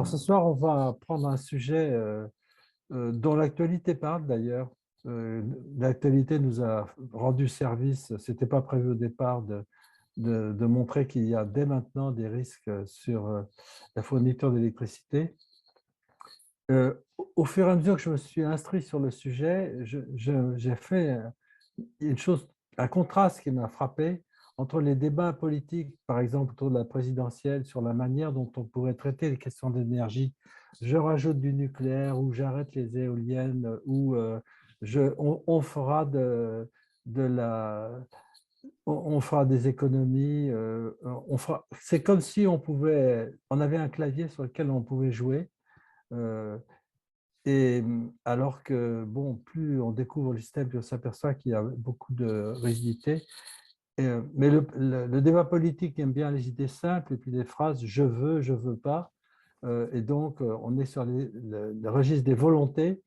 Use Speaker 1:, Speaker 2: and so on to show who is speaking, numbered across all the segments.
Speaker 1: Alors ce soir, on va prendre un sujet dont l'actualité parle d'ailleurs. L'actualité nous a rendu service, ce n'était pas prévu au départ de montrer qu'il y a dès maintenant des risques sur la fourniture d'électricité. Au fur et à mesure que je me suis instruit sur le sujet, j'ai fait une chose, un contraste qui m'a frappé entre les débats politiques, par exemple autour de la présidentielle, sur la manière dont on pourrait traiter les questions d'énergie. Je rajoute du nucléaire ou j'arrête les éoliennes ou on fera de la, on fera des économies. C'est comme si on avait un clavier sur lequel on pouvait jouer. euh, et alors que, bon, plus on découvre le système, plus on s'aperçoit qu'il y a beaucoup de rigidités. Mais le débat politique aime bien les idées simples et puis les phrases je veux pas. Et donc, on est sur le registre des volontés.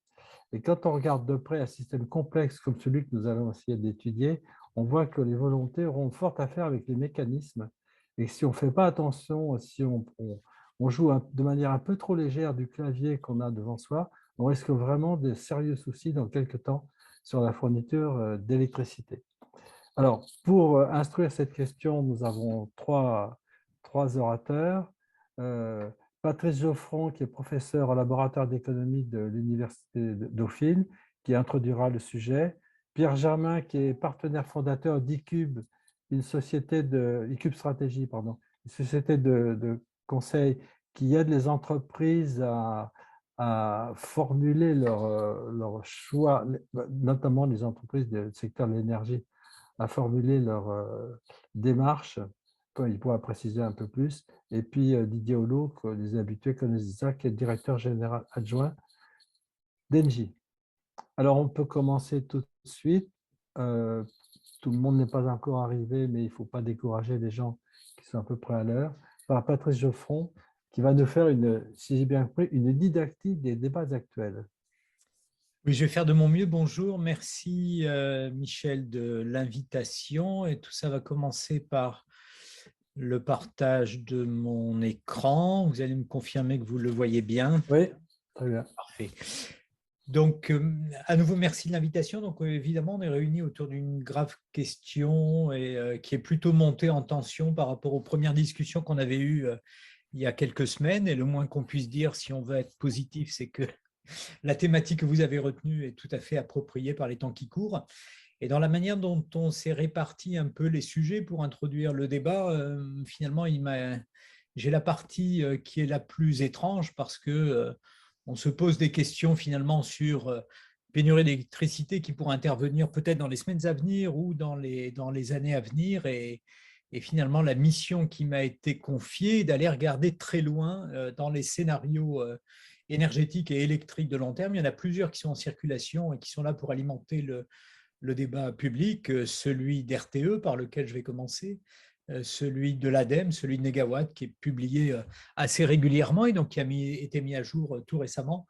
Speaker 1: Et quand on regarde de près un système complexe comme celui que nous allons essayer d'étudier, on voit que les volontés auront fort à faire avec les mécanismes. Et si on ne fait pas attention, si on joue de manière un peu trop légère du clavier qu'on a devant soi, on risque vraiment de sérieux soucis dans quelques temps sur la fourniture d'électricité. Alors, pour instruire cette question, nous avons trois orateurs. Euh, Patrice Geoffron, qui est professeur au laboratoire d'économie de l'Université de Dauphine, qui introduira le sujet. Pierre Germain, qui est partenaire fondateur d'eCube, une société eCube Stratégie, pardon, une société de conseil qui aide les entreprises à formuler leur choix, notamment les entreprises du secteur de l'énergie à formuler leur démarche, quand il pourra préciser un peu plus. Et puis Didier Hollot, que les habitués connaissent ça, qui est directeur général adjoint d'Engie. Alors, on peut commencer tout de suite. Euh, Tout le monde n'est pas encore arrivé, mais il ne faut pas décourager les gens qui sont à peu près à l'heure. Par Patrice Geoffron, qui va nous faire, si j'ai bien compris, une didactique des débats actuels.
Speaker 2: Oui, je vais faire de mon mieux. Bonjour, merci Michel de l'invitation. Et tout ça va commencer par le partage de mon écran. Vous allez me confirmer que vous le voyez bien.
Speaker 1: Oui, très bien.
Speaker 2: Parfait. Donc, à nouveau, merci de l'invitation. Donc, évidemment, on est réunis autour d'une grave question et qui est plutôt montée en tension par rapport aux premières discussions qu'on avait eues il y a quelques semaines. Et le moins qu'on puisse dire, si on veut être positif, c'est que la thématique que vous avez retenue est tout à fait appropriée par les temps qui courent. Et dans la manière dont on s'est réparti un peu les sujets pour introduire le débat, finalement, j'ai la partie qui est la plus étrange parce que on se pose des questions finalement sur pénurie d'électricité qui pourrait intervenir peut-être dans les semaines à venir ou dans les années à venir. Et finalement, la mission qui m'a été confiée, d'aller regarder très loin dans les scénarios énergétiques et électriques de long terme. Il y en a plusieurs qui sont en circulation et qui sont là pour alimenter le débat public, celui d'RTE par lequel je vais commencer, celui de l'ADEME, celui de Négawatt qui est publié assez régulièrement et donc qui a été mis à jour tout récemment,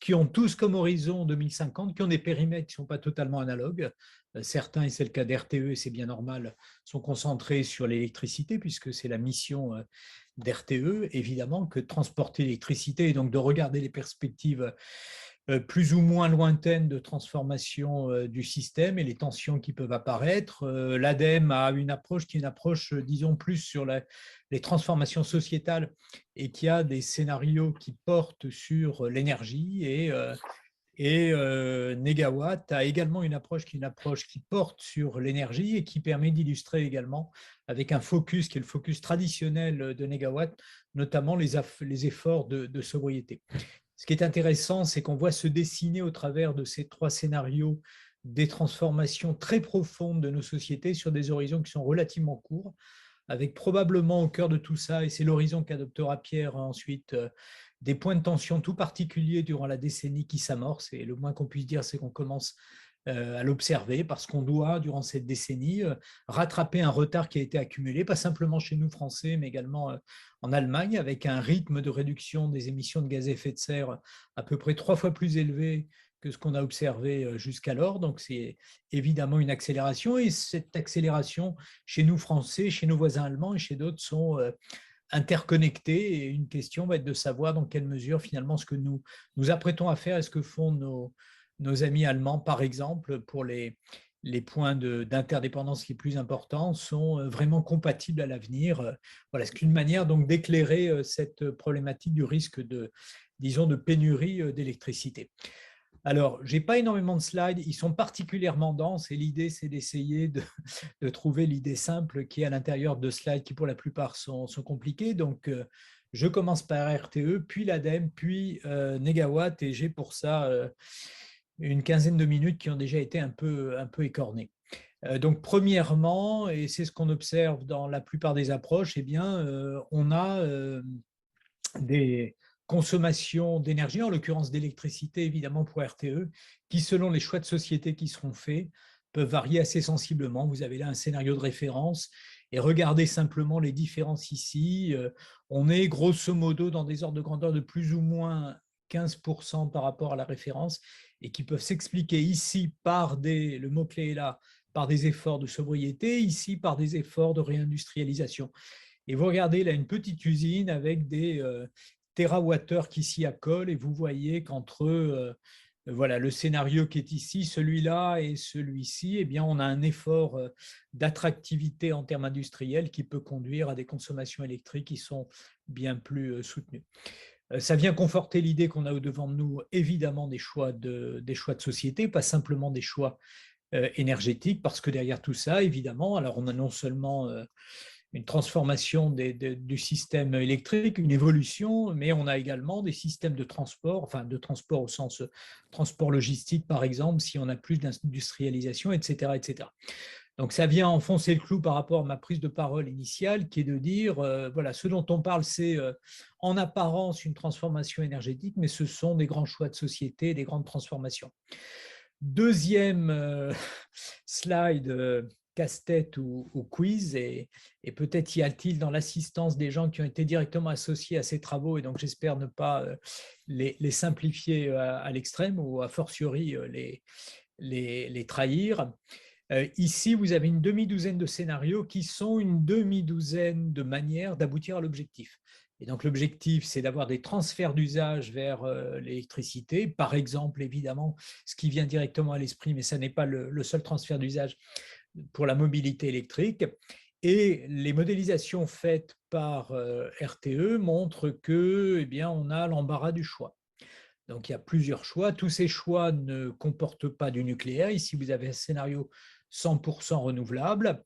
Speaker 2: qui ont tous comme horizon 2050, qui ont des périmètres qui ne sont pas totalement analogues. Certains, et c'est le cas d'RTE, et c'est bien normal, sont concentrés sur l'électricité puisque c'est la mission d'RTE, évidemment, que de transporter l'électricité et donc de regarder les perspectives plus ou moins lointaines de transformation du système et les tensions qui peuvent apparaître. L'ADEME a une approche qui est une approche, disons, plus sur les transformations sociétales et qui a des scénarios qui portent sur l'énergie et Negawatt a également une approche qui porte sur l'énergie et qui permet d'illustrer également avec un focus qui est le focus traditionnel de Negawatt, notamment les efforts de sobriété. Ce qui est intéressant, c'est qu'on voit se dessiner au travers de ces trois scénarios des transformations très profondes de nos sociétés sur des horizons qui sont relativement courts, avec probablement au cœur de tout ça, et c'est l'horizon qu'adoptera Pierre ensuite, des points de tension tout particuliers durant la décennie qui s'amorce. Et le moins qu'on puisse dire, c'est qu'on commence à l'observer parce qu'on doit, durant cette décennie, rattraper un retard qui a été accumulé, pas simplement chez nous Français, mais également en Allemagne, avec un rythme de réduction des émissions de gaz à effet de serre à peu près 3 fois plus élevé que ce qu'on a observé jusqu'alors. Donc, c'est évidemment une accélération. Et cette accélération, chez nous Français, chez nos voisins allemands et chez d'autres, sont interconnectés. Et une question va être de savoir dans quelle mesure, finalement, ce que nous nous apprêtons à faire et ce que font nos amis allemands, par exemple, pour les points d'interdépendance les plus importants, sont vraiment compatibles à l'avenir. Voilà, c'est une manière donc d'éclairer cette problématique du risque de, disons, de pénurie d'électricité. Alors, je n'ai pas énormément de slides, ils sont particulièrement denses et l'idée, c'est d'essayer de trouver l'idée simple qui est à l'intérieur de slides qui, pour la plupart, sont compliqués. Donc, je commence par RTE, puis l'ADEME, puis Négawatt et j'ai pour ça une quinzaine de minutes qui ont déjà été un peu écornées. Donc, premièrement, et c'est ce qu'on observe dans la plupart des approches, eh bien, on a des consommations d'énergie, en l'occurrence d'électricité, évidemment pour RTE, qui, selon les choix de société qui seront faits, peuvent varier assez sensiblement. Vous avez là un scénario de référence et regardez simplement les différences ici. On est grosso modo dans des ordres de grandeur de plus ou moins 15% par rapport à la référence et qui peuvent s'expliquer ici par le mot-clé est là, par des efforts de sobriété, ici par des efforts de réindustrialisation. Et vous regardez là une petite usine avec des térawattheures qui s'y accolent et vous voyez qu'entre voilà, le scénario qui est ici, celui-là et celui-ci, eh bien, on a un effort d'attractivité en termes industriels qui peut conduire à des consommations électriques qui sont bien plus soutenues. Ça vient conforter l'idée qu'on a au-devant de nous, évidemment, des choix de société, pas simplement des choix énergétiques, parce que derrière tout ça, évidemment, alors on a non seulement une transformation du système électrique, une évolution, mais on a également des systèmes de transport, enfin de transport au sens transport logistique, par exemple, si on a plus d'industrialisation, etc., etc. Donc ça vient enfoncer le clou par rapport à ma prise de parole initiale, qui est de dire, voilà, ce dont on parle, c'est en apparence une transformation énergétique, mais ce sont des grands choix de société, des grandes transformations. Deuxième slide, casse-tête ou quiz, et peut-être y a-t-il dans l'assistance des gens qui ont été directement associés à ces travaux, et donc j'espère ne pas les simplifier à l'extrême ou a fortiori les trahir. Ici, vous avez une demi-douzaine de scénarios qui sont une demi-douzaine de manières d'aboutir à l'objectif. Et donc, l'objectif, c'est d'avoir des transferts d'usage vers l'électricité. Par exemple, évidemment, ce qui vient directement à l'esprit, mais ça n'est pas le seul transfert d'usage pour la mobilité électrique. Et les modélisations faites par RTE montrent que, eh bien, on a l'embarras du choix. Donc, il y a plusieurs choix. Tous ces choix ne comportent pas du nucléaire. Ici, vous avez un scénario 100% renouvelable.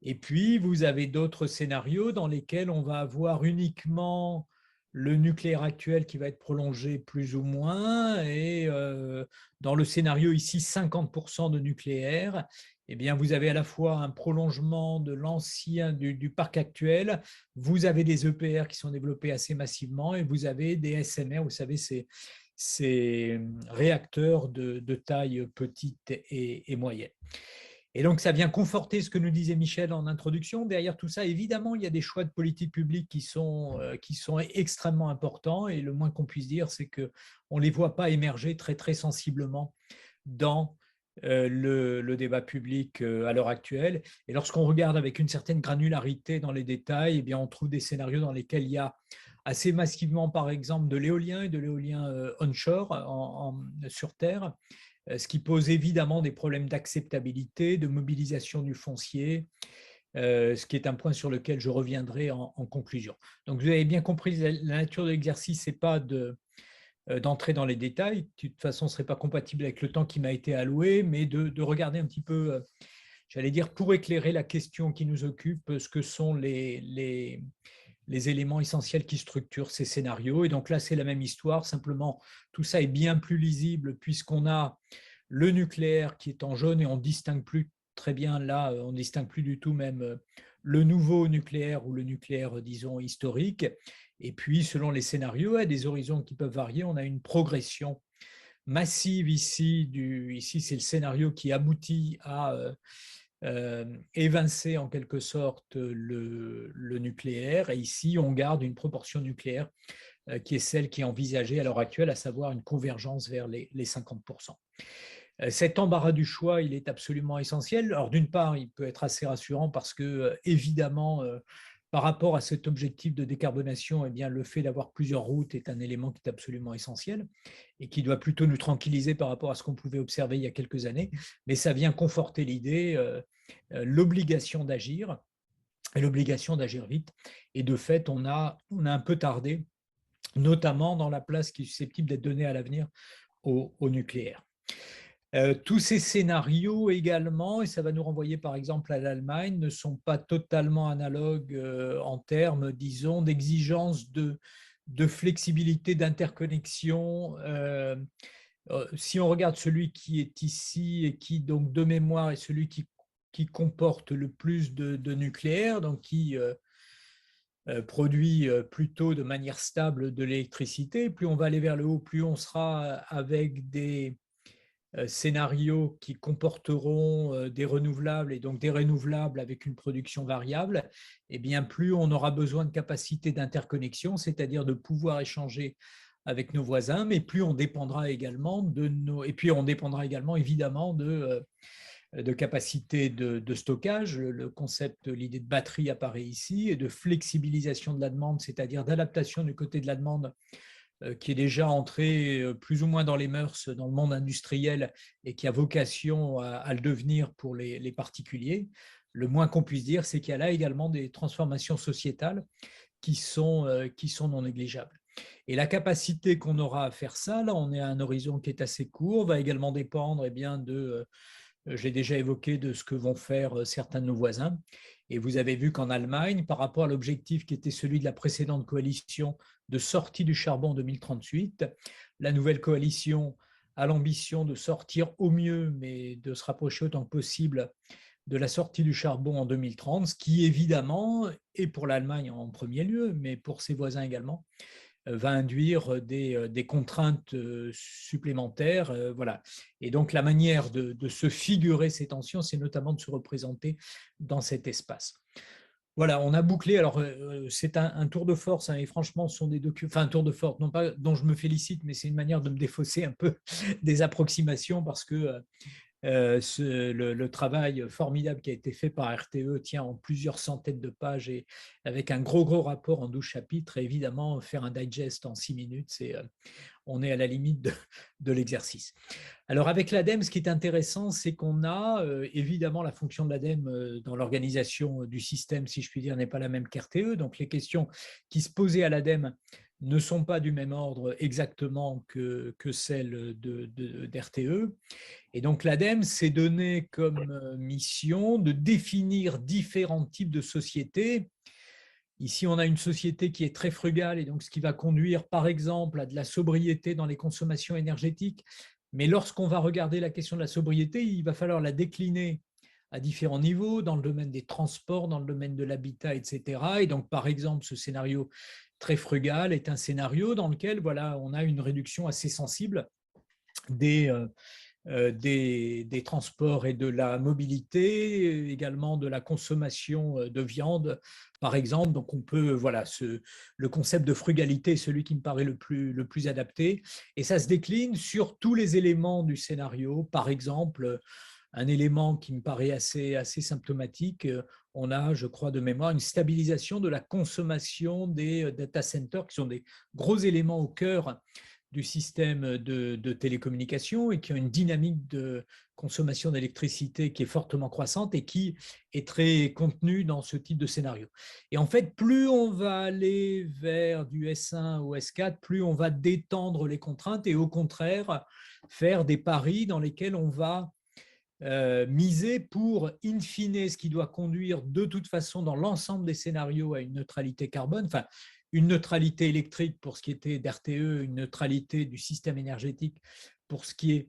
Speaker 2: Et puis, vous avez d'autres scénarios dans lesquels on va avoir uniquement le nucléaire actuel qui va être prolongé plus ou moins. Et dans le scénario ici, 50% de nucléaire, eh bien, vous avez à la fois un prolongement de l'ancien du parc actuel, vous avez des EPR qui sont développés assez massivement et vous avez des SMR, vous savez, ces réacteurs de taille petite et moyenne. Et donc, ça vient conforter ce que nous disait Michel en introduction. Derrière tout ça, évidemment, il y a des choix de politique publique qui sont extrêmement importants. Et le moins qu'on puisse dire, c'est qu'on ne les voit pas émerger très, très sensiblement dans le débat public à l'heure actuelle. Et lorsqu'on regarde avec une certaine granularité dans les détails, eh bien, on trouve des scénarios dans lesquels il y a assez massivement, par exemple, de l'éolien et de l'éolien onshore sur Terre, ce qui pose évidemment des problèmes d'acceptabilité, de mobilisation du foncier, ce qui est un point sur lequel je reviendrai en conclusion. Donc, vous avez bien compris, la nature de l'exercice, ce n'est pas d'entrer dans les détails, de toute façon, ce ne serait pas compatible avec le temps qui m'a été alloué, mais de regarder un petit peu, j'allais dire, pour éclairer la question qui nous occupe, ce que sont les éléments essentiels qui structurent ces scénarios. Et donc là, c'est la même histoire, simplement, tout ça est bien plus lisible puisqu'on a le nucléaire qui est en jaune et on ne distingue plus très bien là, on ne distingue plus du tout même le nouveau nucléaire ou le nucléaire, disons, historique. Et puis, selon les scénarios, à des horizons qui peuvent varier, on a une progression massive ici. Ici, c'est le scénario qui aboutit à évincer en quelque sorte le nucléaire. Et ici, on garde une proportion nucléaire qui est celle qui est envisagée à l'heure actuelle, à savoir une convergence vers les 50%. Cet embarras du choix, il est absolument essentiel. Alors, d'une part, il peut être assez rassurant parce que, évidemment, par rapport à cet objectif de décarbonation, eh bien, le fait d'avoir plusieurs routes est un élément qui est absolument essentiel et qui doit plutôt nous tranquilliser par rapport à ce qu'on pouvait observer il y a quelques années. Mais ça vient conforter l'idée, l'obligation d'agir et l'obligation d'agir vite. Et de fait, on a un peu tardé, notamment dans la place qui est susceptible d'être donnée à l'avenir au nucléaire. Tous ces scénarios également, et ça va nous renvoyer par exemple à l'Allemagne, ne sont pas totalement analogues en termes, disons, d'exigence de flexibilité, d'interconnexion. Si on regarde celui qui est ici et qui, donc, de mémoire, est celui qui comporte le plus de nucléaire, donc qui produit plutôt de manière stable de l'électricité, plus on va aller vers le haut, plus on sera avec des scénarios qui comporteront des renouvelables et donc des renouvelables avec une production variable, et bien plus on aura besoin de capacité d'interconnexion, c'est-à-dire de pouvoir échanger avec nos voisins, mais plus on dépendra également de nos... Et puis on dépendra également évidemment de capacité de stockage. Le concept, l'idée de batterie apparaît ici, et de flexibilisation de la demande, c'est-à-dire d'adaptation du côté de la demande qui est déjà entré plus ou moins dans les mœurs dans le monde industriel et qui a vocation à le devenir pour les particuliers. Le moins qu'on puisse dire, c'est qu'il y a là également des transformations sociétales qui sont non négligeables. Et la capacité qu'on aura à faire ça, là, on est à un horizon qui est assez court, va également dépendre bien de, j'ai déjà évoqué, de ce que vont faire certains de nos voisins. Et vous avez vu qu'en Allemagne, par rapport à l'objectif qui était celui de la précédente coalition de sortie du charbon en 2038, la nouvelle coalition a l'ambition de sortir au mieux, mais de se rapprocher autant que possible de la sortie du charbon en 2030, ce qui évidemment, et pour l'Allemagne en premier lieu, mais pour ses voisins également, va induire des contraintes supplémentaires. Voilà. Et donc, la manière de se figurer ces tensions, c'est notamment de se représenter dans cet espace. Voilà, on a bouclé. Alors, c'est un tour de force, hein, et franchement, ce sont des documents, enfin, un tour de force, non pas dont je me félicite, mais c'est une manière de me défausser un peu des approximations parce que le travail formidable qui a été fait par RTE tient en plusieurs centaines de pages et avec un gros rapport en 12 chapitres. Et évidemment, faire un digest en 6 minutes, on est à la limite de l'exercice. Alors, avec l'ADEME, ce qui est intéressant, c'est qu'on a évidemment la fonction de l'ADEME dans l'organisation du système, si je puis dire, n'est pas la même qu'RTE. Donc, les questions qui se posaient à l'ADEME ne sont pas du même ordre exactement que celles d'RTE. Et donc, l'ADEME s'est donné comme mission de définir différents types de sociétés. Ici, on a une société qui est très frugale, et donc ce qui va conduire, par exemple, à de la sobriété dans les consommations énergétiques. Mais lorsqu'on va regarder la question de la sobriété, il va falloir la décliner à différents niveaux, dans le domaine des transports, dans le domaine de l'habitat, etc. Et donc, par exemple, ce scénario très frugal est un scénario dans lequel, voilà, on a une réduction assez sensible des transports et de la mobilité, également de la consommation de viande, par exemple. Donc, on peut, voilà, le concept de frugalité est celui qui me paraît le plus adapté. Et ça se décline sur tous les éléments du scénario. Par exemple, un élément qui me paraît assez symptomatique, on a, je crois de mémoire, une stabilisation de la consommation des data centers, qui sont des gros éléments au cœur du système de télécommunications et qui ont une dynamique de consommation d'électricité qui est fortement croissante et qui est très contenue dans ce type de scénario. Et en fait, plus on va aller vers du S1 ou S4, plus on va détendre les contraintes et au contraire faire des paris dans lesquels on va miser pour, in fine, ce qui doit conduire de toute façon dans l'ensemble des scénarios à une neutralité carbone, enfin une neutralité électrique pour ce qui était d'RTE, une neutralité du système énergétique pour ce qui est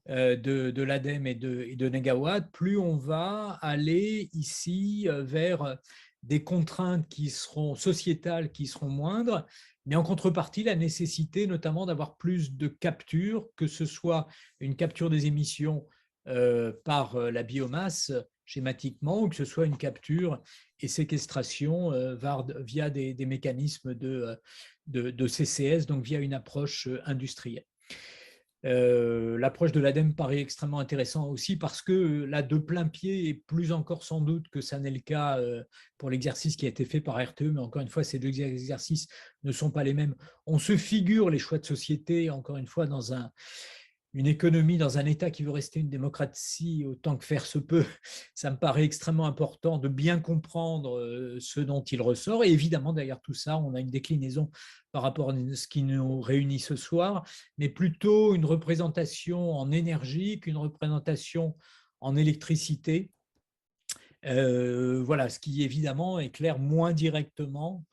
Speaker 2: de l'ADEME et de Negawatt, plus on va aller ici vers des contraintes qui seront sociétales, qui seront moindres, mais en contrepartie, la nécessité notamment d'avoir plus de capture, que ce soit une capture des émissions par la biomasse schématiquement, ou que ce soit une capture et séquestration via des mécanismes de CCS, donc via une approche industrielle. L'approche de l'ADEME paraît extrêmement intéressante aussi parce que là, de plein pied, et plus encore sans doute que ça n'est le cas pour l'exercice qui a été fait par RTE, mais encore une fois, ces deux exercices ne sont pas les mêmes. On se figure les choix de société, encore une fois, dans une économie, dans un État qui veut rester une démocratie autant que faire se peut. Ça me paraît extrêmement important de bien comprendre ce dont il ressort. Et évidemment, derrière tout ça, on a une déclinaison par rapport à ce qui nous réunit ce soir, mais plutôt une représentation en énergie qu'une représentation en électricité. Voilà, ce qui évidemment éclaire moins directement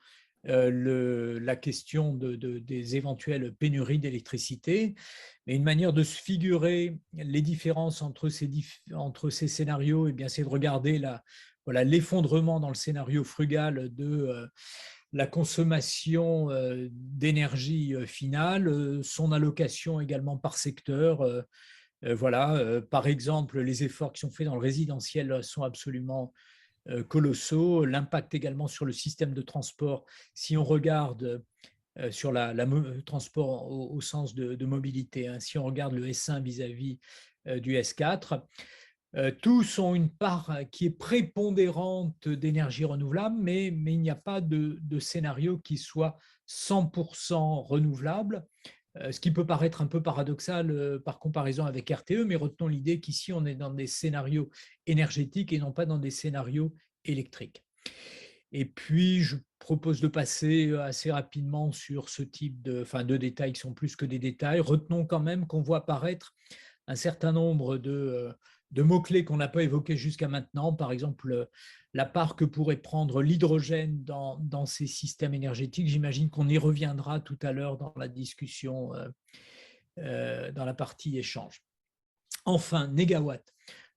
Speaker 2: la question des éventuelles pénuries d'électricité, mais une manière de se figurer les différences entre ces scénarios, et bien c'est de regarder voilà, l'effondrement dans le scénario frugal de la consommation d'énergie finale, son allocation également par secteur. Voilà, par exemple, les efforts qui sont faits dans le résidentiel sont absolument colossaux. L'impact également sur le système de transport, si on regarde sur transport au sens de mobilité, hein, si on regarde le S1 vis-à-vis du S4, tous ont une part qui est prépondérante d'énergie renouvelable, mais il n'y a pas de scénario qui soit 100% renouvelable. Ce qui peut paraître un peu paradoxal par comparaison avec RTE, mais retenons l'idée qu'ici, on est dans des scénarios énergétiques et non pas dans des scénarios électriques. Et puis, je propose de passer assez rapidement sur ce type de détails qui sont plus que des détails. Retenons quand même qu'on voit apparaître un certain nombre de mots-clés qu'on n'a pas évoqués jusqu'à maintenant. Par exemple, la part que pourrait prendre l'hydrogène dans ces systèmes énergétiques. J'imagine qu'on y reviendra tout à l'heure dans la discussion, dans la partie échange. Enfin, négawatt.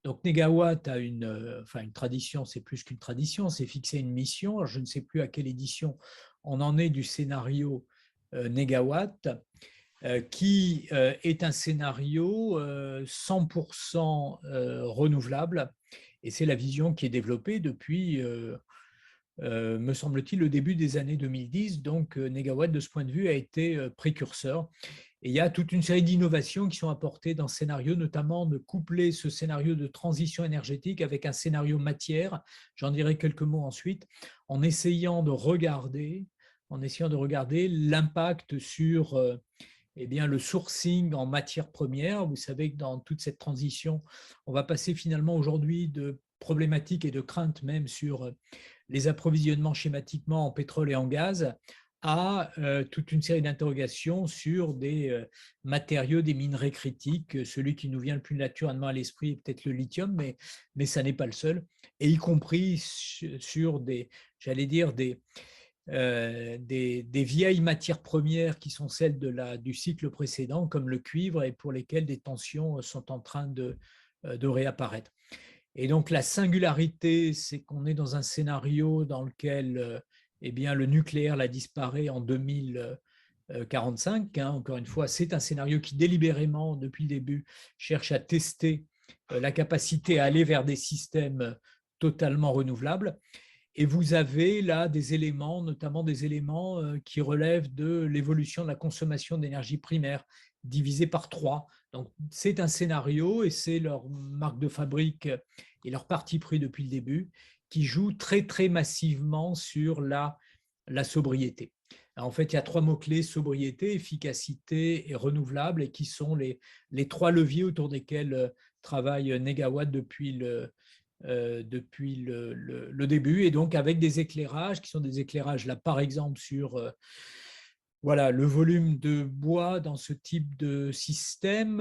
Speaker 2: Donc, Négawatt a une tradition, c'est plus qu'une tradition, c'est fixé une mission. Alors, je ne sais plus à quelle édition on en est du scénario Négawatt, qui est un scénario 100% renouvelable. Et c'est la vision qui est développée depuis, me semble-t-il, le début des années 2010. Donc, Négawatt, de ce point de vue, a été précurseur. Et il y a toute une série d'innovations qui sont apportées dans ce scénario, notamment de coupler ce scénario de transition énergétique avec un scénario matière. J'en dirai quelques mots ensuite, en essayant de regarder l'impact sur eh bien, le sourcing en matières premières. Vous savez que dans toute cette transition, on va passer finalement aujourd'hui de problématiques et de craintes même sur les approvisionnements schématiquement en pétrole et en gaz à toute une série d'interrogations sur des matériaux, des minerais critiques. Celui qui nous vient le plus naturellement à l'esprit est peut-être le lithium, mais ça n'est pas le seul, et y compris sur j'allais dire, des vieilles matières premières qui sont celles du cycle précédent, comme le cuivre, et pour lesquelles des tensions sont en train de réapparaître. Et donc la singularité, c'est qu'on est dans un scénario dans lequel eh bien, le nucléaire la disparaît en 2045. Hein. Encore une fois, c'est un scénario qui délibérément, depuis le début, cherche à tester la capacité à aller vers des systèmes totalement renouvelables. Et vous avez là des éléments, notamment des éléments qui relèvent de l'évolution de la consommation d'énergie primaire, divisée par 3. Donc, c'est un scénario, et c'est leur marque de fabrique et leur parti pris depuis le début, qui joue très, très massivement sur la sobriété. Alors, en fait, il y a 3 mots-clés: sobriété, efficacité et renouvelable, et qui sont les 3 leviers autour desquels travaille Négawatt depuis le début, et donc avec des éclairages qui sont des éclairages là par exemple sur voilà, le volume de bois dans ce type de système.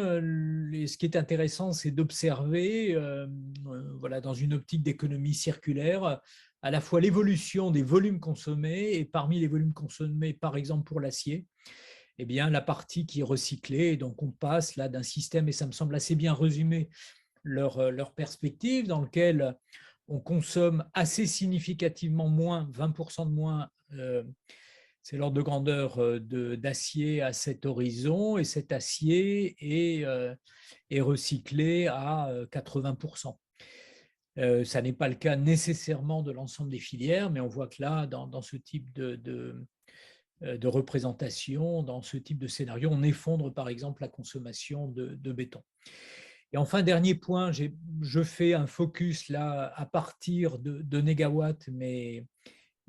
Speaker 2: Et ce qui est intéressant, c'est d'observer voilà, dans une optique d'économie circulaire, à la fois l'évolution des volumes consommés, et parmi les volumes consommés, par exemple pour l'acier, eh bien, la partie qui est recyclée. Et donc on passe là d'un système, et ça me semble assez bien résumé leur perspective, dans lequel on consomme assez significativement moins, 20% de moins, c'est l'ordre de grandeur d'acier à cet horizon, et cet acier est recyclé à 80%. Ça n'est pas le cas nécessairement de l'ensemble des filières, mais on voit que là, dans ce type de représentation dans ce type de scénario. On effondre par exemple la consommation de béton. Et enfin, dernier point, je fais un focus là à partir de négawatts, mais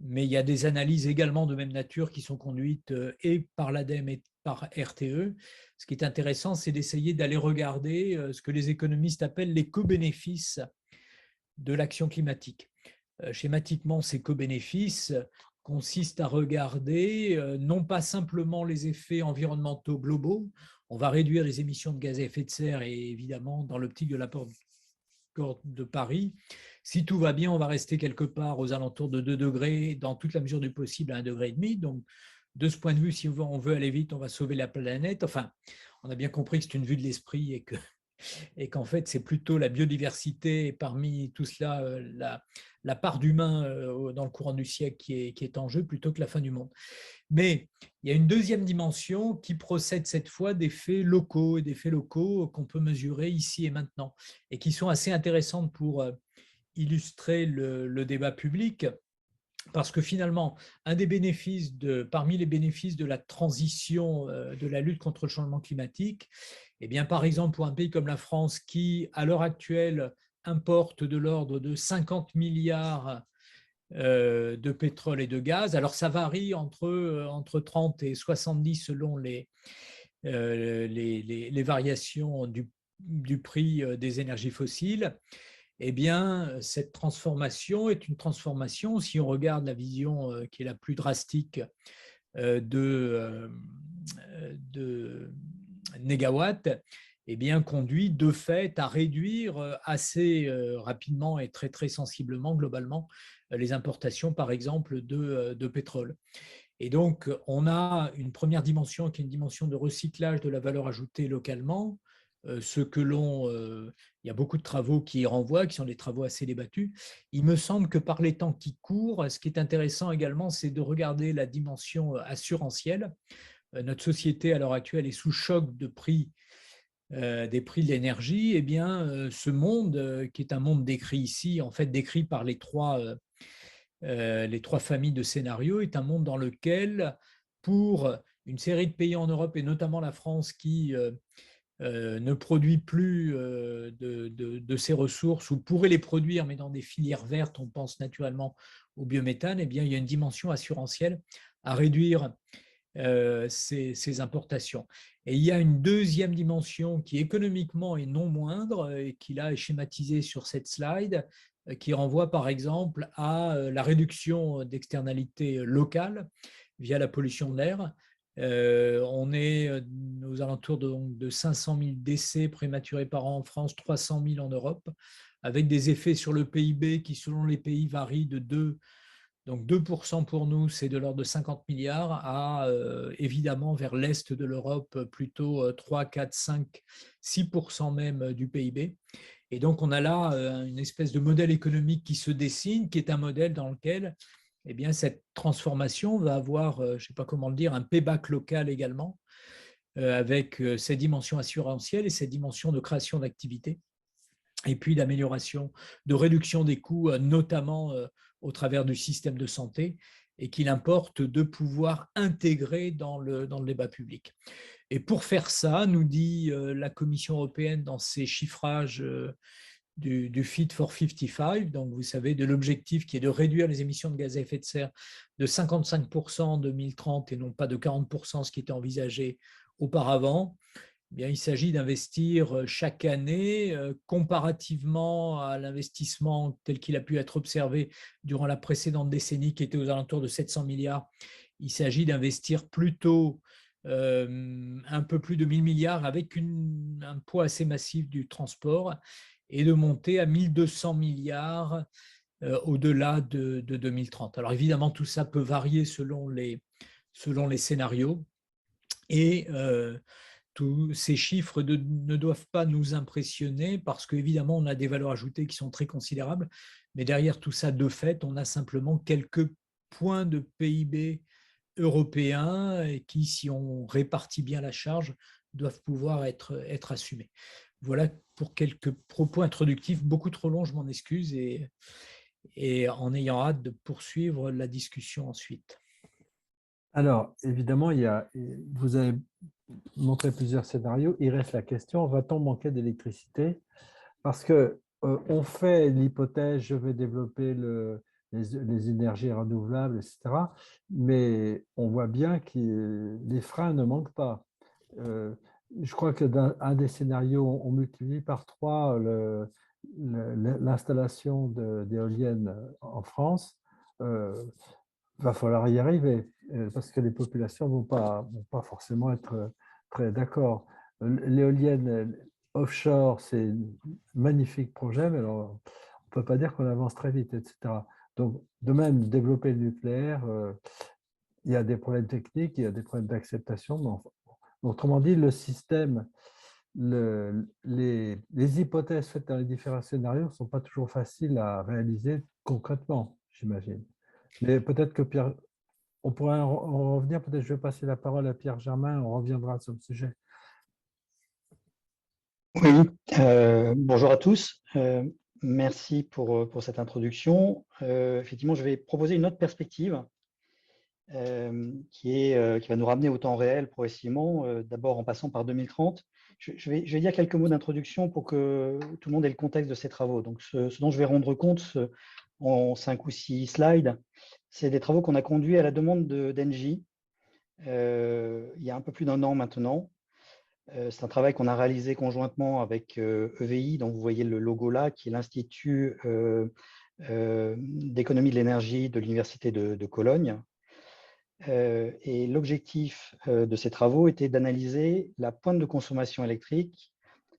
Speaker 2: il y a des analyses également de même nature qui sont conduites et par l'ADEME et par RTE. Ce qui est intéressant, c'est d'essayer d'aller regarder ce que les économistes appellent les co-bénéfices de l'action climatique. Schématiquement, ces co-bénéfices consistent à regarder non pas simplement les effets environnementaux globaux, on va réduire les émissions de gaz à effet de serre et évidemment, dans l'optique de l'accord de Paris, si tout va bien, on va rester quelque part aux alentours de 2 degrés, dans toute la mesure du possible à 1,5 degré. Donc, de ce point de vue, si on veut aller vite, on va sauver la planète. Enfin, on a bien compris que c'est une vue de l'esprit et qu'en fait, c'est plutôt la biodiversité et parmi tout cela, la part d'humain dans le courant du siècle qui est en jeu plutôt que la fin du monde. Mais il y a une deuxième dimension qui procède cette fois des faits locaux et des faits locaux qu'on peut mesurer ici et maintenant et qui sont assez intéressantes pour illustrer le débat public. Parce que finalement, un des bénéfices parmi les bénéfices de la transition, de la lutte contre le changement climatique, eh bien, par exemple, pour un pays comme la France qui, à l'heure actuelle, importe de l'ordre de 50 milliards de pétrole et de gaz. Alors, ça varie entre 30 et 70 selon les variations du prix des énergies fossiles. Eh bien, cette transformation est une transformation, si on regarde la vision qui est la plus drastique de négawatts, eh bien, conduit de fait à réduire assez rapidement et très, très sensiblement, globalement, les importations, par exemple, de pétrole. Et donc, on a une première dimension qui est une dimension de recyclage de la valeur ajoutée localement, ce que il y a beaucoup de travaux qui y renvoient, qui sont des travaux assez débattus. Il me semble que par les temps qui courent, ce qui est intéressant également, c'est de regarder la dimension assurantielle. Notre société, à l'heure actuelle, est sous choc de prix des prix de l'énergie. Eh bien, ce monde, qui est un monde décrit ici, en fait décrit par les trois familles de scénarios, est un monde dans lequel, pour une série de pays en Europe, et notamment la France, qui ne produit plus de ces ressources ou pourrait les produire, mais dans des filières vertes, on pense naturellement au biométhane, eh bien, il y a une dimension assurantielle à réduire ces importations. Et il y a une deuxième dimension qui économiquement est non moindre et qui là est schématisée sur cette slide, qui renvoie par exemple à la réduction d'externalités locales via la pollution de l'air. On est aux alentours de 500 000 décès prématurés par an en France, 300 000 en Europe, avec des effets sur le PIB qui, selon les pays, varient de 2% pour nous, c'est de l'ordre de 50 milliards, à évidemment vers l'est de l'Europe, plutôt 3, 4, 5, 6% même du PIB. Et donc, on a là une espèce de modèle économique qui se dessine, qui est un modèle dans lequel eh bien, cette transformation va avoir, je ne sais pas comment le dire, un payback local également, avec ces dimensions assurantielles et ces dimensions de création d'activités, et puis d'amélioration, de réduction des coûts, notamment au travers du système de santé, et qu'il importe de pouvoir intégrer dans le débat public. Et pour faire ça, nous dit la Commission européenne dans ses chiffrages du Fit for 55, donc vous savez, de l'objectif qui est de réduire les émissions de gaz à effet de serre de 55% en 2030 et non pas de 40%, ce qui était envisagé auparavant. Eh bien, il s'agit d'investir chaque année, comparativement à l'investissement tel qu'il a pu être observé durant la précédente décennie, qui était aux alentours de 700 milliards. Il s'agit d'investir plutôt un peu plus de 1000 milliards avec un poids assez massif du transport et de monter à 1200 milliards au-delà de 2030. Alors évidemment, tout ça peut varier selon les scénarios et tous ces chiffres ne doivent pas nous impressionner parce qu'évidemment, on a des valeurs ajoutées qui sont très considérables, mais derrière tout ça, de fait, on a simplement quelques points de PIB européens qui, si on répartit bien la charge, doivent pouvoir être assumés. Voilà pour quelques propos introductifs, beaucoup trop longs, je m'en excuse, et en ayant hâte de poursuivre la discussion ensuite.
Speaker 1: Alors, évidemment, vous avez montré plusieurs scénarios. Il reste la question, va-t-on manquer d'électricité? Parce que on fait l'hypothèse, je vais développer les énergies renouvelables, etc. Mais on voit bien que les freins ne manquent pas. Euh, je crois que dans un des scénarios, on multiplie par 3 l'installation d'éoliennes en France. Va falloir y arriver parce que les populations vont pas forcément être très d'accord. L'éolienne offshore, c'est un magnifique projet, mais alors, on ne peut pas dire qu'on avance très vite, etc. Donc, de même, développer le nucléaire, il y a des problèmes techniques, il y a des problèmes d'acceptation. Mais autrement dit, le système, les hypothèses faites dans les différents scénarios ne sont pas toujours faciles à réaliser concrètement, j'imagine. Mais peut-être que Pierre, on pourrait en revenir, peut-être je vais passer la parole à Pierre Germain, on reviendra sur le sujet.
Speaker 3: Oui, bonjour à tous. Merci pour cette introduction. Effectivement, je vais proposer une autre perspective qui va nous ramener au temps réel progressivement, d'abord en passant par 2030. Je vais dire quelques mots d'introduction pour que tout le monde ait le contexte de ces travaux. Donc, ce dont je vais rendre compte en 5 ou 6 slides, c'est des travaux qu'on a conduits à la demande d'Engie il y a un peu plus d'1 an maintenant. C'est un travail qu'on a réalisé conjointement avec EVI, dont vous voyez le logo là, qui est l'Institut d'économie de l'énergie de l'Université de Cologne. Et l'objectif de ces travaux était d'analyser la pointe de consommation électrique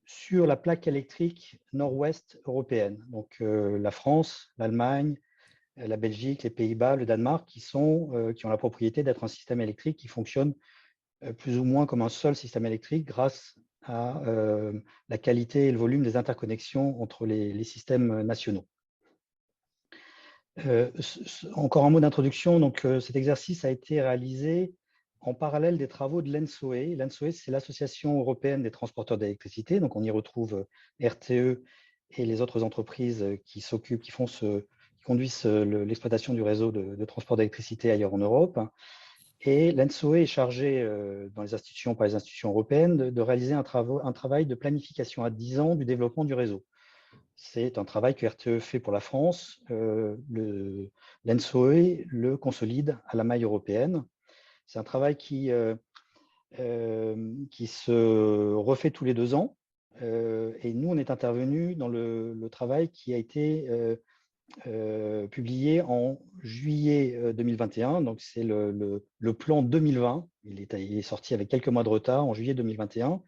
Speaker 3: sur la plaque électrique nord-ouest européenne. Donc la France, l'Allemagne, la Belgique, les Pays-Bas, le Danemark, qui ont la propriété d'être un système électrique qui fonctionne plus ou moins comme un seul système électrique grâce à la qualité et le volume des interconnexions entre les systèmes nationaux. Encore un mot d'introduction, donc cet exercice a été réalisé en parallèle des travaux de l'ENSOE. L'ENSOE, c'est l'Association européenne des transporteurs d'électricité, donc on y retrouve RTE et les autres entreprises qui conduisent l'exploitation du réseau de transport d'électricité ailleurs en Europe. Et l'ENSOE est chargé par les institutions européennes de réaliser un travail de planification à 10 ans du développement du réseau. C'est un travail que RTE fait pour la France. L'ENSOE le consolide à la maille européenne. C'est un travail qui se refait tous les 2 ans. Et nous, on est intervenu dans le travail qui a été publié en juillet 2021. Donc, c'est le plan 2020. Il est sorti avec quelques mois de retard en juillet 2021.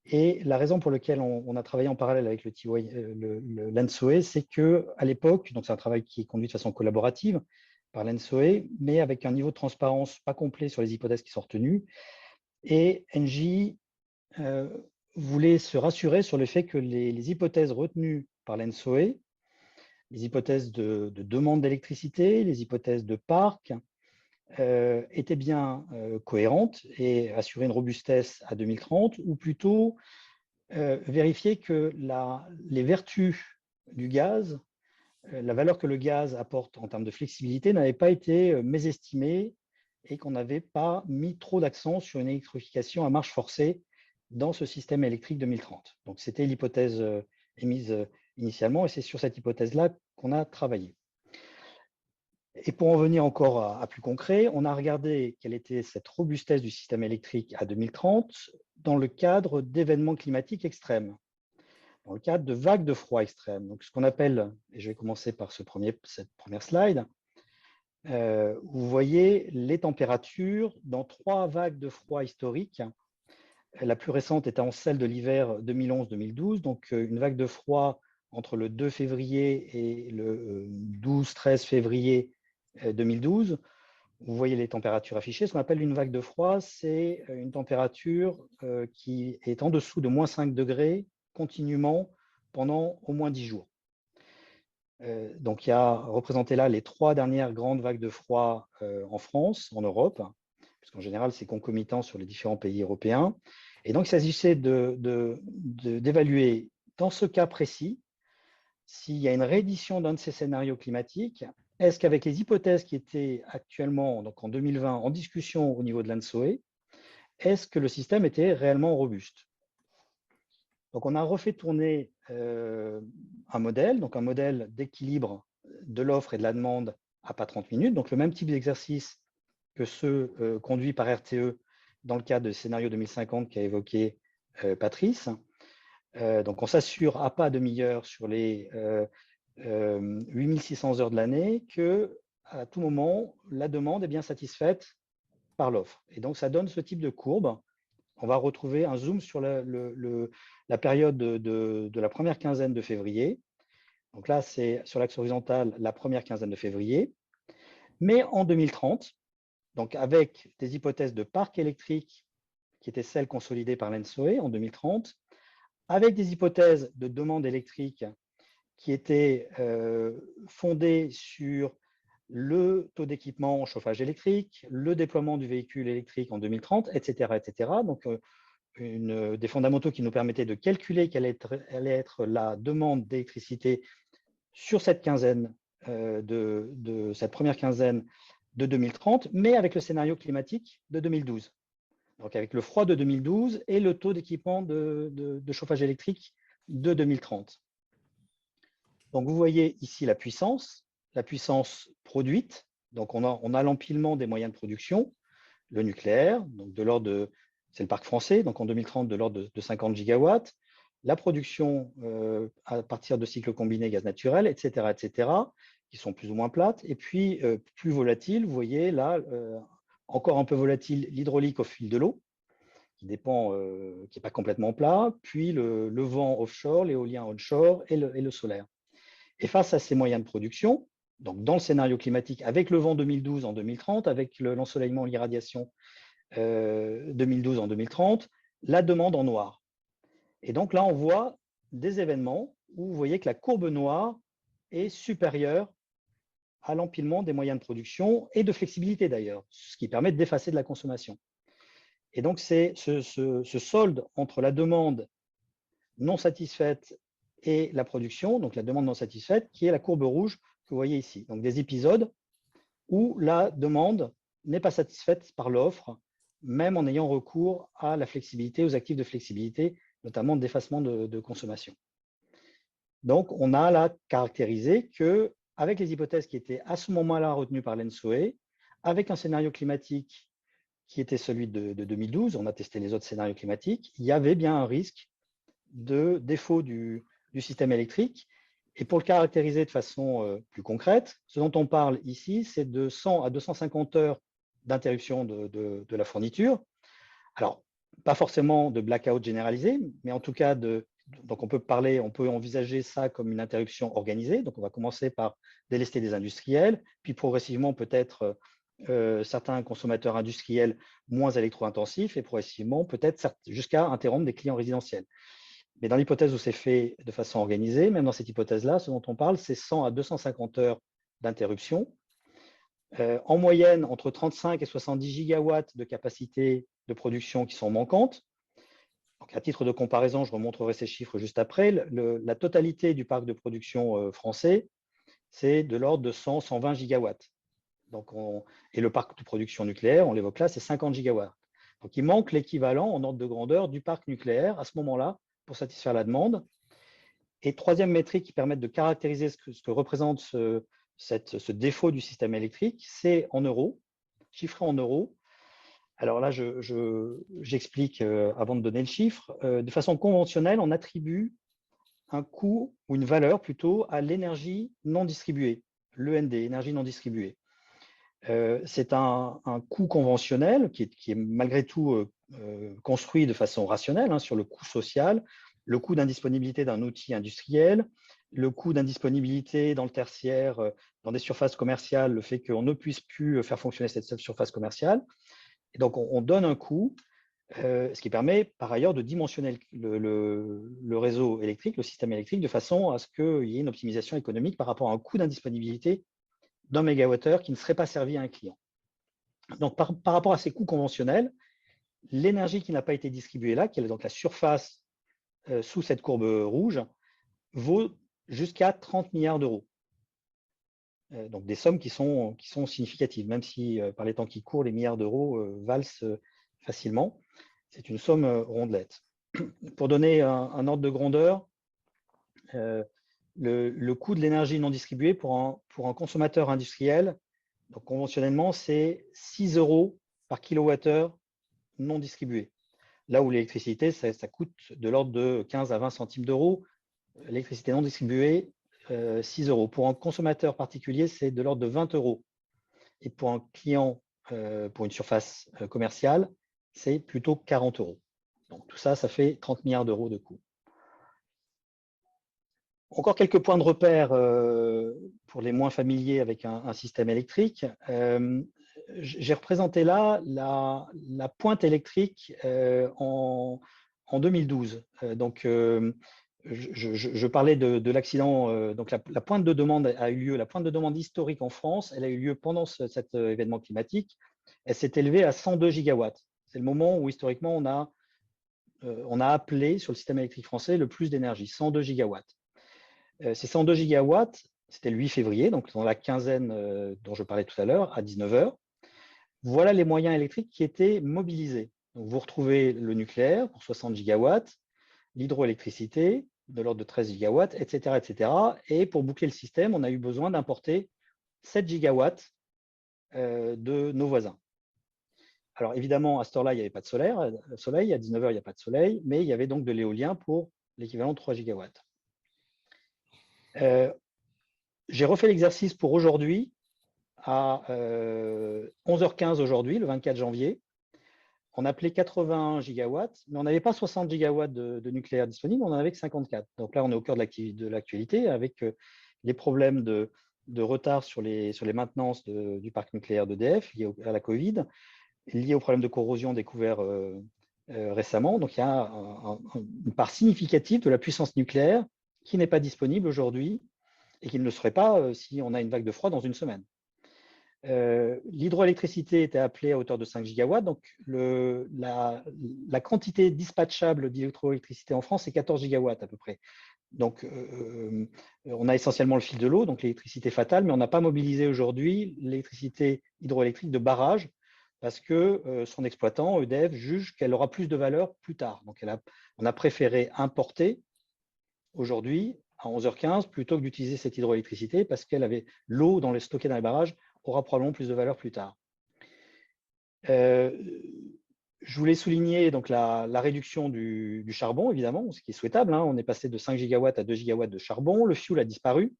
Speaker 3: Et la raison pour laquelle on a travaillé en parallèle avec l'ENSOE, c'est qu'à l'époque, donc c'est un travail qui est conduit de façon collaborative par l'ENSOE, mais avec un niveau de transparence pas complet sur les hypothèses qui sont retenues. Et Engie voulait se rassurer sur le fait que les hypothèses retenues par l'ENSOE, les hypothèses de demande d'électricité, les hypothèses de parc, étaient bien cohérentes et assuraient une robustesse à 2030, ou plutôt vérifier que les vertus du gaz, la valeur que le gaz apporte en termes de flexibilité n'avait pas été mésestimée et qu'on n'avait pas mis trop d'accent sur une électrification à marche forcée dans ce système électrique 2030. Donc, c'était l'hypothèse émise initialement et c'est sur cette hypothèse-là qu'on a travaillé. Et pour en venir encore à plus concret, on a regardé quelle était cette robustesse du système électrique à 2030 dans le cadre d'événements climatiques extrêmes, dans le cadre de vagues de froid extrêmes. Donc, ce qu'on appelle, et je vais commencer par cette première slide, vous voyez les températures dans 3 vagues de froid historiques. La plus récente étant celle de l'hiver 2011-2012, donc une vague de froid entre le 2 février et le 12-13 février 2012. Vous voyez les températures affichées. Ce qu'on appelle une vague de froid, c'est une température qui est en dessous de -5 degrés continuellement pendant au moins 10 jours. Donc, il y a représenté là les 3 dernières grandes vagues de froid en France, en Europe, puisqu'en général, c'est concomitant sur les différents pays européens. Et donc, il s'agissait d'évaluer, dans ce cas précis, s'il y a une réédition d'un de ces scénarios climatiques est-ce qu'avec les hypothèses qui étaient actuellement, donc en 2020, en discussion au niveau de l'ANSOE, est-ce que le système était réellement robuste? Donc, on a refait tourner un modèle, donc un modèle d'équilibre de l'offre et de la demande à pas 30 minutes, donc le même type d'exercice que ceux conduits par RTE dans le cadre du scénario 2050 qu'a évoqué Patrice. Donc, on s'assure à pas demi-heure sur les 8600 heures de l'année qu'à tout moment, la demande est bien satisfaite par l'offre. Et donc, ça donne ce type de courbe. On va retrouver un zoom sur la période de la première quinzaine de février. Donc là, c'est sur l'axe horizontal la première quinzaine de février. Mais en 2030, donc avec des hypothèses de parc électrique qui étaient celles consolidées par l'ENSOE en 2030, avec des hypothèses de demande électrique qui étaient fondées sur le taux d'équipement en chauffage électrique, le déploiement du véhicule électrique en 2030, etc. etc. Donc, des fondamentaux qui nous permettaient de calculer quelle allait être la demande d'électricité sur cette quinzaine, de cette première quinzaine de 2030, mais avec le scénario climatique de 2012. Donc, avec le froid de 2012 et le taux d'équipement de chauffage électrique de 2030. Donc, vous voyez ici la puissance produite. Donc, on a l'empilement des moyens de production, le nucléaire, donc de l'ordre de, c'est le parc français, donc en 2030 de l'ordre de 50 gigawatts, la production à partir de cycles combinés gaz naturel, etc., qui sont plus ou moins plates. Et puis, plus volatiles, vous voyez là, encore un peu volatile, l'hydraulique au fil de l'eau, qui dépend, qui n'est pas complètement plat, puis le vent offshore, l'éolien onshore et le solaire. Et face à ces moyens de production, donc dans le scénario climatique, avec le vent 2012 en 2030, avec l'ensoleillement, l'irradiation 2012 en 2030, la demande en noir. Et donc là, on voit des événements où vous voyez que la courbe noire est supérieure à l'empilement des moyens de production et de flexibilité d'ailleurs, ce qui permet d'effacer de la consommation. Et donc, c'est ce solde entre la demande non satisfaite et la production, donc la demande non satisfaite, qui est la courbe rouge que vous voyez ici. Donc, des épisodes où la demande n'est pas satisfaite par l'offre, même en ayant recours à la flexibilité, aux actifs de flexibilité, notamment d'effacement de consommation. Donc, on a là caractérisé qu'avec les hypothèses qui étaient à ce moment-là retenues par l'ENSOE, avec un scénario climatique qui était celui de 2012, on a testé les autres scénarios climatiques, il y avait bien un risque de défaut du système électrique. Et pour le caractériser de façon plus concrète, ce dont on parle ici, c'est de 100 à 250 heures d'interruption de la fourniture. Alors, pas forcément de blackout généralisé, mais en tout cas, donc on peut envisager ça comme une interruption organisée. Donc, on va commencer par délester des industriels, puis progressivement peut-être certains consommateurs industriels moins électro-intensifs et progressivement peut-être jusqu'à interrompre des clients résidentiels. Mais dans l'hypothèse où c'est fait de façon organisée, même dans cette hypothèse-là, ce dont on parle, c'est 100 à 250 heures d'interruption. En moyenne, entre 35 et 70 gigawatts de capacité de production qui sont manquantes. Donc, à titre de comparaison, je remontrerai ces chiffres juste après. La totalité du parc de production français, c'est de l'ordre de 100-120 gigawatts. Donc et le parc de production nucléaire, on l'évoque là, c'est 50 gigawatts. Donc, il manque l'équivalent en ordre de grandeur du parc nucléaire à ce moment-là pour satisfaire la demande. Et troisième métrique qui permet de caractériser ce que représente ce défaut du système électrique, c'est en euros, chiffré en euros. Alors là, j'explique avant de donner le chiffre. De façon conventionnelle, on attribue un coût ou une valeur plutôt à l'énergie non distribuée, l'END, énergie non distribuée. C'est un coût conventionnel qui est malgré tout construit de façon rationnelle sur le coût social, le coût d'indisponibilité d'un outil industriel, le coût d'indisponibilité dans le tertiaire, dans des surfaces commerciales, le fait qu'on ne puisse plus faire fonctionner cette surface commerciale. Et donc, on donne un coût, ce qui permet par ailleurs de dimensionner le réseau électrique, le système électrique, de façon à ce qu'il y ait une optimisation économique par rapport à un coût d'indisponibilité d'un mégawattheure qui ne serait pas servi à un client. Donc, par rapport à ces coûts conventionnels, l'énergie qui n'a pas été distribuée là, qui est donc la surface sous cette courbe rouge, vaut jusqu'à 30 milliards d'euros. Donc des sommes qui sont significatives, même si par les temps qui courent, les milliards d'euros valsent facilement. C'est une somme rondelette. Pour donner un ordre de grandeur, le coût de l'énergie non distribuée pour un consommateur industriel, donc conventionnellement, c'est 6 euros par kilowattheure non distribué. Là où l'électricité, ça coûte de l'ordre de 15 à 20 centimes d'euros. L'électricité non distribuée, 6 euros. Pour un consommateur particulier, c'est de l'ordre de 20 euros. Et pour un client, pour une surface commerciale, c'est plutôt 40 euros. Donc tout ça, ça fait 30 milliards d'euros de coûts. Encore quelques points de repère pour les moins familiers avec un système électrique. J'ai représenté là la pointe électrique en 2012. Donc, je parlais de l'accident. Donc, la pointe de demande a eu lieu, la pointe de demande historique en France, elle a eu lieu pendant cet événement climatique. Elle s'est élevée à 102 gigawatts. C'est le moment où, historiquement, on a appelé sur le système électrique français le plus d'énergie, 102 gigawatts. Ces 102 gigawatts, c'était le 8 février, donc dans la quinzaine dont je parlais tout à l'heure, à 19 h. Voilà les moyens électriques qui étaient mobilisés. Donc, vous retrouvez le nucléaire pour 60 gigawatts, l'hydroélectricité de l'ordre de 13 gigawatts, etc., etc. Et pour boucler le système, on a eu besoin d'importer 7 gigawatts de nos voisins. Alors évidemment, à cette heure-là, il n'y avait pas de soleil, à 19 h, il n'y a pas de soleil, mais il y avait donc de l'éolien pour l'équivalent de 3 gigawatts. J'ai refait l'exercice pour aujourd'hui, à 11h15 aujourd'hui, le 24 janvier. On appelait 81 gigawatts, mais on n'avait pas 60 gigawatts de nucléaire disponible, on en avait que 54. Donc là, on est au cœur de l'actualité avec les problèmes de retard sur les maintenances du parc nucléaire d'EDF liés à la Covid, liés aux problèmes de corrosion découverts récemment. Donc il y a une part significative de la puissance nucléaire qui n'est pas disponible aujourd'hui et qui ne le serait pas si on a une vague de froid dans une semaine. L'hydroélectricité était appelée à hauteur de 5 gigawatts, donc la quantité dispatchable d'hydroélectricité en France est 14 gigawatts à peu près. Donc, on a essentiellement le fil de l'eau, donc l'électricité fatale, mais on n'a pas mobilisé aujourd'hui l'électricité hydroélectrique de barrage parce que son exploitant, EDF, juge qu'elle aura plus de valeur plus tard. Donc, on a préféré importer aujourd'hui à 11h15 plutôt que d'utiliser cette hydroélectricité parce qu'elle avait l'eau stockée dans les barrages aura probablement plus de valeur plus tard. Je voulais souligner donc la réduction du charbon, évidemment, ce qui est souhaitable. Hein. On est passé de 5 gigawatts à 2 gigawatts de charbon. Le fioul a disparu.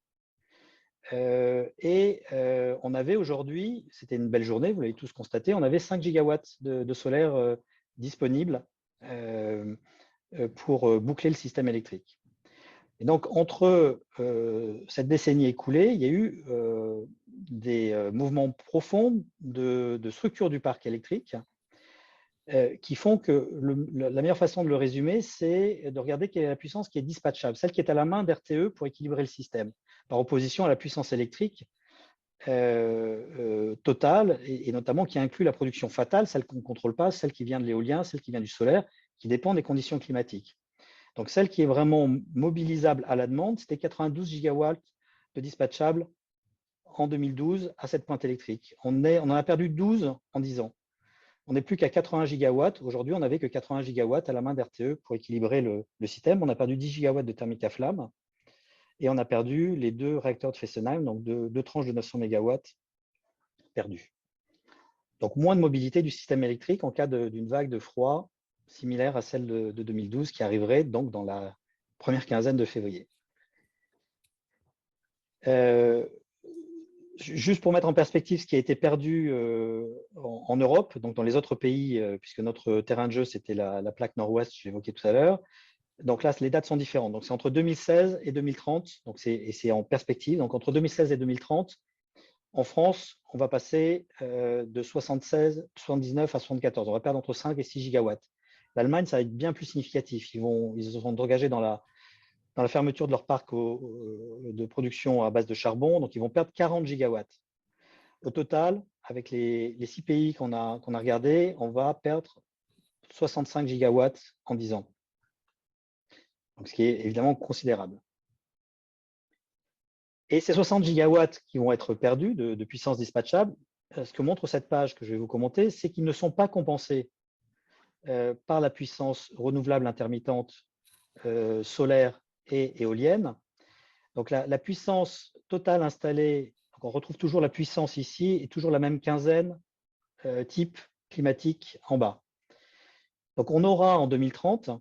Speaker 3: On avait aujourd'hui, c'était une belle journée, vous l'avez tous constaté, on avait 5 gigawatts de solaire disponibles pour boucler le système électrique. Et donc, entre cette décennie écoulée, il y a eu des mouvements profonds de structure du parc électrique qui font que la meilleure façon de le résumer, c'est de regarder quelle est la puissance qui est dispatchable, celle qui est à la main d'RTE pour équilibrer le système, par opposition à la puissance électrique totale, et notamment qui inclut la production fatale, celle qu'on ne contrôle pas, celle qui vient de l'éolien, celle qui vient du solaire, qui dépend des conditions climatiques. Donc, celle qui est vraiment mobilisable à la demande, c'était 92 gigawatts de dispatchable en 2012 à cette pointe électrique. On en a perdu 12 en 10 ans. On n'est plus qu'à 80 gigawatts. Aujourd'hui, on n'avait que 80 gigawatts à la main d'RTE pour équilibrer le système. On a perdu 10 gigawatts de thermique à flamme et on a perdu les 2 réacteurs de Fessenheim, donc 2 tranches de 900 mégawatts perdues. Donc, moins de mobilité du système électrique en cas d'une vague de froid similaire à celle de 2012 qui arriverait donc dans la première quinzaine de février. Juste pour mettre en perspective ce qui a été perdu en Europe, donc dans les autres pays, puisque notre terrain de jeu, c'était la plaque nord-ouest, je l'évoquais tout à l'heure. Donc là, les dates sont différentes. Donc c'est entre 2016 et 2030, et c'est en perspective. Donc entre 2016 et 2030, en France, on va passer de 79 à 74. On va perdre entre 5 et 6 gigawatts. L'Allemagne, ça va être bien plus significatif. Ils sont engagés dans la fermeture de leur parc de production à base de charbon, donc ils vont perdre 40 gigawatts. Au total, avec les 6 pays qu'on a regardés, on va perdre 65 gigawatts en 10 ans. Donc, ce qui est évidemment considérable. Et ces 60 gigawatts qui vont être perdus de puissance dispatchable, ce que montre cette page que je vais vous commenter, c'est qu'ils ne sont pas compensés par la puissance renouvelable intermittente solaire et éolienne. Donc la puissance totale installée, donc on retrouve toujours la puissance ici et toujours la même quinzaine type climatique en bas. Donc on aura en 2030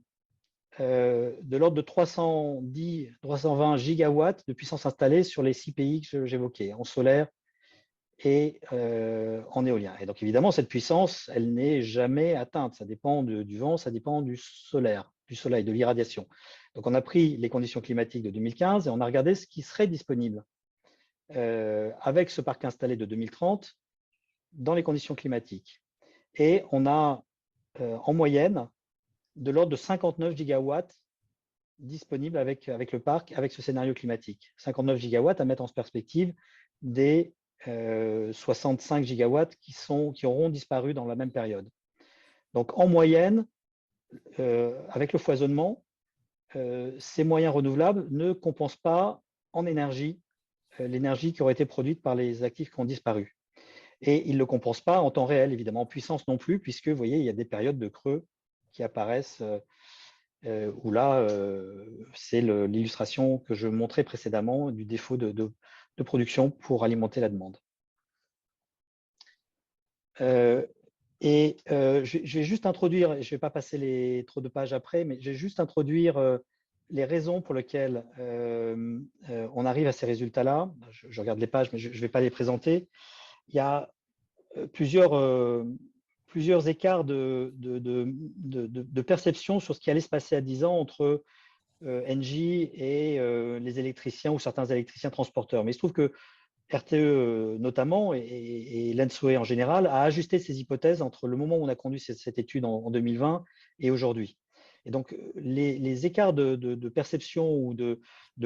Speaker 3: de l'ordre de 320 gigawatts de puissance installée sur les 6 pays que j'évoquais, en solaire et en éolien. Et donc évidemment, cette puissance, elle n'est jamais atteinte. Ça dépend du vent, ça dépend du solaire, du soleil, de l'irradiation. Donc on a pris les conditions climatiques de 2015 et on a regardé ce qui serait disponible avec ce parc installé de 2030 dans les conditions climatiques. Et on a en moyenne de l'ordre de 59 gigawatts disponibles avec le parc, avec ce scénario climatique. 59 gigawatts à mettre en perspective des 65 gigawatts qui auront disparu dans la même période. Donc en moyenne, avec le foisonnement, ces moyens renouvelables ne compensent pas en énergie l'énergie qui aurait été produite par les actifs qui ont disparu. Et ils ne le compensent pas en temps réel, évidemment, en puissance non plus, puisque vous voyez, il y a des périodes de creux qui apparaissent où là, c'est l'illustration que je montrais précédemment du défaut de production pour alimenter la demande. Je vais juste introduire, je ne vais pas passer trop de pages après, mais je vais juste introduire les raisons pour lesquelles on arrive à ces résultats-là. Je regarde les pages, mais je ne vais pas les présenter. Il y a plusieurs écarts de perception sur ce qui allait se passer à 10 ans entre Engie et les électriciens ou certains électriciens transporteurs. Mais il se trouve que RTE notamment et l'ENSOE en général a ajusté ses hypothèses entre le moment où on a conduit cette étude en 2020 et aujourd'hui. Et donc, les écarts de perception ou de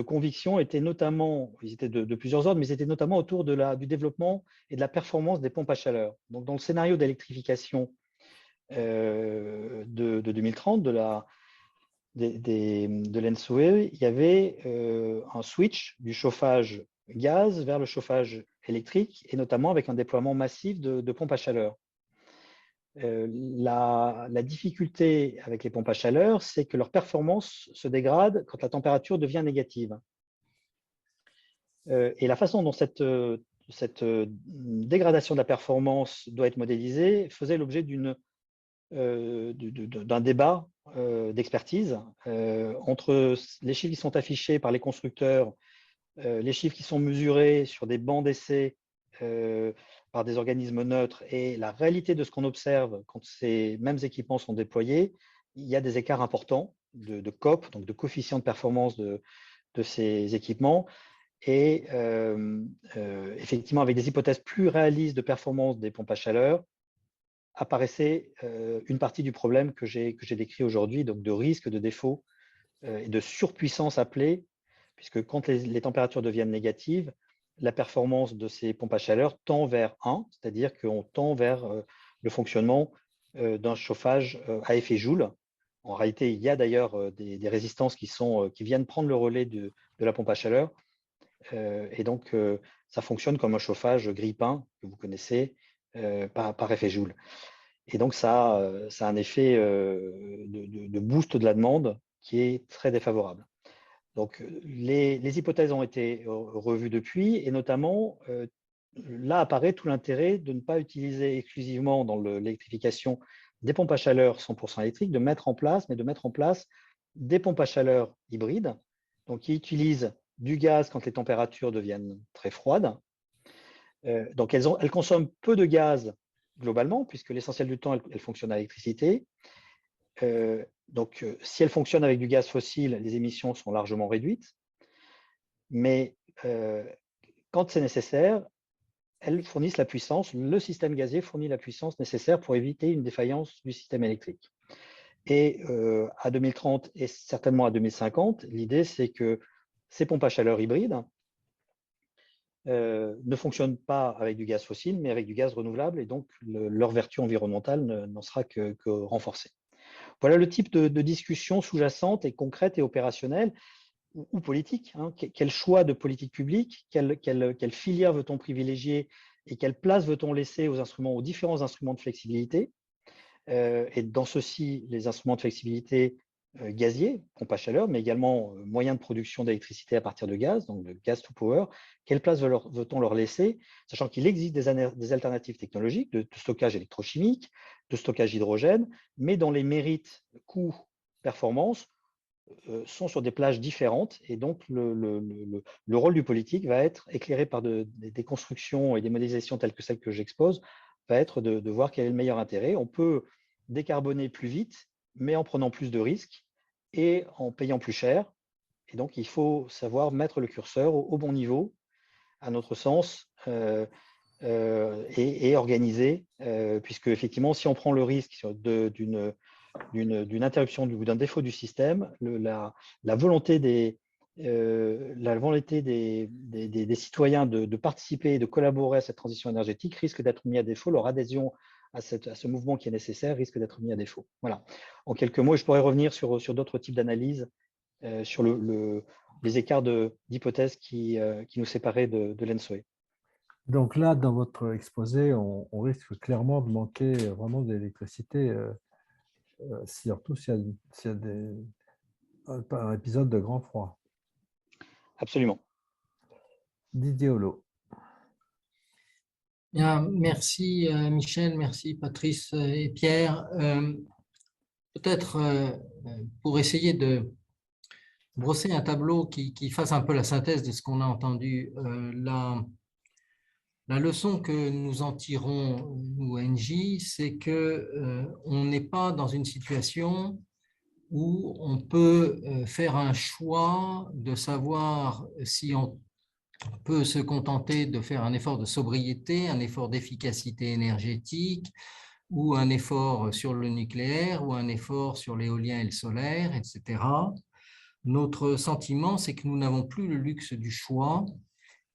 Speaker 3: conviction étaient notamment, ils étaient de plusieurs ordres, mais ils étaient notamment autour du développement et de la performance des pompes à chaleur. Donc, dans le scénario d'électrification de 2030, de l'ENSOE, il y avait un switch du chauffage gaz vers le chauffage électrique, et notamment avec un déploiement massif de pompes à chaleur. La difficulté avec les pompes à chaleur, c'est que leur performance se dégrade quand la température devient négative. Et la façon dont cette dégradation de la performance doit être modélisée faisait l'objet d'un débat d'expertise entre les chiffres qui sont affichés par les constructeurs, les chiffres qui sont mesurés sur des bancs d'essai par des organismes neutres et la réalité de ce qu'on observe quand ces mêmes équipements sont déployés. Il y a des écarts importants de COP, donc de coefficient de performance de ces équipements. Et effectivement, avec des hypothèses plus réalistes de performance des pompes à chaleur, apparaissait une partie du problème que j'ai décrit aujourd'hui, donc de risque, de défaut et de surpuissance appelée, puisque quand les températures deviennent négatives, la performance de ces pompes à chaleur tend vers 1, c'est-à-dire qu'on tend vers le fonctionnement d'un chauffage à effet Joule. En réalité, il y a d'ailleurs des résistances qui viennent prendre le relais de la pompe à chaleur. Et donc, ça fonctionne comme un chauffage grille-pain que vous connaissez par effet Joule. Et donc, ça a un effet de boost de la demande qui est très défavorable. Donc, les hypothèses ont été revues depuis, et notamment, là apparaît tout l'intérêt de ne pas utiliser exclusivement dans l'électrification des pompes à chaleur 100% électriques, de mettre en place des pompes à chaleur hybrides, donc qui utilisent du gaz quand les températures deviennent très froides. Donc, elles consomment peu de gaz globalement, puisque l'essentiel du temps, elles fonctionnent à l'électricité. Donc, si elles fonctionnent avec du gaz fossile, les émissions sont largement réduites. Mais quand c'est nécessaire, elles fournissent la puissance, le système gazier fournit la puissance nécessaire pour éviter une défaillance du système électrique. Et à 2030 et certainement à 2050, l'idée, c'est que ces pompes à chaleur hybrides ne fonctionnent pas avec du gaz fossile, mais avec du gaz renouvelable, et donc leur vertu environnementale n'en sera que renforcée. Voilà le type de discussion sous-jacente et concrète et opérationnelle. ou politique, hein. Quel choix de politique publique, quelle filière veut-on privilégier et quelle place veut-on laisser aux différents instruments de flexibilité. Et dans ceux-ci, les instruments de flexibilité gaziers, pompe à chaleur, mais également moyens de production d'électricité à partir de gaz, donc le gas to power. Quelle place veut-on leur laisser, sachant qu'il existe des alternatives technologiques de stockage électrochimique, de stockage hydrogène, mais dont les mérites, coûts, performances sont sur des plages différentes. Et donc, le rôle du politique va être éclairé par des constructions et des modélisations telles que celles que j'expose, va être de voir quel est le meilleur intérêt. On peut décarboner plus vite, mais en prenant plus de risques et en payant plus cher. Et donc, il faut savoir mettre le curseur au bon niveau, à notre sens, et organiser, puisque effectivement, si on prend le risque d'une interruption ou d'un défaut du système, la volonté des citoyens de participer et de collaborer à cette transition énergétique risque d'être mis à défaut. Leur adhésion à ce mouvement qui est nécessaire risque d'être mis à défaut. Voilà. En quelques mots, je pourrais revenir sur d'autres types d'analyses, sur les écarts d'hypothèses qui nous séparaient de l'ENSOE.
Speaker 1: Donc là, dans votre exposé, on risque clairement de manquer vraiment d'électricité, surtout s'il y a un épisode de grand froid.
Speaker 3: Absolument.
Speaker 1: Didier Holleaux.
Speaker 4: Bien, merci Michel, merci Patrice et Pierre. Peut-être pour essayer de brosser un tableau qui fasse un peu la synthèse de ce qu'on a entendu, la leçon que nous en tirons, nous, NJ, c'est qu'on n'est pas dans une situation où on peut faire un choix de savoir si on peut se contenter de faire un effort de sobriété, un effort d'efficacité énergétique, ou un effort sur le nucléaire, ou un effort sur l'éolien et le solaire, etc. Notre sentiment, c'est que nous n'avons plus le luxe du choix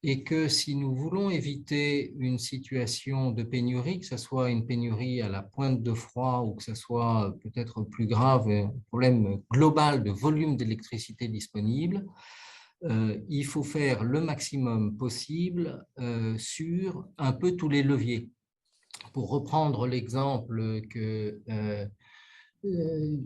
Speaker 4: et que si nous voulons éviter une situation de pénurie, que ce soit une pénurie à la pointe de froid ou que ce soit peut-être plus grave, un problème global de volume d'électricité disponible, il faut faire le maximum possible sur un peu tous les leviers. Pour reprendre l'exemple que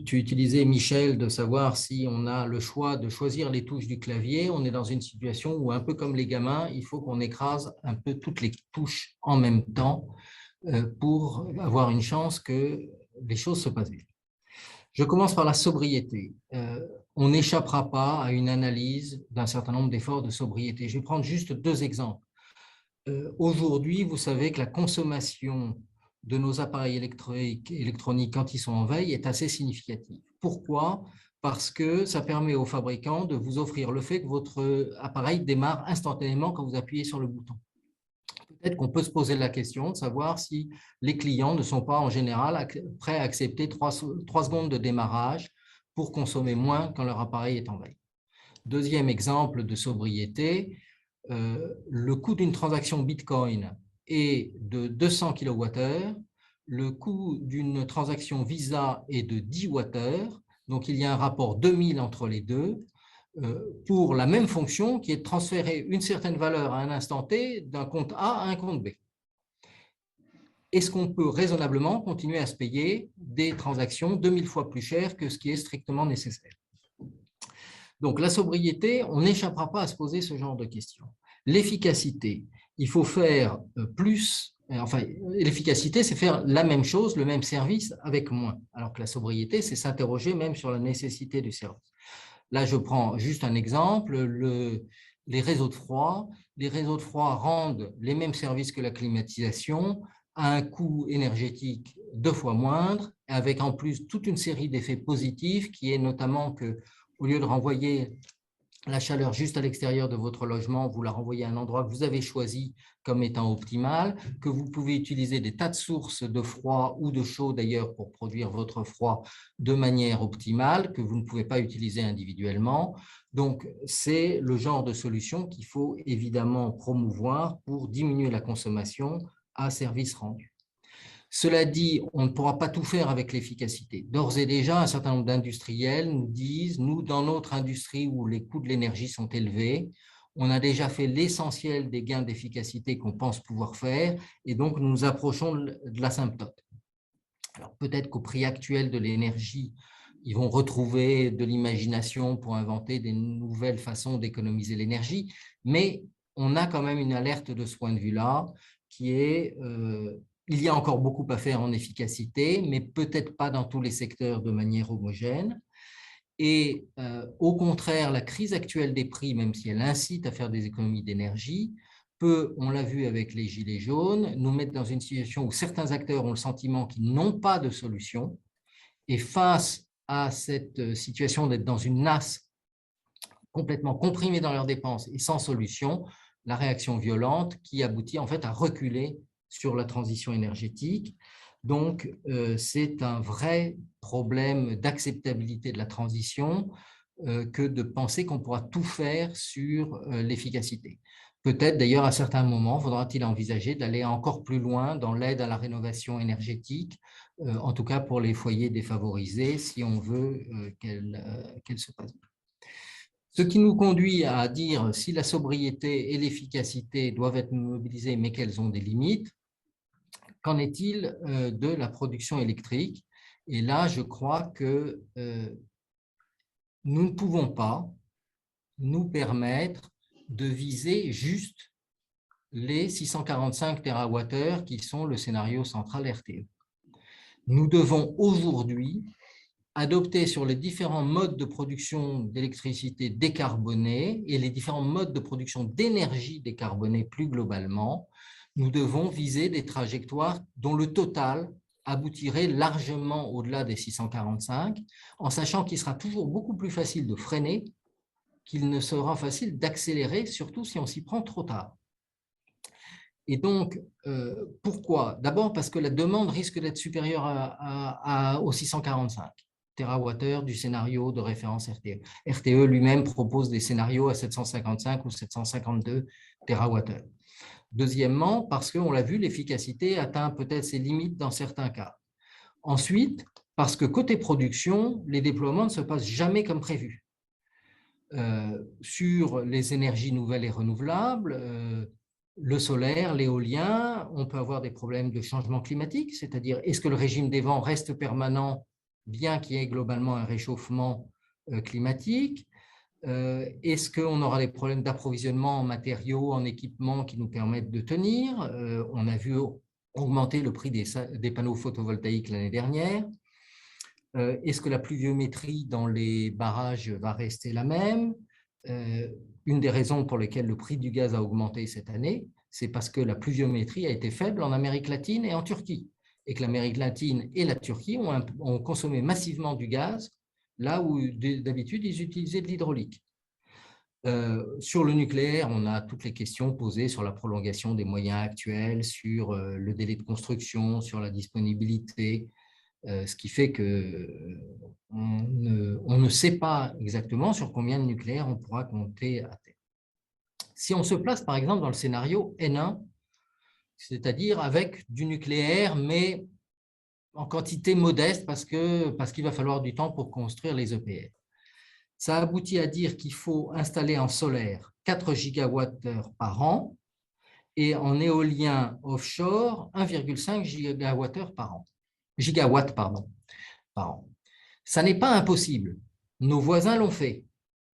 Speaker 4: tu utilisais, Michel, de savoir si on a le choix de choisir les touches du clavier, on est dans une situation où, un peu comme les gamins, il faut qu'on écrase un peu toutes les touches en même temps pour avoir une chance que les choses se passent bien. Je commence par la sobriété. On n'échappera pas à une analyse d'un certain nombre d'efforts de sobriété. Je vais prendre juste deux exemples. Aujourd'hui, vous savez que la consommation de nos appareils électroniques quand ils sont en veille est assez significative. Pourquoi ? Parce que ça permet aux fabricants de vous offrir le fait que votre appareil démarre instantanément quand vous appuyez sur le bouton. Peut-être qu'on peut se poser la question de savoir si les clients ne sont pas en général prêts à accepter 3 secondes de démarrage pour consommer moins quand leur appareil est en veille. Deuxième exemple de sobriété, le coût d'une transaction Bitcoin est de 200 kWh, le coût d'une transaction Visa est de 10 Wh, donc il y a un rapport 2000 entre les deux, pour la même fonction qui est de transférer une certaine valeur à un instant T d'un compte A à un compte B. Est-ce qu'on peut raisonnablement continuer à se payer des transactions 2000 fois plus chères que ce qui est strictement nécessaire ? Donc, la sobriété, on n'échappera pas à se poser ce genre de questions. L'efficacité, il faut faire plus, enfin, l'efficacité, c'est faire la même chose, le même service avec moins. Alors que la sobriété, c'est s'interroger même sur la nécessité du service. Là, je prends juste un exemple, les réseaux de froid. Les réseaux de froid rendent les mêmes services que la climatisation à un coût énergétique 2 fois moindre, avec en plus toute une série d'effets positifs qui est notamment que au lieu de renvoyer la chaleur juste à l'extérieur de votre logement, vous la renvoyez à un endroit que vous avez choisi comme étant optimal, que vous pouvez utiliser des tas de sources de froid ou de chaud d'ailleurs pour produire votre froid de manière optimale, que vous ne pouvez pas utiliser individuellement. Donc, c'est le genre de solution qu'il faut évidemment promouvoir pour diminuer la consommation à service rendu. Cela dit, on ne pourra pas tout faire avec l'efficacité. D'ores et déjà, un certain nombre d'industriels nous disent, nous, dans notre industrie où les coûts de l'énergie sont élevés, on a déjà fait l'essentiel des gains d'efficacité qu'on pense pouvoir faire, et donc nous nous approchons de l'asymptote. Alors peut-être qu'au prix actuel de l'énergie, ils vont retrouver de l'imagination pour inventer des nouvelles façons d'économiser l'énergie, mais on a quand même une alerte de ce point de vue-là, qui est il y a encore beaucoup à faire en efficacité, mais peut-être pas dans tous les secteurs de manière homogène. Et au contraire, la crise actuelle des prix, même si elle incite à faire des économies d'énergie, peut, on l'a vu avec les gilets jaunes, nous mettre dans une situation où certains acteurs ont le sentiment qu'ils n'ont pas de solution. Et face à cette situation d'être dans une nasse complètement comprimée dans leurs dépenses et sans solution, la réaction violente qui aboutit en fait à reculer sur la transition énergétique. Donc, c'est un vrai problème d'acceptabilité de la transition que de penser qu'on pourra tout faire sur l'efficacité. Peut-être d'ailleurs à certains moments, faudra-t-il envisager d'aller encore plus loin dans l'aide à la rénovation énergétique, en tout cas pour les foyers défavorisés, si on veut qu'elle se passe. Ce qui nous conduit à dire si la sobriété et l'efficacité doivent être mobilisées, mais qu'elles ont des limites. Qu'en est-il de la production électrique? Et là, je crois que nous ne pouvons pas nous permettre de viser juste les 645 TWh qui sont le scénario central RTE. Nous devons aujourd'hui adopter sur les différents modes de production d'électricité décarbonée et les différents modes de production d'énergie décarbonée plus globalement, nous devons viser des trajectoires dont le total aboutirait largement au-delà des 645, en sachant qu'il sera toujours beaucoup plus facile de freiner qu'il ne sera facile d'accélérer, surtout si on s'y prend trop tard. Et donc, pourquoi? D'abord parce que la demande risque d'être supérieure aux 645 TWh du scénario de référence RTE. RTE lui-même propose des scénarios à 755 ou 752 TWh. Deuxièmement, parce qu'on l'a vu, l'efficacité atteint peut-être ses limites dans certains cas. Ensuite, parce que côté production, les déploiements ne se passent jamais comme prévu. Sur les énergies nouvelles et renouvelables, le solaire, l'éolien, on peut avoir des problèmes de changement climatique, c'est-à-dire est-ce que le régime des vents reste permanent bien qu'il y ait globalement un réchauffement climatique? Est-ce qu'on aura des problèmes d'approvisionnement en matériaux, en équipements qui nous permettent de tenir? On a vu augmenter le prix des panneaux photovoltaïques l'année dernière. Est-ce que la pluviométrie dans les barrages va rester la même? Une des raisons pour lesquelles le prix du gaz a augmenté cette année, c'est parce que la pluviométrie a été faible en Amérique latine et en Turquie, et que l'Amérique latine et la Turquie ont consommé massivement du gaz, là où d'habitude ils utilisaient de l'hydraulique. Sur le nucléaire, on a toutes les questions posées sur la prolongation des moyens actuels, sur le délai de construction, sur la disponibilité, ce qui fait qu'on ne sait pas exactement sur combien de nucléaire on pourra compter à terme. Si on se place par exemple dans le scénario N1, c'est-à-dire avec du nucléaire, mais en quantité modeste parce qu'il va falloir du temps pour construire les EPR. Ça aboutit à dire qu'il faut installer en solaire 4 gigawattheures par an et en éolien offshore 1,5 gigawattheures par an. Gigawatts par an. Ça n'est pas impossible. Nos voisins l'ont fait.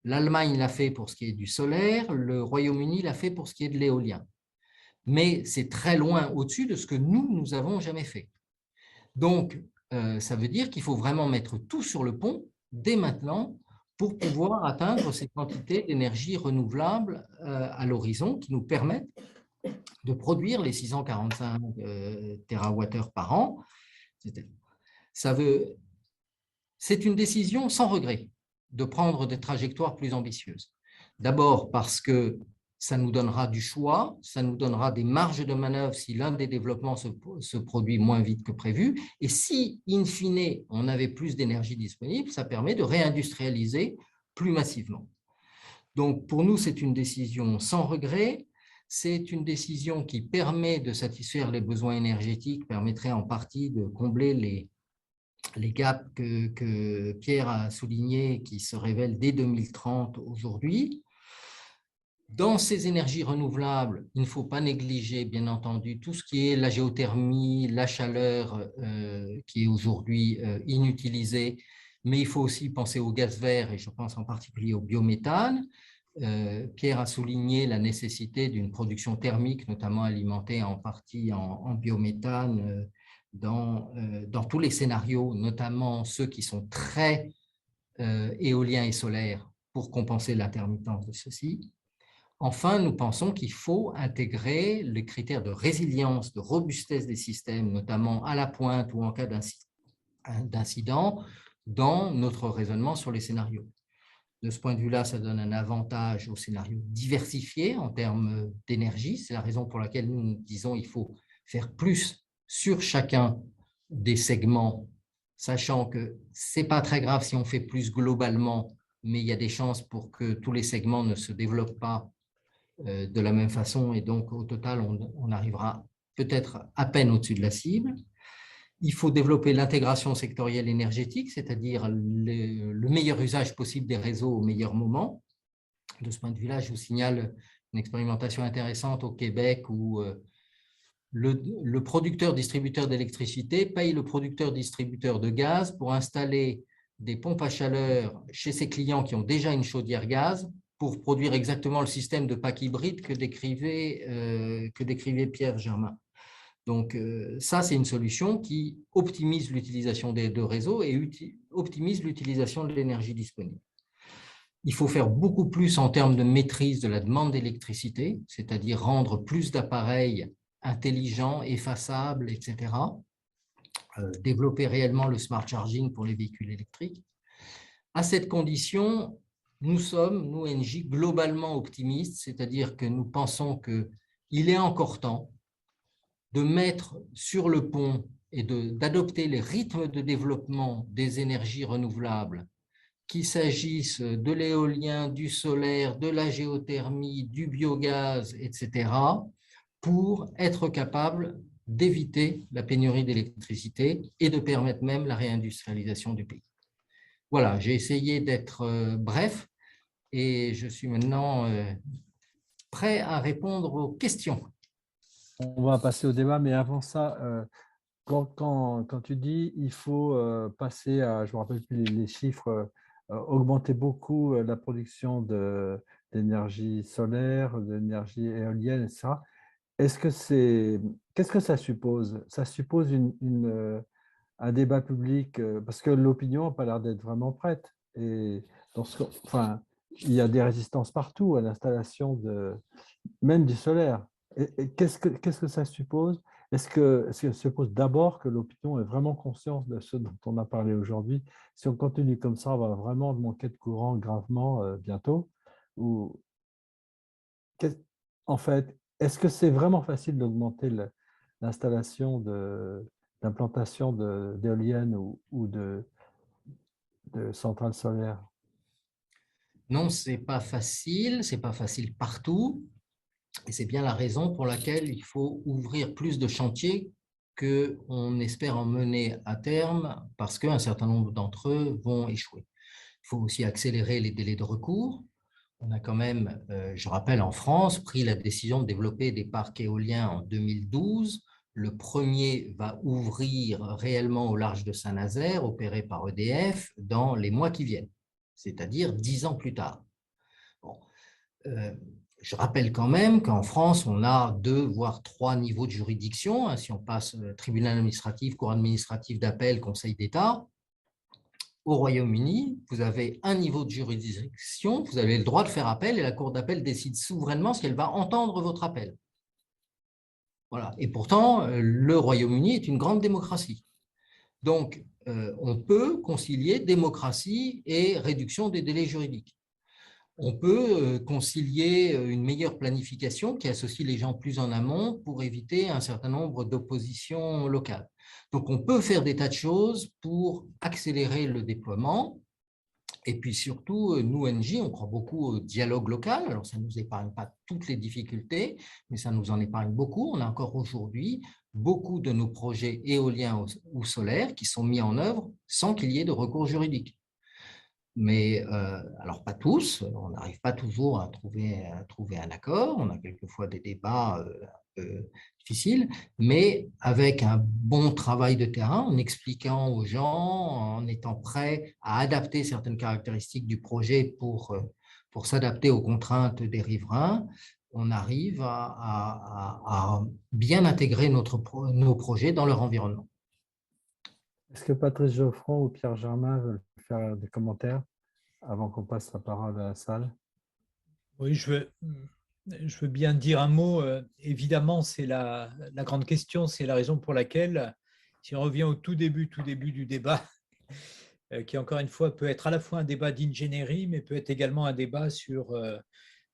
Speaker 4: L'Allemagne l'a fait pour ce qui est du solaire, le Royaume-Uni l'a fait pour ce qui est de l'éolien. Mais c'est très loin au-dessus de ce que nous avons jamais fait. Donc, ça veut dire qu'il faut vraiment mettre tout sur le pont dès maintenant pour pouvoir atteindre ces quantités d'énergie renouvelable à l'horizon qui nous permettent de produire les 645 TWh par an. C'est une décision sans regret de prendre des trajectoires plus ambitieuses. D'abord parce que ça nous donnera du choix, ça nous donnera des marges de manœuvre si l'un des développements se produit moins vite que prévu. Et si, in fine, on avait plus d'énergie disponible, ça permet de réindustrialiser plus massivement. Donc, pour nous, c'est une décision sans regret. C'est une décision qui permet de satisfaire les besoins énergétiques, permettrait en partie de combler les gaps que Pierre a soulignés, qui se révèlent dès 2030 aujourd'hui. Dans ces énergies renouvelables, il ne faut pas négliger, bien entendu, tout ce qui est la géothermie, la chaleur qui est aujourd'hui inutilisée, mais il faut aussi penser au gaz vert et je pense en particulier au biométhane. Pierre a souligné la nécessité d'une production thermique, notamment alimentée en partie en biométhane, dans tous les scénarios, notamment ceux qui sont très éoliens et solaires, pour compenser l'intermittence de ceux-ci. Enfin, nous pensons qu'il faut intégrer les critères de résilience, de robustesse des systèmes, notamment à la pointe ou en cas d'incident, dans notre raisonnement sur les scénarios. De ce point de vue-là, ça donne un avantage aux scénarios diversifiés en termes d'énergie. C'est la raison pour laquelle nous disons qu'il faut faire plus sur chacun des segments, sachant que ce n'est pas très grave si on fait plus globalement, mais il y a des chances pour que tous les segments ne se développent pas de la même façon, et donc au total, on arrivera peut-être à peine au-dessus de la cible. Il faut développer l'intégration sectorielle énergétique, c'est-à-dire le meilleur usage possible des réseaux au meilleur moment. De ce point de vue-là, je vous signale une expérimentation intéressante au Québec où le producteur-distributeur d'électricité paye le producteur-distributeur de gaz pour installer des pompes à chaleur chez ses clients qui ont déjà une chaudière gaz pour produire exactement le système de pack hybride que décrivait Pierre Germain. Donc, ça, c'est une solution qui optimise l'utilisation des deux réseaux et optimise l'utilisation de l'énergie disponible. Il faut faire beaucoup plus en termes de maîtrise de la demande d'électricité, c'est-à-dire rendre plus d'appareils intelligents, effaçables, etc. Développer réellement le smart charging pour les véhicules électriques. À cette condition, nous sommes, nous, Engie, globalement optimistes, c'est-à-dire que nous pensons qu'il est encore temps de mettre sur le pont et d'adopter les rythmes de développement des énergies renouvelables, qu'il s'agisse de l'éolien, du solaire, de la géothermie, du biogaz, etc., pour être capable d'éviter la pénurie d'électricité et de permettre même la réindustrialisation du pays. Voilà, j'ai essayé d'être bref et je suis maintenant prêt à répondre aux questions.
Speaker 1: On va passer au débat, mais avant ça, quand tu dis il faut passer à, je ne me rappelle plus les chiffres, augmenter beaucoup la production d'énergie solaire, d'énergie éolienne, etc. Qu'est-ce que ça suppose? Ça suppose un débat public, parce que l'opinion n'a pas l'air d'être vraiment prête. Et enfin, il y a des résistances partout à l'installation même du solaire. Et qu'est-ce que ça suppose? Est-ce que ça suppose d'abord que l'opinion est vraiment consciente de ce dont on a parlé aujourd'hui? Si on continue comme ça, on va vraiment manquer de courant gravement bientôt. En fait, est-ce que c'est vraiment facile d'augmenter l'installation d'implantation d'éoliennes ou de centrales solaires?
Speaker 4: Non, ce n'est pas facile partout. Et c'est bien la raison pour laquelle il faut ouvrir plus de chantiers qu'on espère en mener à terme parce qu'un certain nombre d'entre eux vont échouer. Il faut aussi accélérer les délais de recours. On a quand même, je rappelle, en France, pris la décision de développer des parcs éoliens en 2012. Le premier va ouvrir réellement au large de Saint-Nazaire, opéré par EDF, dans les mois qui viennent, c'est-à-dire 10 ans plus tard. Bon. Je rappelle quand même qu'en France, on a 2 voire 3 niveaux de juridiction. Si on passe tribunal administratif, cour administrative d'appel, Conseil d'État, au Royaume-Uni, vous avez un niveau de juridiction, vous avez le droit de faire appel et la cour d'appel décide souverainement si elle va entendre votre appel. Voilà. Et pourtant, le Royaume-Uni est une grande démocratie. Donc, on peut concilier démocratie et réduction des délais juridiques. On peut concilier une meilleure planification qui associe les gens plus en amont pour éviter un certain nombre d'oppositions locales. Donc, on peut faire des tas de choses pour accélérer le déploiement Et puis surtout, nous, NJ, on croit beaucoup au dialogue local. Alors, ça ne nous épargne pas toutes les difficultés, mais ça nous en épargne beaucoup. On a encore aujourd'hui beaucoup de nos projets éoliens ou solaires qui sont mis en œuvre sans qu'il y ait de recours juridique. Mais alors pas tous, on n'arrive pas toujours à trouver un accord, on a quelquefois des débats un peu difficiles, mais avec un bon travail de terrain, en expliquant aux gens, en étant prêt à adapter certaines caractéristiques du projet pour s'adapter aux contraintes des riverains, on arrive à bien intégrer nos projets dans leur environnement.
Speaker 1: Est-ce que Patrice Geoffroy ou Pierre Germain veulent faire des commentaires avant qu'on passe la parole à la salle?
Speaker 2: Oui, je veux bien dire un mot. Évidemment, c'est la grande question, c'est la raison pour laquelle, si on revient au tout début du débat, qui encore une fois peut être à la fois un débat d'ingénierie, mais peut être également un débat sur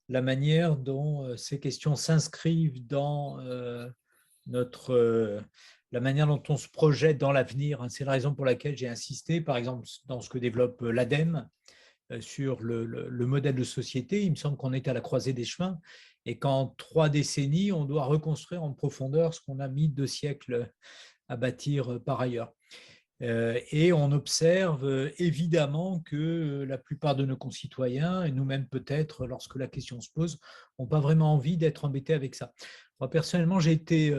Speaker 2: la manière dont ces questions s'inscrivent dans la manière dont on se projette dans l'avenir. C'est la raison pour laquelle j'ai insisté, par exemple, dans ce que développe l'ADEME, sur le modèle de société. Il me semble qu'on est à la croisée des chemins et qu'en 3 décennies, on doit reconstruire en profondeur ce qu'on a mis 2 siècles à bâtir par ailleurs. Et on observe évidemment que la plupart de nos concitoyens, et nous-mêmes peut-être, lorsque la question se pose, n'ont pas vraiment envie d'être embêtés avec ça. Moi, personnellement, j'ai été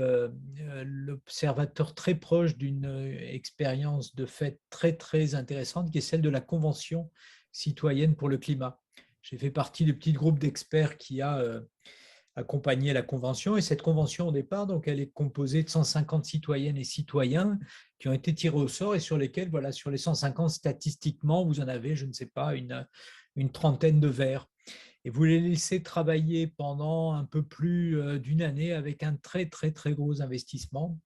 Speaker 2: l'observateur très proche d'une expérience de fait très, très intéressante, qui est celle de la Convention citoyenne pour le climat. J'ai fait partie du petit groupe d'experts qui a accompagné la convention. Et cette convention, au départ, donc, elle est composée de 150 citoyennes et citoyens qui ont été tirés au sort et sur lesquels, voilà, sur les 150, statistiquement, vous en avez, je ne sais pas, une trentaine de verts. Et vous les laissez travailler pendant un peu plus d'une année avec un très, très, très gros investissement.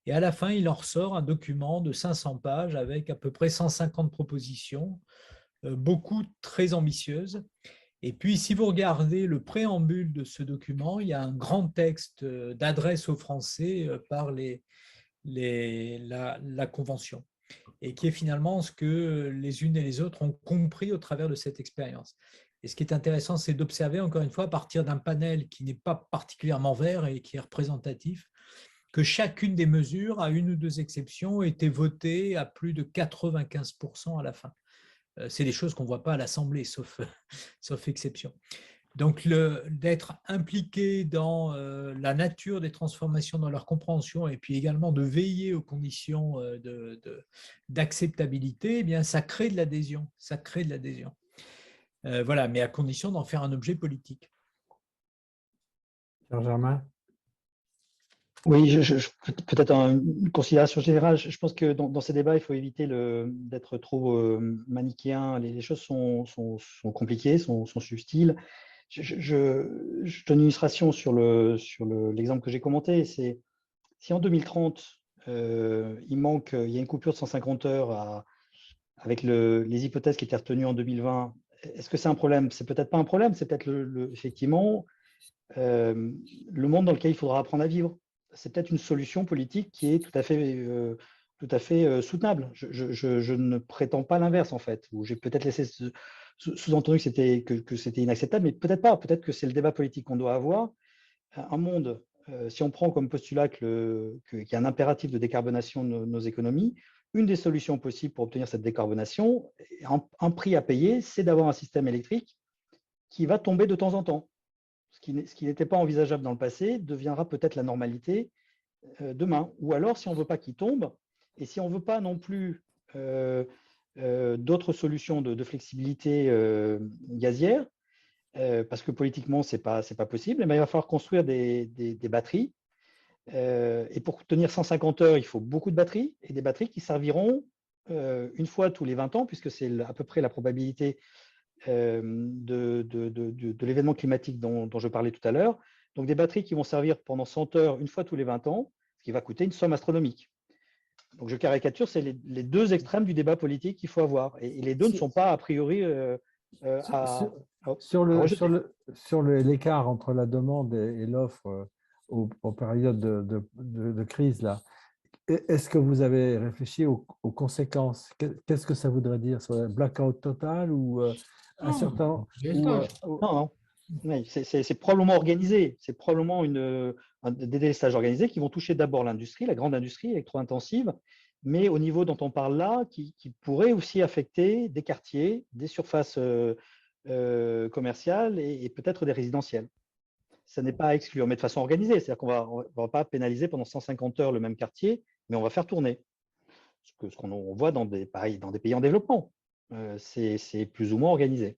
Speaker 2: Et à la fin, il en ressort un document de 500 pages avec à peu près 150 propositions, beaucoup très ambitieuses. Et puis, si vous regardez le préambule de ce document, il y a un grand texte d'adresse aux Français par la Convention, et qui est finalement ce que les unes et les autres ont compris au travers de cette expérience. Et ce qui est intéressant, c'est d'observer, encore une fois, à partir d'un panel qui n'est pas particulièrement vert et qui est représentatif, que chacune des mesures, à une ou deux exceptions, était votée à plus de 95% à la fin. C'est des choses qu'on ne voit pas à l'Assemblée, sauf exception. Donc, d'être impliqué dans la nature des transformations, dans leur compréhension, et puis également de veiller aux conditions d'acceptabilité, eh bien, ça crée de l'adhésion. Ça crée de l'adhésion. Voilà, mais à condition d'en faire un objet politique.
Speaker 1: Pierre Germain?
Speaker 3: Oui, peut-être une considération générale. Je pense que dans ces débats, il faut éviter d'être trop manichéen. Les choses sont compliquées, sont subtiles. Je donne une illustration sur l'exemple que j'ai commenté. C'est si en 2030, il y a une coupure de 150 heures avec les hypothèses qui étaient retenues en 2020, est-ce que c'est un problème? C'est peut-être pas un problème, c'est peut-être effectivement le monde dans lequel il faudra apprendre à vivre. C'est peut-être une solution politique qui est tout à fait soutenable. Je ne prétends pas l'inverse, en fait. Ou j'ai peut-être laissé sous-entendu que c'était inacceptable, mais peut-être pas. Peut-être que c'est le débat politique qu'on doit avoir. Un monde, si on prend comme postulat qu'il y a un impératif de décarbonation de nos économies, une des solutions possibles pour obtenir cette décarbonation, un prix à payer, c'est d'avoir un système électrique qui va tomber de temps en temps. Ce qui n'était pas envisageable dans le passé deviendra peut-être la normalité demain. Ou alors, si on ne veut pas qu'il tombe, et si on ne veut pas non plus d'autres solutions de flexibilité gazière, parce que politiquement, ce n'est pas possible, il va falloir construire des batteries. Et pour tenir 150 heures, il faut beaucoup de batteries, et des batteries qui serviront une fois tous les 20 ans, puisque c'est à peu près la probabilité de l'événement climatique dont je parlais tout à l'heure. Donc des batteries qui vont servir pendant 100 heures une fois tous les 20 ans, ce qui va coûter une somme astronomique. Donc je caricature, c'est les deux extrêmes du débat politique qu'il faut avoir. Et les deux ne sont pas a priori
Speaker 1: sur l'écart entre la demande et l'offre aux périodes de crise, là, Est-ce que vous avez réfléchi aux conséquences? Qu'est-ce que ça voudrait dire? Sur un blackout total ou un certain... Ou,
Speaker 3: Non, non. Oui, c'est probablement organisé. C'est probablement des délestages organisés qui vont toucher d'abord l'industrie, la grande industrie électro-intensive, mais au niveau dont on parle là, qui pourrait aussi affecter des quartiers, des surfaces commerciales et peut-être des résidentiels. Ça n'est pas à exclure, mais de façon organisée. C'est-à-dire qu'on ne va pas pénaliser pendant 150 heures le même quartier, mais on va faire tourner. Ce qu'on voit dans des pays en développement. C'est plus ou moins organisé.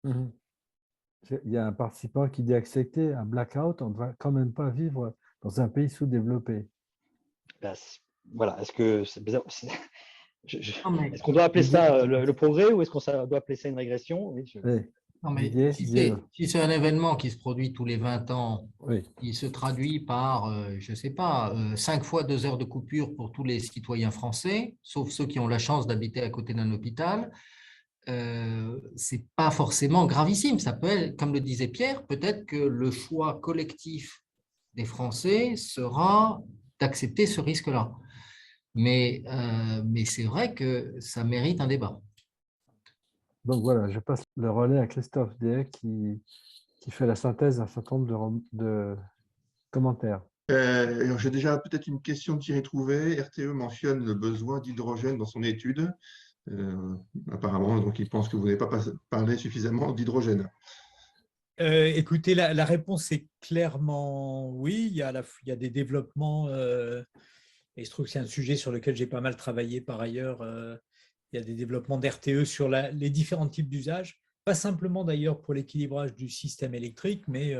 Speaker 1: Mhm. Il y a un participant qui dit accepter un blackout, on ne va quand même pas vivre dans un pays sous-développé.
Speaker 3: Ben, voilà. Est-ce qu'on doit appeler
Speaker 4: L'idée,
Speaker 3: ça le progrès ou est-ce qu'on doit appeler ça une régression? Oui,
Speaker 1: Oui.
Speaker 4: non, mais
Speaker 1: Didier,
Speaker 4: si c'est un événement qui se produit tous les 20 ans,
Speaker 1: oui.
Speaker 4: qui se traduit par, je ne sais pas, 5 fois 2 heures de coupure pour tous les citoyens français, sauf ceux qui ont la chance d'habiter à côté d'un hôpital, ce n'est pas forcément gravissime. Ça peut être, comme le disait Pierre, peut-être que le choix collectif des Français sera d'accepter ce risque-là. Mais c'est vrai que ça mérite un débat.
Speaker 1: Donc voilà, je passe le relais à Christophe Day qui fait la synthèse d'un certain nombre de commentaires.
Speaker 5: Alors, j'ai déjà peut-être une question de Thierry Trouvé. RTE mentionne le besoin d'hydrogène dans son étude. Apparemment, donc il pense que vous n'avez pas parlé suffisamment d'hydrogène.
Speaker 2: Écoutez, la réponse est clairement oui. Il y a des développements, et je trouve que c'est un sujet sur lequel j'ai pas mal travaillé par ailleurs. Il y a des développements d'RTE sur les différents types d'usages, pas simplement d'ailleurs pour l'équilibrage du système électrique, mais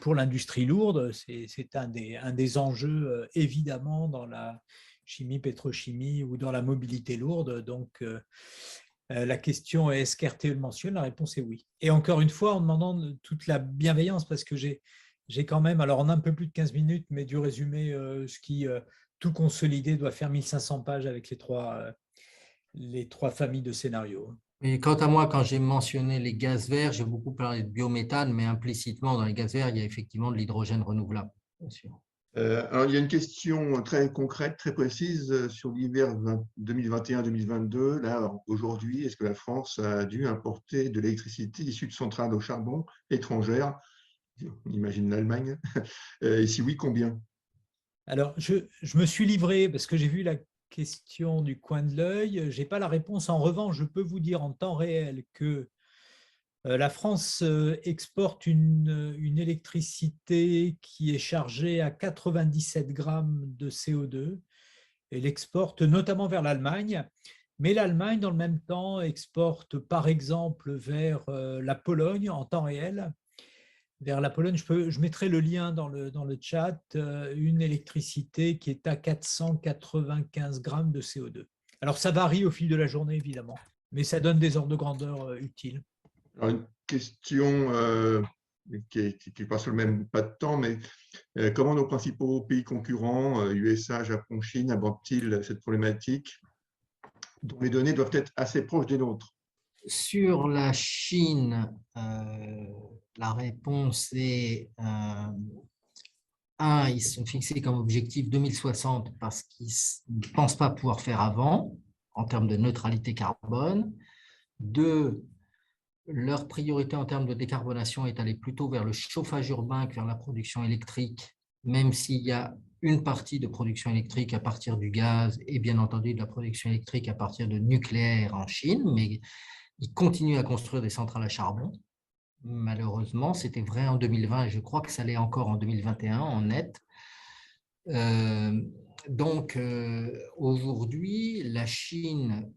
Speaker 2: pour l'industrie lourde. C'est un des enjeux, évidemment, dans la chimie, pétrochimie ou dans la mobilité lourde. Donc, la question est, est-ce qu'RTE le mentionne? La réponse est oui. Et encore une fois, en demandant toute la bienveillance, parce que j'ai quand même, alors en un peu plus de 15 minutes, mais dû résumer ce qui, tout consolidé, doit faire 1500 pages avec les trois familles de scénarios.
Speaker 4: Et quant à moi, quand j'ai mentionné les gaz verts, j'ai beaucoup parlé de biométhane, mais implicitement, dans les gaz verts, il y a effectivement de l'hydrogène renouvelable, bien sûr.
Speaker 5: Alors, il y a une question très concrète, très précise sur l'hiver 2021-2022. Là, aujourd'hui, est-ce que la France a dû importer de l'électricité issue de centrales au charbon étrangères? On imagine l'Allemagne. Et si oui, combien?
Speaker 2: Alors, je me suis livré, parce que j'ai vu la question du coin de l'œil, je n'ai pas la réponse. En revanche, je peux vous dire en temps réel que la France exporte une électricité qui est chargée à 97 grammes de CO2 et l'exporte notamment vers l'Allemagne. Mais l'Allemagne, dans le même temps, exporte par exemple vers la Pologne en temps réel. Vers la Pologne, je mettrai le lien dans le chat, une électricité qui est à 495 grammes de CO2. Alors, ça varie au fil de la journée, évidemment, mais ça donne des ordres de grandeur utiles.
Speaker 5: Alors, une question qui passe le même pas de temps, mais comment nos principaux pays concurrents, USA, Japon, Chine, abordent-ils cette problématique dont les données doivent être assez proches des nôtres?
Speaker 4: Sur la Chine, la réponse est ils se sont fixés comme objectif 2060 parce qu'ils ne pensent pas pouvoir faire avant en termes de neutralité carbone. 2, leur priorité en termes de décarbonation est d'aller plutôt vers le chauffage urbain que vers la production électrique, même s'il y a une partie de production électrique à partir du gaz et bien entendu de la production électrique à partir de nucléaire en Chine, mais ils continuent à construire des centrales à charbon. Malheureusement, c'était vrai en 2020 et je crois que ça l'est encore en 2021 en net. Donc, aujourd'hui, la Chine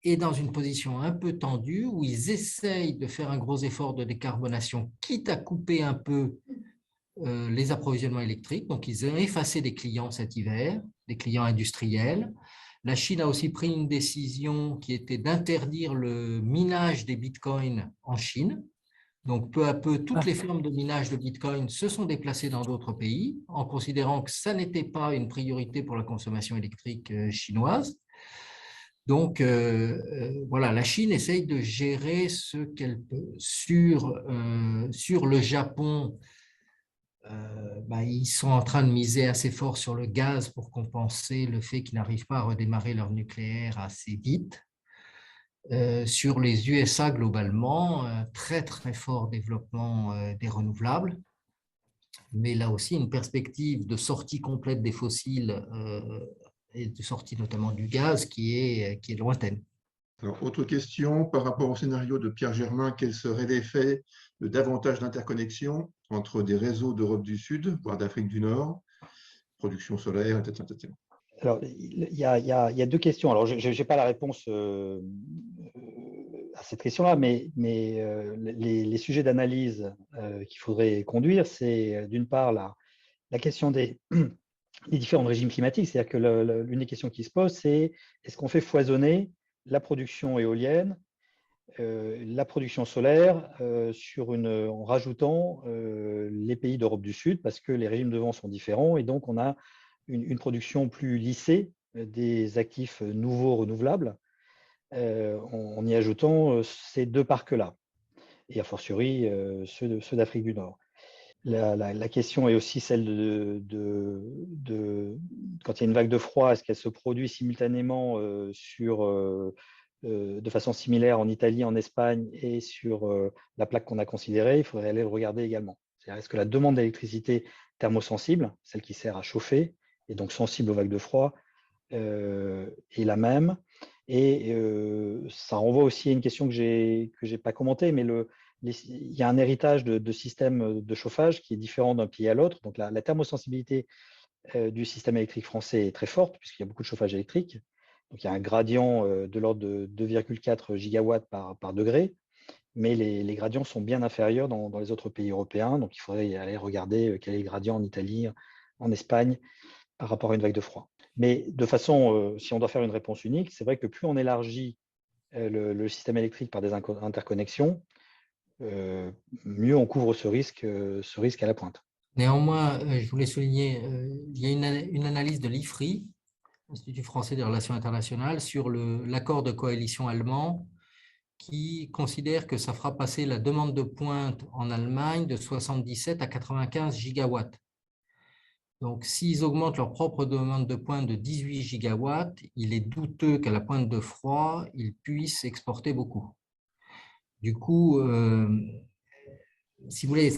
Speaker 4: est dans une position un peu tendue où ils essayent de faire un gros effort de décarbonation, quitte à couper un peu les approvisionnements électriques. Donc, ils ont effacé des clients cet hiver, des clients industriels. La Chine a aussi pris une décision qui était d'interdire le minage des bitcoins en Chine. Donc, peu à peu, toutes les fermes de minage de bitcoin se sont déplacées dans d'autres pays en considérant que ça n'était pas une priorité pour la consommation électrique chinoise. Donc, voilà, la Chine essaye de gérer ce qu'elle peut. Sur le Japon, ils sont en train de miser assez fort sur le gaz pour compenser le fait qu'ils n'arrivent pas à redémarrer leur nucléaire assez vite. Sur les USA, globalement, très très fort développement des renouvelables, mais là aussi une perspective de sortie complète des fossiles et de sortie notamment du gaz qui est lointaine.
Speaker 5: Alors, autre question, par rapport au scénario de Pierre Germain, quel serait l'effet de davantage d'interconnexion entre des réseaux d'Europe du Sud, voire d'Afrique du Nord, production solaire, etc. etc.
Speaker 3: Alors, il y a deux questions. Alors, je n'ai pas la réponse à cette question-là, mais les sujets d'analyse qu'il faudrait conduire, c'est d'une part la question des différents régimes climatiques. C'est-à-dire que l'une des questions qui se pose, c'est est-ce qu'on fait foisonner la production éolienne, la production solaire en rajoutant les pays d'Europe du Sud, parce que les régimes de vent sont différents et donc on a une production plus lissée des actifs nouveaux renouvelables en y ajoutant ces deux parcs-là, et a fortiori ceux d'Afrique du Nord. La question est aussi celle de quand il y a une vague de froid, est-ce qu'elle se produit simultanément de façon similaire en Italie, en Espagne et sur la plaque qu'on a considérée? Il faudrait aller le regarder également. C'est-à-dire, est-ce que la demande d'électricité thermosensible, celle qui sert à chauffer et donc sensible aux vagues de froid, est la même? Et ça renvoie aussi à une question que j'ai pas commentée, mais il y a un héritage de système de chauffage qui est différent d'un pays à l'autre. Donc la thermosensibilité du système électrique français est très forte, puisqu'il y a beaucoup de chauffage électrique. Donc il y a un gradient de l'ordre de 2,4 gigawatts par degré, mais les gradients sont bien inférieurs dans les autres pays européens. Donc il faudrait aller regarder quel est le gradient en Italie, en Espagne, par rapport à une vague de froid. Mais de façon, si on doit faire une réponse unique, c'est vrai que plus on élargit le système électrique par des interconnexions, mieux on couvre ce risque à la pointe.
Speaker 4: Néanmoins, je voulais souligner, il y a une analyse de l'IFRI, Institut français des relations internationales, sur l'accord de coalition allemand qui considère que ça fera passer la demande de pointe en Allemagne de 77 à 95 gigawatts. Donc, s'ils augmentent leur propre demande de pointe de 18 gigawatts, il est douteux qu'à la pointe de froid, ils puissent exporter beaucoup. Du coup, si vous voulez,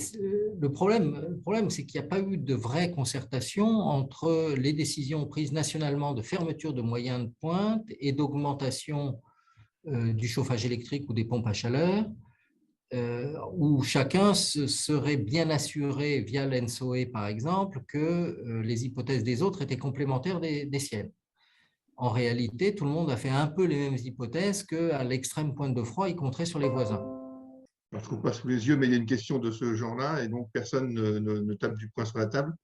Speaker 4: le problème c'est qu'il n'y a pas eu de vraie concertation entre les décisions prises nationalement de fermeture de moyens de pointe et d'augmentation du chauffage électrique ou des pompes à chaleur, où chacun se serait bien assuré via l'ENSOE par exemple que les hypothèses des autres étaient complémentaires des siennes. En réalité, tout le monde a fait un peu les mêmes hypothèses qu'à l'extrême pointe de froid, ils compteraient sur les voisins.
Speaker 5: Je ne trouve pas sous les yeux, mais il y a une question de ce genre-là, et donc personne ne tape du poing sur la table.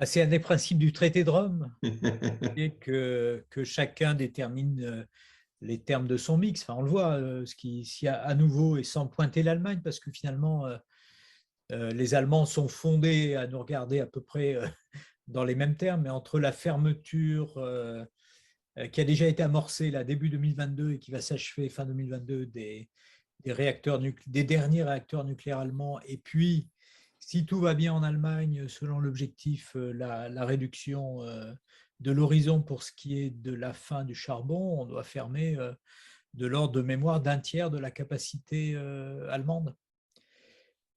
Speaker 2: C'est un des principes du traité de Rome, et que chacun détermine les termes de son mix. Enfin, on le voit, s'il y a à nouveau, et sans pointer l'Allemagne, parce que finalement, les Allemands sont fondés à nous regarder à peu près dans les mêmes termes, mais entre la fermeture qui a déjà été amorcée là, début 2022 et qui va s'achever fin 2022 des derniers réacteurs nucléaires allemands, et puis, si tout va bien en Allemagne, selon l'objectif, la réduction de l'horizon pour ce qui est de la fin du charbon, on doit fermer de l'ordre de mémoire d'un tiers de la capacité allemande.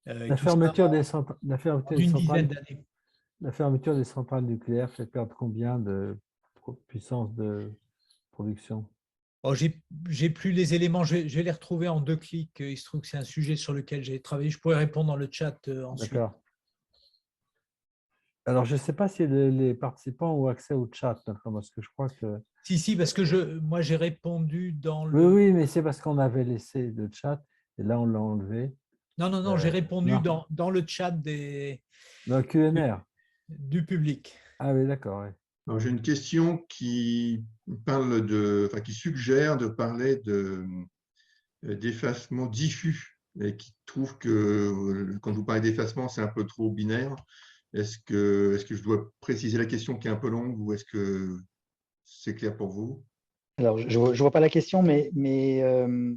Speaker 1: La fermeture des centrales,
Speaker 2: d'années.
Speaker 1: La fermeture des centrales nucléaires fait perdre combien de puissance de production?
Speaker 2: Oh, j'ai plus les éléments, je vais les retrouver en 2 clics. Il se trouve que c'est un sujet sur lequel j'ai travaillé. Je pourrais répondre dans le chat ensuite.
Speaker 1: D'accord. Alors, je ne sais pas si les participants ont accès au chat, parce que je crois que…
Speaker 2: Si, parce que moi, j'ai répondu dans le…
Speaker 1: Oui, mais c'est parce qu'on avait laissé le chat, et là, on l'a enlevé.
Speaker 2: Non, j'ai répondu
Speaker 1: non.
Speaker 2: dans le chat
Speaker 1: Dans le QNR.
Speaker 2: du public.
Speaker 1: Ah oui, d'accord. Oui.
Speaker 5: Alors, j'ai une question qui suggère de parler d'effacement diffus et qui trouve que quand vous parlez d'effacement, c'est un peu trop binaire. Est-ce que je dois préciser la question qui est un peu longue ou est-ce que c'est clair pour vous?
Speaker 3: Alors, je ne vois pas la question, mais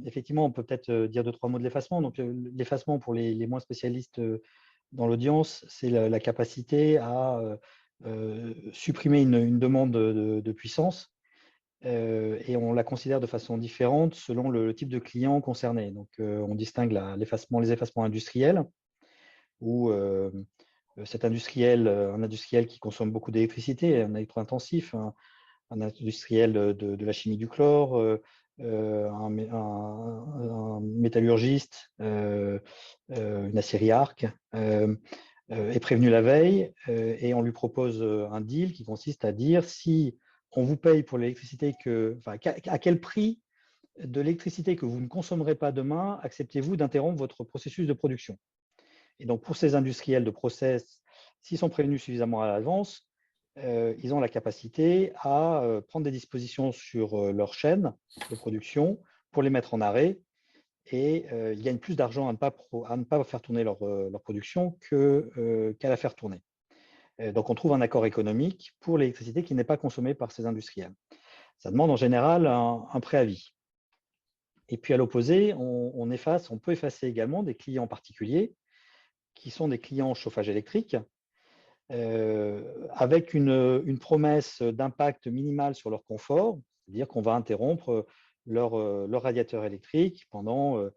Speaker 3: effectivement, on peut peut-être dire 2-3 mots de l'effacement. Donc, l'effacement, pour les moins spécialistes dans l'audience, c'est la capacité à supprimer une demande de puissance et on la considère de façon différente selon le type de client concerné. Donc, on distingue les effacements industriels où un industriel qui consomme beaucoup d'électricité, un électro-intensif, un industriel de la chimie du chlore, un métallurgiste, une aciérie Arc, est prévenu la veille et on lui propose un deal qui consiste à dire si on vous paye pour l'électricité à quel prix de l'électricité que vous ne consommerez pas demain, acceptez-vous d'interrompre votre processus de production? Et donc, pour ces industriels de process, s'ils sont prévenus suffisamment à l'avance, ils ont la capacité à prendre des dispositions sur leur chaîne de production pour les mettre en arrêt et ils gagnent plus d'argent à ne pas faire tourner leur production qu'à la faire tourner. Donc, on trouve un accord économique pour l'électricité qui n'est pas consommée par ces industriels. Ça demande en général un préavis. Et puis, à l'opposé, on peut effacer également des clients particuliers qui sont des clients chauffage électrique, avec une promesse d'impact minimal sur leur confort, c'est-à-dire qu'on va interrompre leur radiateur électrique pendant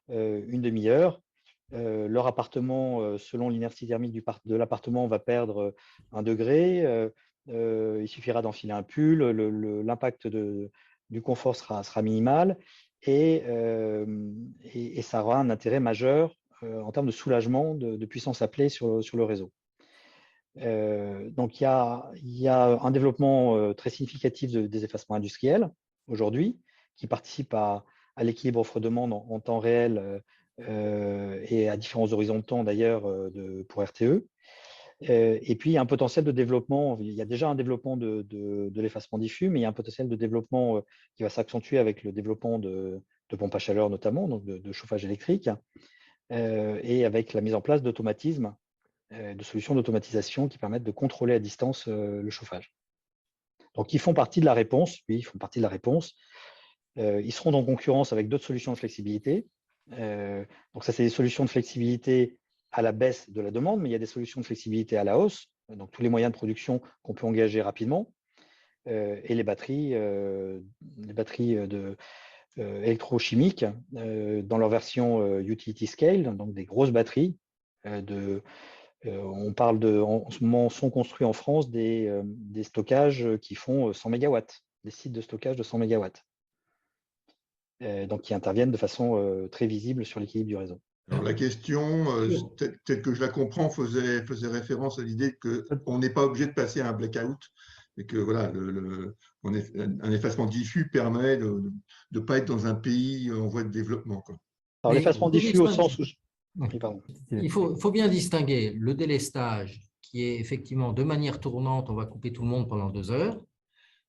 Speaker 3: une demi-heure. Leur appartement, selon l'inertie thermique de l'appartement, va perdre 1 degré. Il suffira d'enfiler un pull, l'impact du confort sera minimal et ça aura un intérêt majeur en termes de soulagement de puissance appelée sur le réseau. Donc, il y a un développement très significatif des effacements industriels aujourd'hui qui participent à l'équilibre offre-demande en temps réel et à différents horizons de temps d'ailleurs pour RTE. Et puis, il y a un potentiel de développement. Il y a déjà un développement de l'effacement diffus, mais il y a un potentiel de développement qui va s'accentuer avec le développement de pompes à chaleur notamment, donc de chauffage électrique, et avec la mise en place d'automatismes, de solutions d'automatisation qui permettent de contrôler à distance le chauffage. Donc, ils font partie de la réponse. Oui, ils font partie de la réponse. Ils seront en concurrence avec d'autres solutions de flexibilité. Donc, ça, c'est des solutions de flexibilité à la baisse de la demande, mais il y a des solutions de flexibilité à la hausse, donc tous les moyens de production qu'on peut engager rapidement, et les batteries électrochimiques dans leur version utility scale, donc des grosses batteries. On parle en ce moment, sont construits en France des stockages qui font 100 MW, des sites de stockage de 100 MW, donc qui interviennent de façon très visible sur l'équilibre du réseau.
Speaker 5: Alors, la question, telle que je la comprends, faisait référence à l'idée qu'on n'est pas obligé de passer à un blackout, et que voilà, un effacement diffus permet de ne pas être dans un pays en voie de développement, quoi.
Speaker 3: Alors, l'effacement diffus au sens où…
Speaker 4: Oui, pardon. Il faut bien distinguer le délestage, qui est effectivement de manière tournante, on va couper tout le monde pendant 2 heures,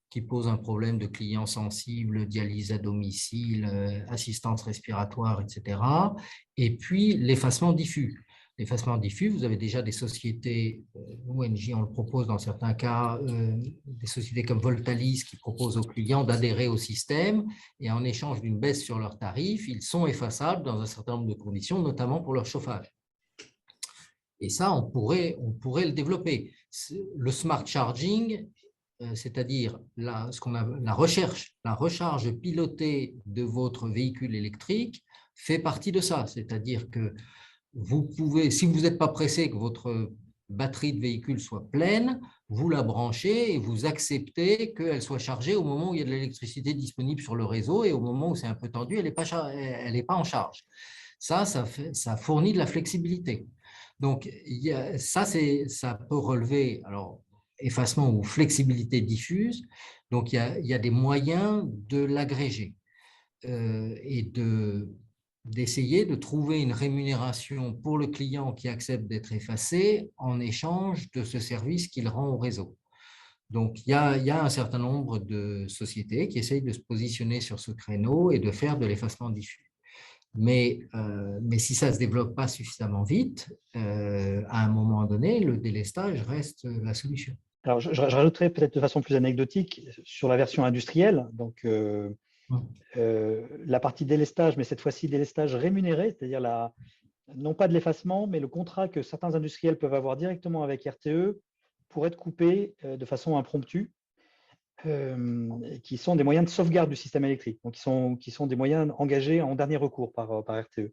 Speaker 4: qui pose un problème de clients sensibles, dialyse à domicile, assistance respiratoire, etc. Et puis l'effacement diffus. L'effacement diffus, vous avez déjà des sociétés, nous, Engie, on le propose dans certains cas, des sociétés comme Voltalis qui proposent aux clients d'adhérer au système et en échange d'une baisse sur leurs tarifs, ils sont effaçables dans un certain nombre de conditions, notamment pour leur chauffage. Et ça, on pourrait le développer. Le smart charging, c'est-à-dire la recharge pilotée de votre véhicule électrique, fait partie de ça. C'est-à-dire que vous pouvez, si vous n'êtes pas pressé que votre batterie de véhicule soit pleine, vous la branchez et vous acceptez qu'elle soit chargée au moment où il y a de l'électricité disponible sur le réseau et au moment où c'est un peu tendu, elle n'est pas en charge. Ça fournit de la flexibilité. Donc, ça peut relever… Alors, effacement ou flexibilité diffuse. Donc, il y a des moyens de l'agréger et d'essayer de trouver une rémunération pour le client qui accepte d'être effacé en échange de ce service qu'il rend au réseau. Donc, il y a un certain nombre de sociétés qui essayent de se positionner sur ce créneau et de faire de l'effacement diffus. Mais si ça ne se développe pas suffisamment vite, à un moment donné, le délestage reste la solution.
Speaker 3: Alors, je rajouterais peut-être de façon plus anecdotique sur la version industrielle, donc la partie délestage, mais cette fois-ci délestage rémunéré, c'est-à-dire non pas de l'effacement, mais le contrat que certains industriels peuvent avoir directement avec RTE pour être coupé de façon impromptue, qui sont des moyens de sauvegarde du système électrique, donc qui sont des moyens engagés en dernier recours par RTE.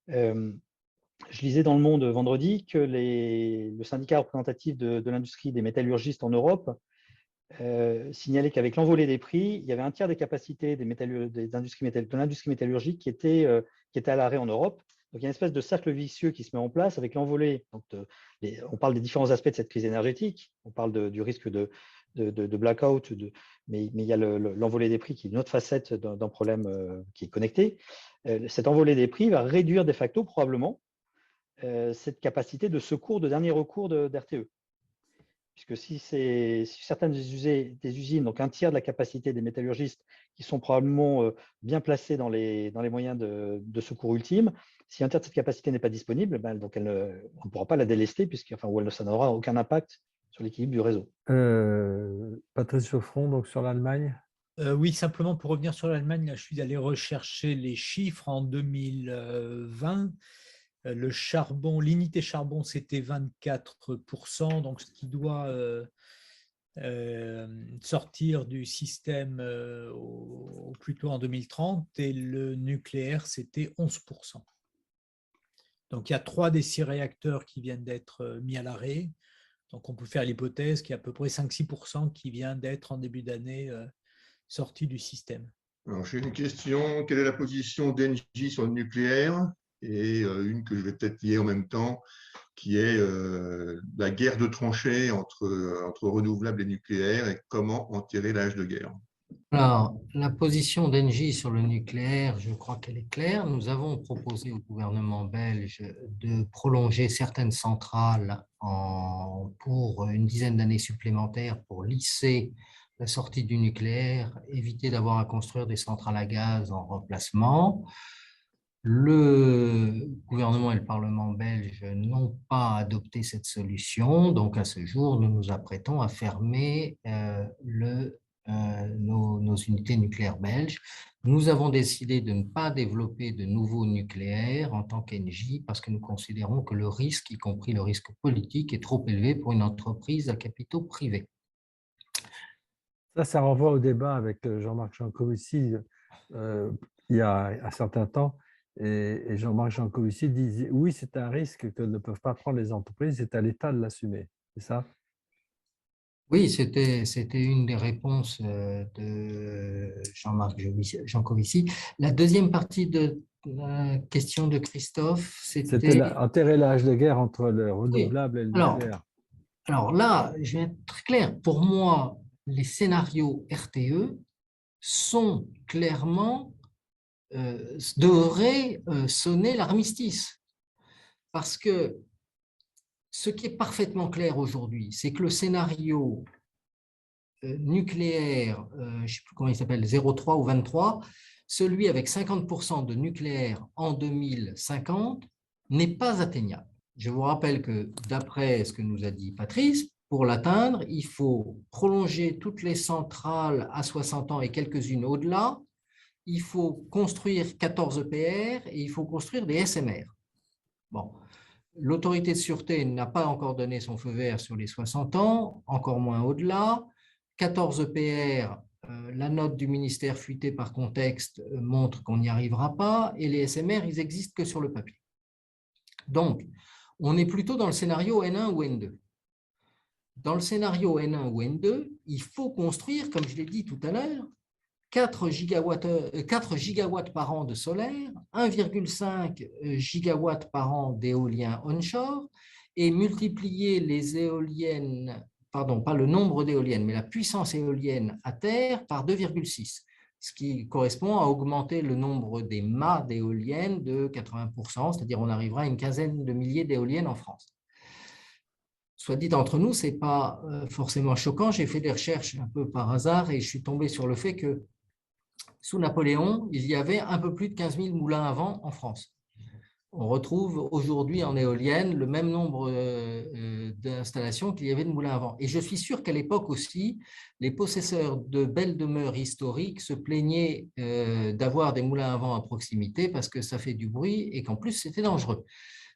Speaker 3: Je lisais dans Le Monde vendredi que le syndicat représentatif de l'industrie des métallurgistes en Europe signalait qu'avec l'envolée des prix, il y avait un tiers des capacités de l'industrie métallurgique qui était à l'arrêt en Europe. Donc, il y a une espèce de cercle vicieux qui se met en place avec l'envolée. On parle des différents aspects de cette crise énergétique. On parle du risque de blackout, mais il y a l'envolée des prix qui est une autre facette d'un problème qui est connecté. Cette envolée des prix va réduire de facto probablement cette capacité de secours de dernier recours d'RTE. Puisque si certaines des usines, donc un tiers de la capacité des métallurgistes qui sont probablement bien placés dans les moyens de secours ultime, si un tiers de cette capacité n'est pas disponible, donc on ne pourra pas la délester, ça n'aura aucun impact sur l'équilibre du réseau.
Speaker 1: Patrice Geoffron, donc sur l'Allemagne.
Speaker 2: Oui, simplement pour revenir sur l'Allemagne, là, je suis allé rechercher les chiffres en 2020. Le charbon, l'unité charbon, c'était 24%, donc ce qui doit sortir du système au plus tôt en 2030, et le nucléaire, c'était 11%. Donc, il y a 3 des 6 réacteurs qui viennent d'être mis à l'arrêt. Donc, on peut faire l'hypothèse qu'il y a à peu près 5-6% qui vient d'être en début d'année sorti du système.
Speaker 5: Alors, j'ai une question. Quelle est la position d'Engie sur le nucléaire? Et une que je vais peut-être lier en même temps, qui est la guerre de tranchées entre renouvelables et nucléaires et comment enterrer l'âge de guerre.
Speaker 4: Alors, la position d'Engie sur le nucléaire, je crois qu'elle est claire. Nous avons proposé au gouvernement belge de prolonger certaines centrales pour une dizaine d'années supplémentaires pour lisser la sortie du nucléaire, éviter d'avoir à construire des centrales à gaz en remplacement. Le gouvernement et le Parlement belge n'ont pas adopté cette solution, donc à ce jour, nous nous apprêtons à fermer nos unités nucléaires belges. Nous avons décidé de ne pas développer de nouveaux nucléaires en tant qu'Engie parce que nous considérons que le risque, y compris le risque politique, est trop élevé pour une entreprise à capitaux privés.
Speaker 1: Ça renvoie au débat avec Jean-Marc Jancovici il y a un certain temps. Et Jean-Marc Jancovici disait oui, c'est un risque que ne peuvent pas prendre les entreprises, c'est à l'État de l'assumer. C'est ça?
Speaker 4: Oui, c'était une des réponses de Jean-Marc Jancovici. La deuxième partie de la question de Christophe, c'était
Speaker 1: enterrer l'âge de guerre entre le renouvelable et le nucléaire.
Speaker 4: Alors là, je vais être très clair. Pour moi, les scénarios RTE sont clairement devraient sonner l'armistice. Parce que ce qui est parfaitement clair aujourd'hui, c'est que le scénario nucléaire, je ne sais plus comment il s'appelle, 03 ou 23, celui avec 50% de nucléaire en 2050, n'est pas atteignable. Je vous rappelle que d'après ce que nous a dit Patrice, pour l'atteindre, il faut prolonger toutes les centrales à 60 ans et quelques-unes au-delà. Il faut construire 14 EPR et il faut construire des SMR. Bon, l'autorité de sûreté n'a pas encore donné son feu vert sur les 60 ans, encore moins au-delà. 14 EPR, la note du ministère fuitée par contexte montre qu'on n'y arrivera pas, et les SMR, ils n'existent que sur le papier. Donc, on est plutôt dans le scénario N1 ou N2. Dans le scénario N1 ou N2, il faut construire, comme je l'ai dit tout à l'heure, 4 gigawatts par an de solaire, 1,5 gigawatts par an d'éolien onshore, et multiplier les éoliennes, pardon, pas le nombre d'éoliennes, mais la puissance éolienne à terre par 2,6, ce qui correspond à augmenter le nombre des mâts d'éoliennes de 80%, c'est-à-dire on arrivera à une quinzaine de milliers d'éoliennes en France. Soit dit entre nous, ce n'est pas forcément choquant. J'ai fait des recherches un peu par hasard et je suis tombé sur le fait que sous Napoléon, il y avait un peu plus de 15 000 moulins à vent en France. on retrouve aujourd'hui en éolienne le même nombre d'installations qu'il y avait de moulins à vent. Et je suis sûr qu'à l'époque aussi, les possesseurs de belles demeures historiques se plaignaient d'avoir des moulins à vent à proximité parce que ça fait du bruit et qu'en plus, c'était dangereux.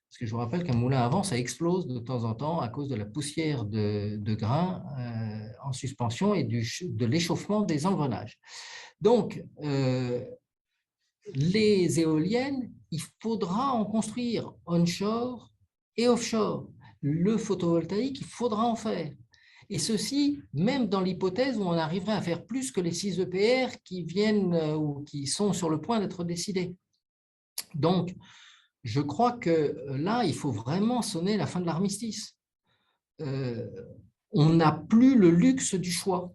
Speaker 4: Parce que je vous rappelle qu'un moulin à vent, ça explose de temps en temps à cause de la poussière de grains en suspension et de l'échauffement des engrenages. Donc, les éoliennes, il faudra en construire onshore et offshore. Le photovoltaïque, il faudra en faire. Et ceci, même dans l'hypothèse où on arriverait à faire plus que les 6 EPR qui viennent ou qui sont sur le point d'être décidés. Donc, je crois que là, il faut vraiment sonner la fin de l'armistice. On n'a plus le luxe du choix.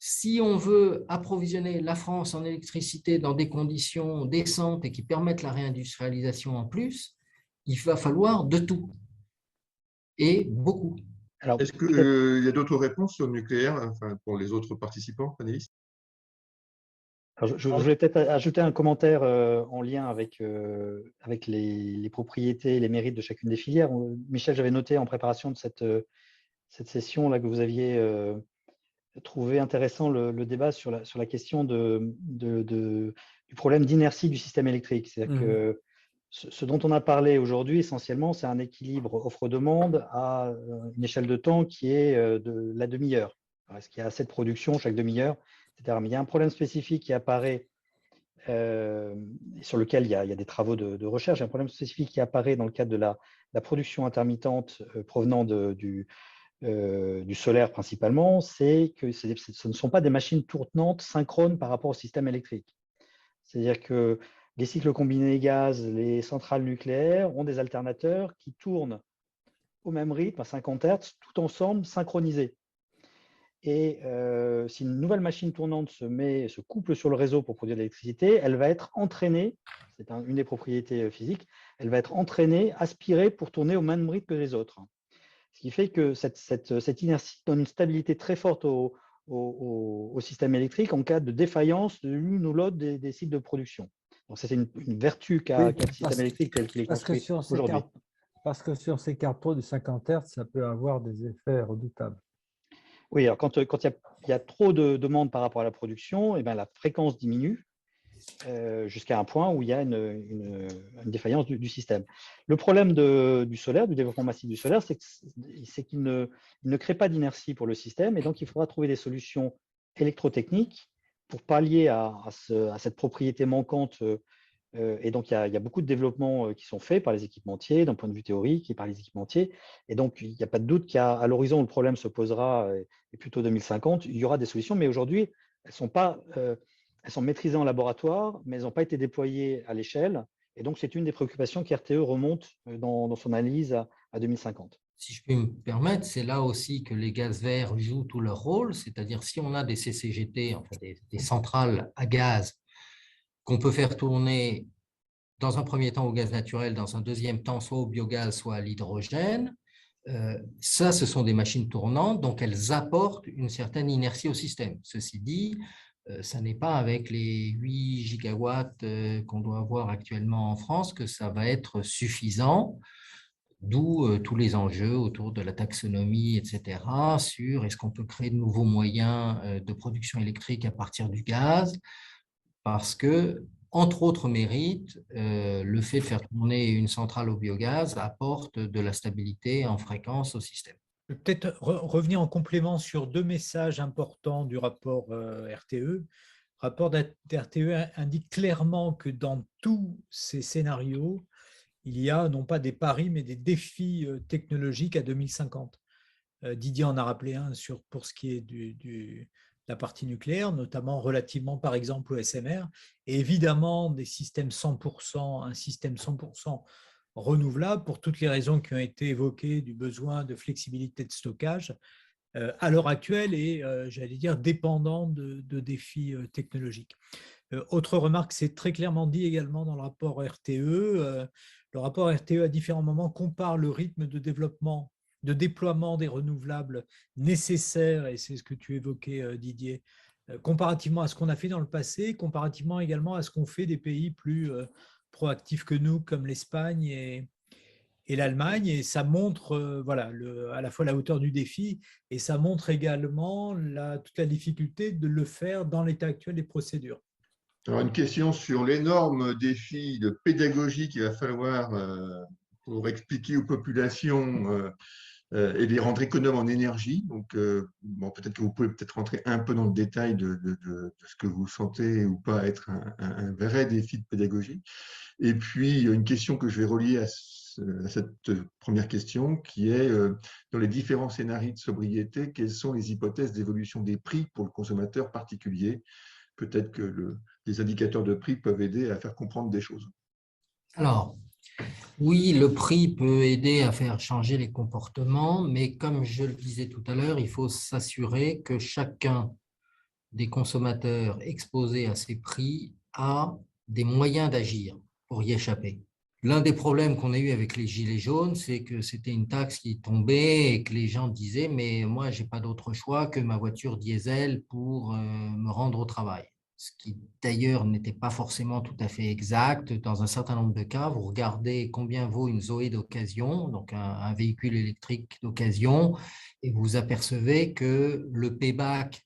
Speaker 4: Si on veut approvisionner la France en électricité dans des conditions décentes et qui permettent la réindustrialisation en plus, il va falloir de tout. Et beaucoup.
Speaker 3: Alors,
Speaker 5: Est-ce qu'il y a d'autres réponses sur le nucléaire, enfin, pour les autres participants, panélistes?
Speaker 3: je voulais peut-être ajouter un commentaire en lien avec les propriétés et les mérites de chacune des filières. Michel, j'avais noté en préparation de cette session là que vous aviez trouvé intéressant le débat sur la question du problème d'inertie du système électrique. C'est-à-dire que ce dont on a parlé aujourd'hui, essentiellement, c'est un équilibre offre-demande à une échelle de temps qui est de la demi-heure. Est-ce qu'il y a assez de production chaque demi-heure, etc. Mais il y a un problème spécifique qui apparaît, sur lequel il y a des travaux de recherche, un problème spécifique qui apparaît dans le cadre de la production intermittente provenant du solaire principalement, c'est que ce ne sont pas des machines tournantes synchrones par rapport au système électrique. C'est-à-dire que les cycles combinés gaz, les centrales nucléaires ont des alternateurs qui tournent au même rythme, à 50 Hz, tout ensemble synchronisés. Et si une nouvelle machine tournante se couple sur le réseau pour produire de l'électricité, elle va être entraînée, c'est une des propriétés physiques, elle va être entraînée, aspirée pour tourner au même rythme que les autres. Ce qui fait que cette inertie donne une stabilité très forte au système électrique en cas de défaillance de l'une ou l'autre des cycles de production. Donc, c'est une vertu qu'a le système électrique tel qu'il est construit aujourd'hui.
Speaker 1: Parce que sur ces cartes du 50 Hz, ça peut avoir des effets redoutables.
Speaker 3: Oui, alors quand il y a trop de demandes par rapport à la production, et bien la fréquence diminue jusqu'à un point où il y a une défaillance du système. Le problème du solaire, du développement massif du solaire, c'est qu'il ne crée pas d'inertie pour le système, et donc il faudra trouver des solutions électrotechniques pour pallier à cette propriété manquante. Et donc, il y a beaucoup de développements qui sont faits par les équipementiers, d'un point de vue théorique et par les équipementiers. Et donc, il n'y a pas de doute qu'à l'horizon où le problème se posera, et plutôt 2050, il y aura des solutions. Mais aujourd'hui, elles sont maîtrisées en laboratoire, mais elles n'ont pas été déployées à l'échelle. Et donc, c'est une des préoccupations qu'RTE remonte dans son analyse à 2050.
Speaker 4: Si je peux me permettre, c'est là aussi que les gaz verts jouent tout leur rôle. C'est-à-dire, si on a des CCGT, enfin des centrales à gaz, qu'on peut faire tourner dans un premier temps au gaz naturel, dans un deuxième temps soit au biogaz, soit à l'hydrogène. Ça, ce sont des machines tournantes, donc elles apportent une certaine inertie au système. Ceci dit, ça n'est pas avec les 8 gigawatts qu'on doit avoir actuellement en France que ça va être suffisant, d'où tous les enjeux autour de la taxonomie, etc., sur est-ce qu'on peut créer de nouveaux moyens de production électrique à partir du gaz, parce que, entre autres mérites, le fait de faire tourner une centrale au biogaz apporte de la stabilité en fréquence au système.
Speaker 2: Je vais peut-être revenir en complément sur 2 messages importants du rapport RTE. Le rapport RTE indique clairement que dans tous ces scénarios, il y a non pas des paris, mais des défis technologiques à 2050. Didier en a rappelé un pour ce qui est de la partie nucléaire, notamment relativement par exemple au SMR, et évidemment des systèmes 100%, un système 100% renouvelable pour toutes les raisons qui ont été évoquées, du besoin de flexibilité de stockage à l'heure actuelle et j'allais dire dépendant de défis technologiques. Autre remarque, c'est très clairement dit également dans le rapport RTE. Le rapport RTE à différents moments compare le rythme de développement, de déploiement des renouvelables nécessaires, et c'est ce que tu évoquais Didier, comparativement à ce qu'on a fait dans le passé, comparativement également à ce qu'ont fait des pays plus proactifs que nous, comme l'Espagne et l'Allemagne, et ça montre voilà, à la fois la hauteur du défi, et ça montre également toute la difficulté de le faire dans l'état actuel des procédures.
Speaker 5: Alors, une question sur l'énorme défi de pédagogie qu'il va falloir pour expliquer aux populations et les rendre économes en énergie. Donc, bon, peut-être que vous pouvez peut-être rentrer un peu dans le détail de ce que vous sentez ou pas être un vrai défi de pédagogie. Et puis, une question que je vais relier à cette première question, qui est dans les différents scénarios de sobriété, quelles sont les hypothèses d'évolution des prix pour le consommateur particulier? Peut-être que les indicateurs de prix peuvent aider à faire comprendre des choses.
Speaker 4: Alors, oui, le prix peut aider à faire changer les comportements, mais comme je le disais tout à l'heure, il faut s'assurer que chacun des consommateurs exposés à ces prix a des moyens d'agir pour y échapper. L'un des problèmes qu'on a eu avec les gilets jaunes, c'est que c'était une taxe qui tombait et que les gens disaient « mais moi, je n'ai pas d'autre choix que ma voiture diesel pour me rendre au travail ». Ce qui d'ailleurs n'était pas forcément tout à fait exact. Dans un certain nombre de cas, vous regardez combien vaut une Zoé d'occasion, donc un véhicule électrique d'occasion, et vous apercevez que le payback,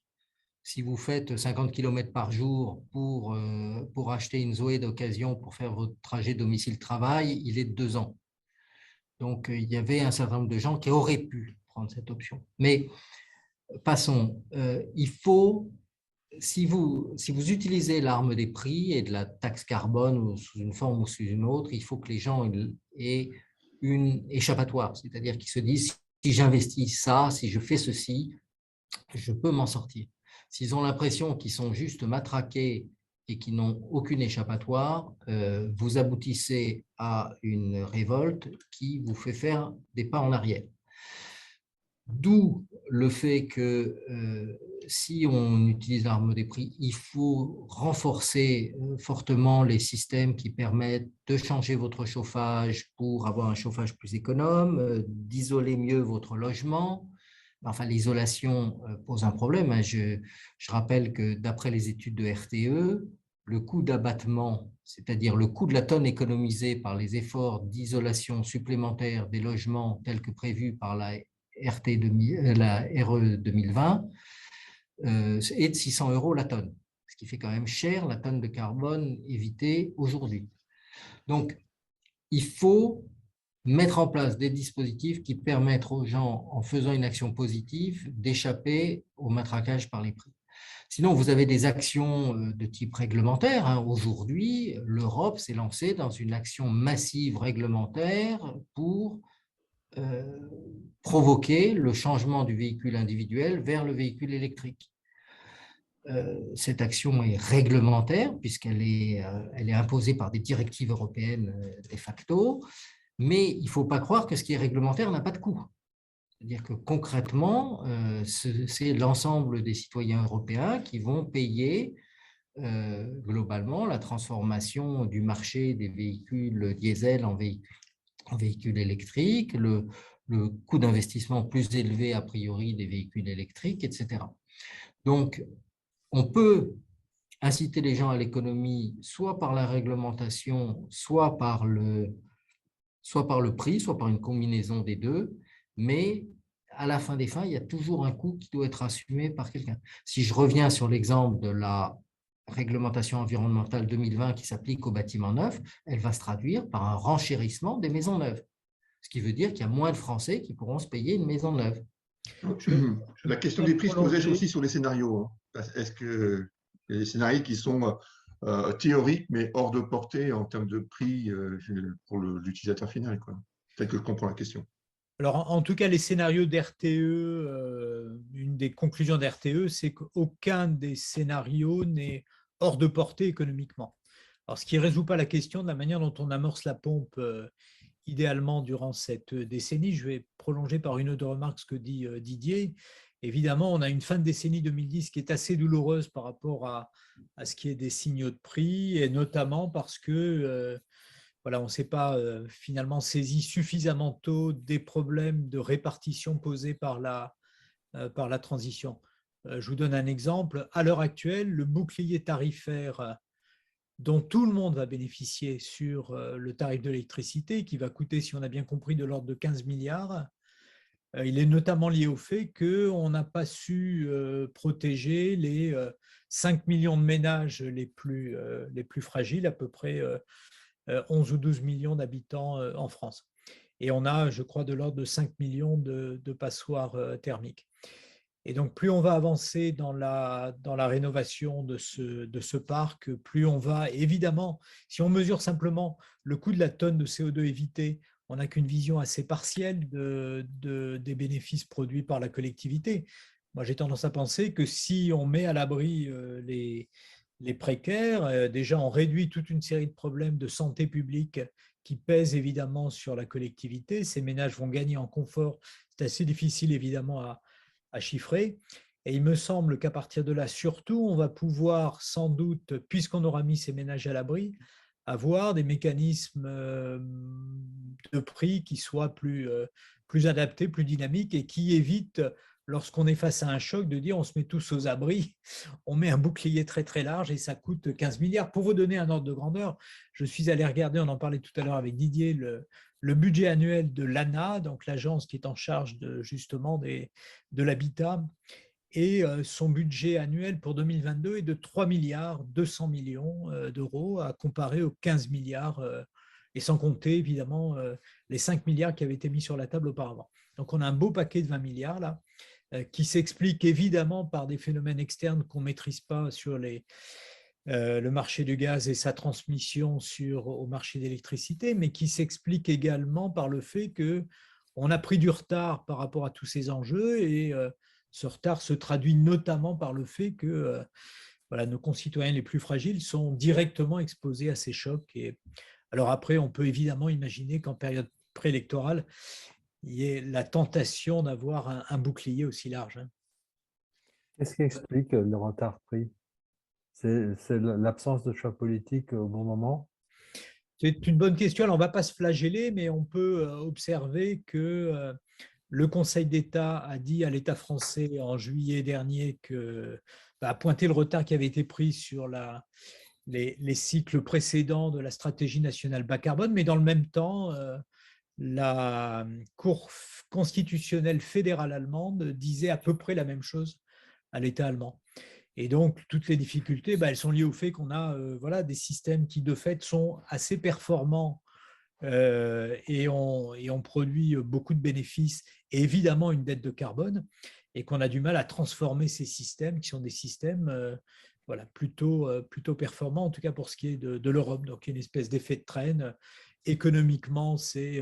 Speaker 4: si vous faites 50 km par jour pour acheter une Zoé d'occasion pour faire votre trajet domicile-travail, il est de 2 ans. Donc, il y avait un certain nombre de gens qui auraient pu prendre cette option. Mais passons, il faut, si vous utilisez l'arme des prix et de la taxe carbone ou sous une forme ou sous une autre, il faut que les gens aient une échappatoire, c'est-à-dire qu'ils se disent, si j'investis ça, si je fais ceci, je peux m'en sortir. S'ils ont l'impression qu'ils sont juste matraqués et qu'ils n'ont aucune échappatoire, vous aboutissez à une révolte qui vous fait faire des pas en arrière. D'où le fait que si on utilise l'arme des prix, il faut renforcer fortement les systèmes qui permettent de changer votre chauffage pour avoir un chauffage plus économe, d'isoler mieux votre logement. Enfin, l'isolation pose un problème. Je rappelle que d'après les études de RTE, le coût d'abattement, c'est-à-dire le coût de la tonne économisée par les efforts d'isolation supplémentaire des logements tels que prévus par la RE 2020, est de 600 € la tonne, ce qui fait quand même cher la tonne de carbone évitée aujourd'hui. Donc, il faut mettre en place des dispositifs qui permettent aux gens, en faisant une action positive, d'échapper au matraquage par les prix. Sinon, vous avez des actions de type réglementaire. Aujourd'hui, l'Europe s'est lancée dans une action massive réglementaire pour provoquer le changement du véhicule individuel vers le véhicule électrique. Cette action est réglementaire puisqu'elle est imposée par des directives européennes de facto, mais il ne faut pas croire que ce qui est réglementaire n'a pas de coût. C'est-à-dire que concrètement, c'est l'ensemble des citoyens européens qui vont payer globalement la transformation du marché des véhicules diesel en véhicules électriques, le coût d'investissement plus élevé a priori des véhicules électriques, etc. Donc, on peut inciter les gens à l'économie soit par la réglementation, soit par le prix, soit par une combinaison des deux, mais à la fin des fins, il y a toujours un coût qui doit être assumé par quelqu'un. Si je reviens sur l'exemple de la réglementation environnementale 2020 qui s'applique aux bâtiments neufs, elle va se traduire par un renchérissement des maisons neuves, ce qui veut dire qu'il y a moins de Français qui pourront se payer une maison neuve.
Speaker 5: La question des prix se posait aussi sur les scénarios. Est-ce que les scénarios qui sont théoriques mais hors de portée en termes de prix pour l'utilisateur final, quoi. Tel que je comprends la question.
Speaker 2: Alors, en tout cas, les scénarios d'RTE, une des conclusions d'RTE, c'est qu'aucun des scénarios n'est hors de portée économiquement. Alors, ce qui ne résout pas la question de la manière dont on amorce la pompe idéalement durant cette décennie. Je vais prolonger par une autre remarque ce que dit Didier. Évidemment, on a une fin de décennie 2010 qui est assez douloureuse par rapport à ce qui est des signaux de prix, et notamment parce que voilà, on ne s'est pas finalement saisi suffisamment tôt des problèmes de répartition posés par la transition. Je vous donne un exemple. À l'heure actuelle, le bouclier tarifaire dont tout le monde va bénéficier sur le tarif de l'électricité, qui va coûter, si on a bien compris, de l'ordre de 15 milliards. Il est notamment lié au fait qu'on n'a pas su protéger les 5 millions de ménages les plus fragiles, à peu près 11 ou 12 millions d'habitants en France. Et on a, je crois, de l'ordre de 5 millions de passoires thermiques. Et donc, plus on va avancer dans la rénovation de ce parc, plus on va, évidemment, si on mesure simplement le coût de la tonne de CO2 évitée, on n'a qu'une vision assez partielle des bénéfices produits par la collectivité. Moi, j'ai tendance à penser que si on met à l'abri les précaires, déjà, on réduit toute une série de problèmes de santé publique qui pèsent évidemment sur la collectivité. Ces ménages vont gagner en confort. C'est assez difficile, évidemment, à chiffrer. Et il me semble qu'à partir de là, surtout, on va pouvoir sans doute, puisqu'on aura mis ces ménages à l'abri, avoir des mécanismes de prix qui soient plus adaptés, plus dynamiques et qui évitent, lorsqu'on est face à un choc, de dire on se met tous aux abris, on met un bouclier très très large et ça coûte 15 milliards. Pour vous donner un ordre de grandeur, je suis allé regarder, on en parlait tout à l'heure avec Didier, le budget annuel de l'ANA, donc l'agence qui est en charge justement de l'habitat, et son budget annuel pour 2022 est de 3 milliards 200 millions d'euros à comparer aux 15 milliards, et sans compter évidemment les 5 milliards qui avaient été mis sur la table auparavant. Donc on a un beau paquet de 20 milliards là, qui s'explique évidemment par des phénomènes externes qu'on ne maîtrise pas sur le marché du gaz et sa transmission au marché d'électricité, mais qui s'explique également par le fait qu'on a pris du retard par rapport à tous ces enjeux et ce retard se traduit notamment par le fait que voilà, nos concitoyens les plus fragiles sont directement exposés à ces chocs. Et alors après, on peut évidemment imaginer qu'en période préélectorale, il y ait la tentation d'avoir un bouclier aussi large.
Speaker 1: Qu'est-ce qui explique le retard pris? C'est l'absence de choix politique au bon moment?
Speaker 2: C'est une bonne question. Alors, on ne va pas se flageller, mais on peut observer que le Conseil d'État a dit à l'État français en juillet dernier a pointé le retard qui avait été pris sur les cycles précédents de la stratégie nationale bas carbone, mais dans le même temps, la Cour constitutionnelle fédérale allemande disait à peu près la même chose à l'État allemand. Et donc, toutes les difficultés, elles sont liées au fait qu'on a voilà, des systèmes qui, de fait, sont assez performants et on produit beaucoup de bénéfices et évidemment une dette de carbone et qu'on a du mal à transformer ces systèmes qui sont des systèmes voilà, plutôt performants, en tout cas pour ce qui est de l'Europe. Donc, il y a une espèce d'effet de traîne. Économiquement, c'est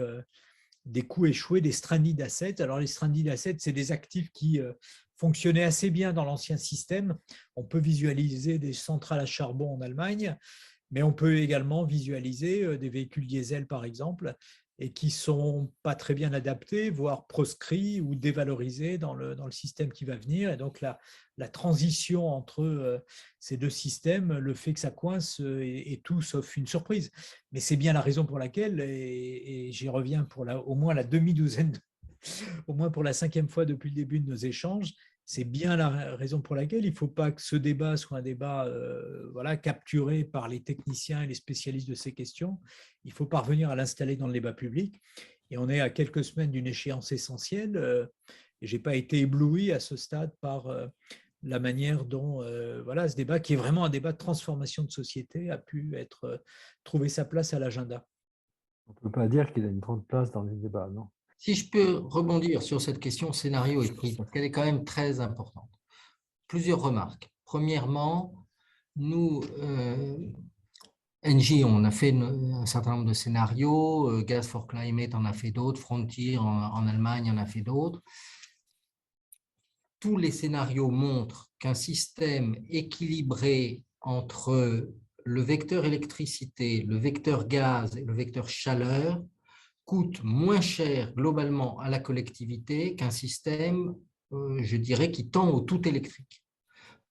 Speaker 2: des coûts échoués, des stranded assets. Alors, les stranded assets, c'est des actifs qui fonctionnaient assez bien dans l'ancien système. On peut visualiser des centrales à charbon en Allemagne, mais on peut également visualiser des véhicules diesel, par exemple, et qui ne sont pas très bien adaptés, voire proscrits ou dévalorisés dans le système qui va venir. Et donc, la transition entre ces deux systèmes, le fait que ça coince est tout sauf une surprise. Mais c'est bien la raison pour laquelle, et j'y reviens pour au moins la demi-douzaine, au moins pour la 5e fois depuis le début de nos échanges, c'est bien la raison pour laquelle il ne faut pas que ce débat soit un débat voilà, capturé par les techniciens et les spécialistes de ces questions. Il faut parvenir à l'installer dans le débat public. Et on est à quelques semaines d'une échéance essentielle. Et je n'ai pas été ébloui à ce stade par la manière dont voilà, ce débat, qui est vraiment un débat de transformation de société, a pu trouver sa place à l'agenda.
Speaker 1: On ne peut pas dire qu'il a une grande place dans les débats, non?
Speaker 4: Si je peux rebondir sur cette question scénario et prix, parce qu'elle est quand même très importante. Plusieurs remarques. Premièrement, nous, Engie, on a fait un certain nombre de scénarios, Gas for Climate en a fait d'autres, Frontier en Allemagne en a fait d'autres. Tous les scénarios montrent qu'un système équilibré entre le vecteur électricité, le vecteur gaz et le vecteur chaleur coûte moins cher globalement à la collectivité qu'un système, je dirais, qui tend au tout électrique.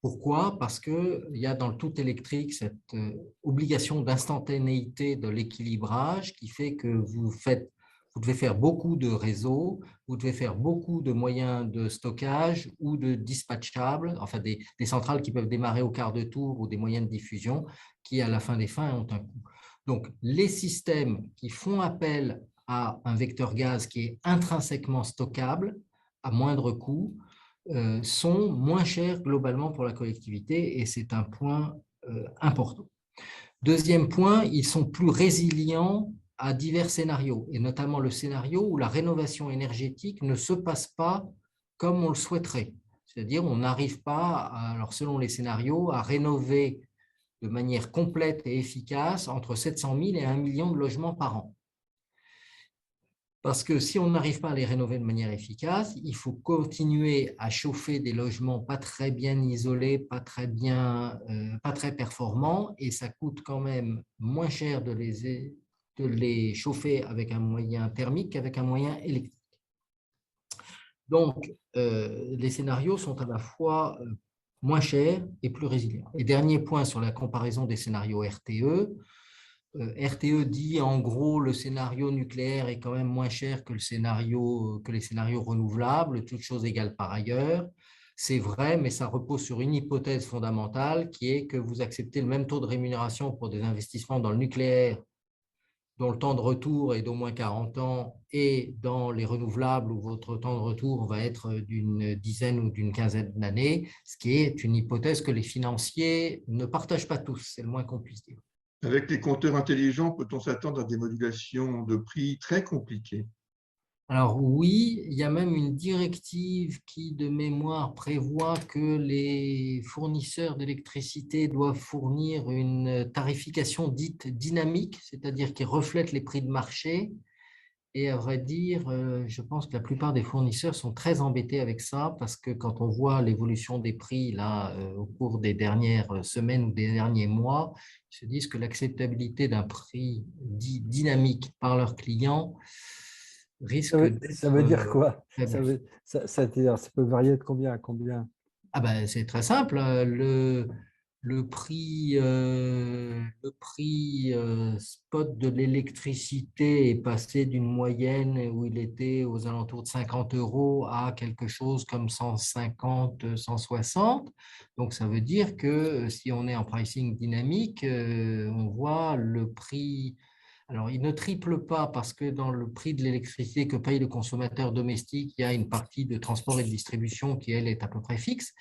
Speaker 4: Pourquoi? Parce qu'il y a dans le tout électrique cette obligation d'instantanéité de l'équilibrage qui fait que vous faites vous devez faire beaucoup de réseaux, vous devez faire beaucoup de moyens de stockage ou de dispatchables, enfin des centrales qui peuvent démarrer au quart de tour ou des moyens de diffusion qui, à la fin des fins, ont un coût. Donc, les systèmes qui font appel à un vecteur gaz qui est intrinsèquement stockable à moindre coût sont moins chers globalement pour la collectivité et c'est un point important. Deuxième point, ils sont plus résilients à divers scénarios, et notamment le scénario où la rénovation énergétique ne se passe pas comme on le souhaiterait. C'est-à-dire on n'arrive pas, alors selon les scénarios, à rénover de manière complète et efficace entre 700 000 et 1 million de logements par an. Parce que si on n'arrive pas à les rénover de manière efficace, il faut continuer à chauffer des logements pas très bien isolés, pas très performants, et ça coûte quand même moins cher de les chauffer avec un moyen thermique qu'avec un moyen électrique. Donc, les scénarios sont à la fois moins chers et plus résilients. Et dernier point sur la comparaison des scénarios RTE, RTE dit en gros le scénario nucléaire est quand même moins cher que les scénarios renouvelables, toutes choses égales par ailleurs. C'est vrai, mais ça repose sur une hypothèse fondamentale qui est que vous acceptez le même taux de rémunération pour des investissements dans le nucléaire dont le temps de retour est d'au moins 40 ans et dans les renouvelables où votre temps de retour va être d'une dizaine ou d'une quinzaine d'années, ce qui est une hypothèse que les financiers ne partagent pas tous, c'est le moins qu'on puisse dire.
Speaker 5: Avec les compteurs intelligents, peut-on s'attendre à des modulations de prix très compliquées?
Speaker 4: Alors oui, il y a même une directive qui, de mémoire, prévoit que les fournisseurs d'électricité doivent fournir une tarification dite dynamique, c'est-à-dire qui reflète les prix de marché. Et à vrai dire, je pense que la plupart des fournisseurs sont très embêtés avec ça parce que quand on voit l'évolution des prix là, au cours des dernières semaines ou des derniers mois, ils se disent que l'acceptabilité d'un prix dit dynamique par leurs clients risque
Speaker 1: Ça veut dire
Speaker 4: d'être
Speaker 1: quoi?
Speaker 4: faible.
Speaker 1: Ça peut varier de combien à combien?
Speaker 4: Ah ben, c'est très simple. Le prix spot de l'électricité est passé d'une moyenne où il était aux alentours de 50 € à quelque chose comme 150, 160. Donc, ça veut dire que si on est en pricing dynamique, on voit le prix. Alors, il ne triple pas parce que dans le prix de l'électricité que paye le consommateur domestique, il y a une partie de transport et de distribution qui, elle, est à peu près fixe.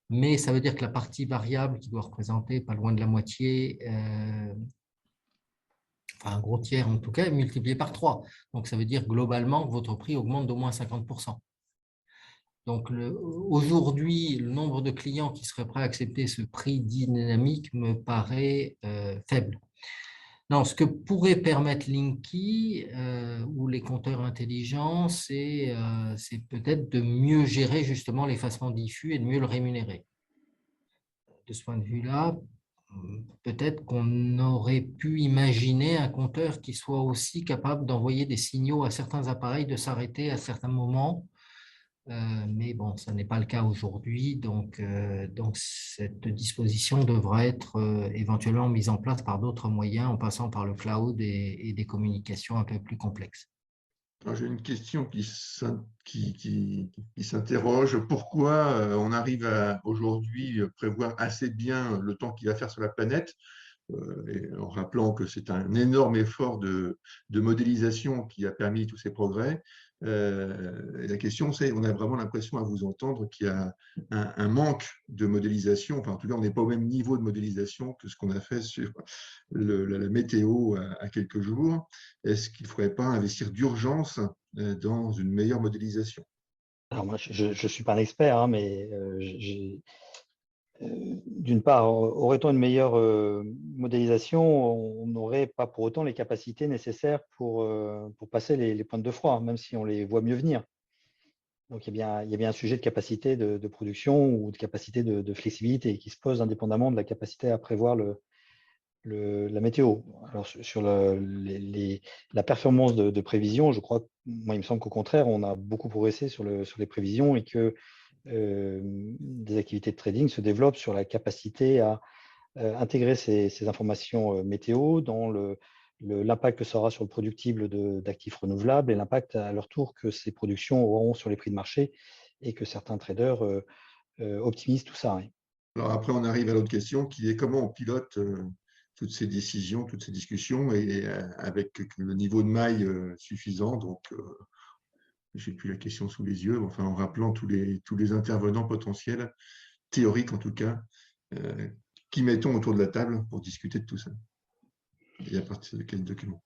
Speaker 4: Mais ça veut dire que la partie variable qui doit représenter pas loin de la moitié, enfin un gros tiers en tout cas, est multipliée par 3. Donc, ça veut dire globalement que votre prix augmente d'au moins 50%. Donc, aujourd'hui, le nombre de clients qui seraient prêts à accepter ce prix dynamique me paraît faible. Non, ce que pourrait permettre Linky ou les compteurs intelligents, c'est peut-être de mieux gérer justement l'effacement diffus et de mieux le rémunérer. De ce point de vue-là, peut-être qu'on aurait pu imaginer un compteur qui soit aussi capable d'envoyer des signaux à certains appareils de s'arrêter à certains moments. Mais bon, ça n'est pas le cas aujourd'hui, donc cette disposition devra être éventuellement mise en place par d'autres moyens en passant par le cloud et des communications un peu plus complexes.
Speaker 5: J'ai une question qui s'interroge. Pourquoi on arrive à aujourd'hui prévoir assez bien le temps qu'il va faire sur la planète, et en rappelant que c'est un énorme effort de modélisation qui a permis tous ces progrès. Et la question, c'est, on a vraiment l'impression à vous entendre qu'il y a un manque de modélisation. Enfin, en tout cas, on n'est pas au même niveau de modélisation que ce qu'on a fait sur la météo à quelques jours. Est-ce qu'il ne faudrait pas investir d'urgence dans une meilleure modélisation?
Speaker 3: Alors moi, je ne suis pas un expert, hein, mais d'une part, aurait-on une meilleure modélisation, on n'aurait pas pour autant les capacités nécessaires pour passer les pointes de froid, même si on les voit mieux venir. Donc, il y a bien un sujet de capacité de production ou de capacité de flexibilité qui se pose indépendamment de la capacité à prévoir la météo. Alors, sur la performance de prévision, je crois, moi, il me semble qu'au contraire, on a beaucoup progressé sur les prévisions et que des activités de trading se développent sur la capacité à intégrer ces informations météo dans l'impact que ça aura sur le productible d'actifs renouvelables et l'impact à leur tour que ces productions auront sur les prix de marché et que certains traders optimisent tout ça.
Speaker 5: Alors après, on arrive à l'autre question qui est comment on pilote toutes ces décisions, toutes ces discussions et avec le niveau de maille suffisant. Donc, je n'ai plus la question sous les yeux, enfin, en rappelant tous les intervenants potentiels, théoriques en tout cas, qui mettons autour de la table pour discuter de tout ça. Et à partir de quel document?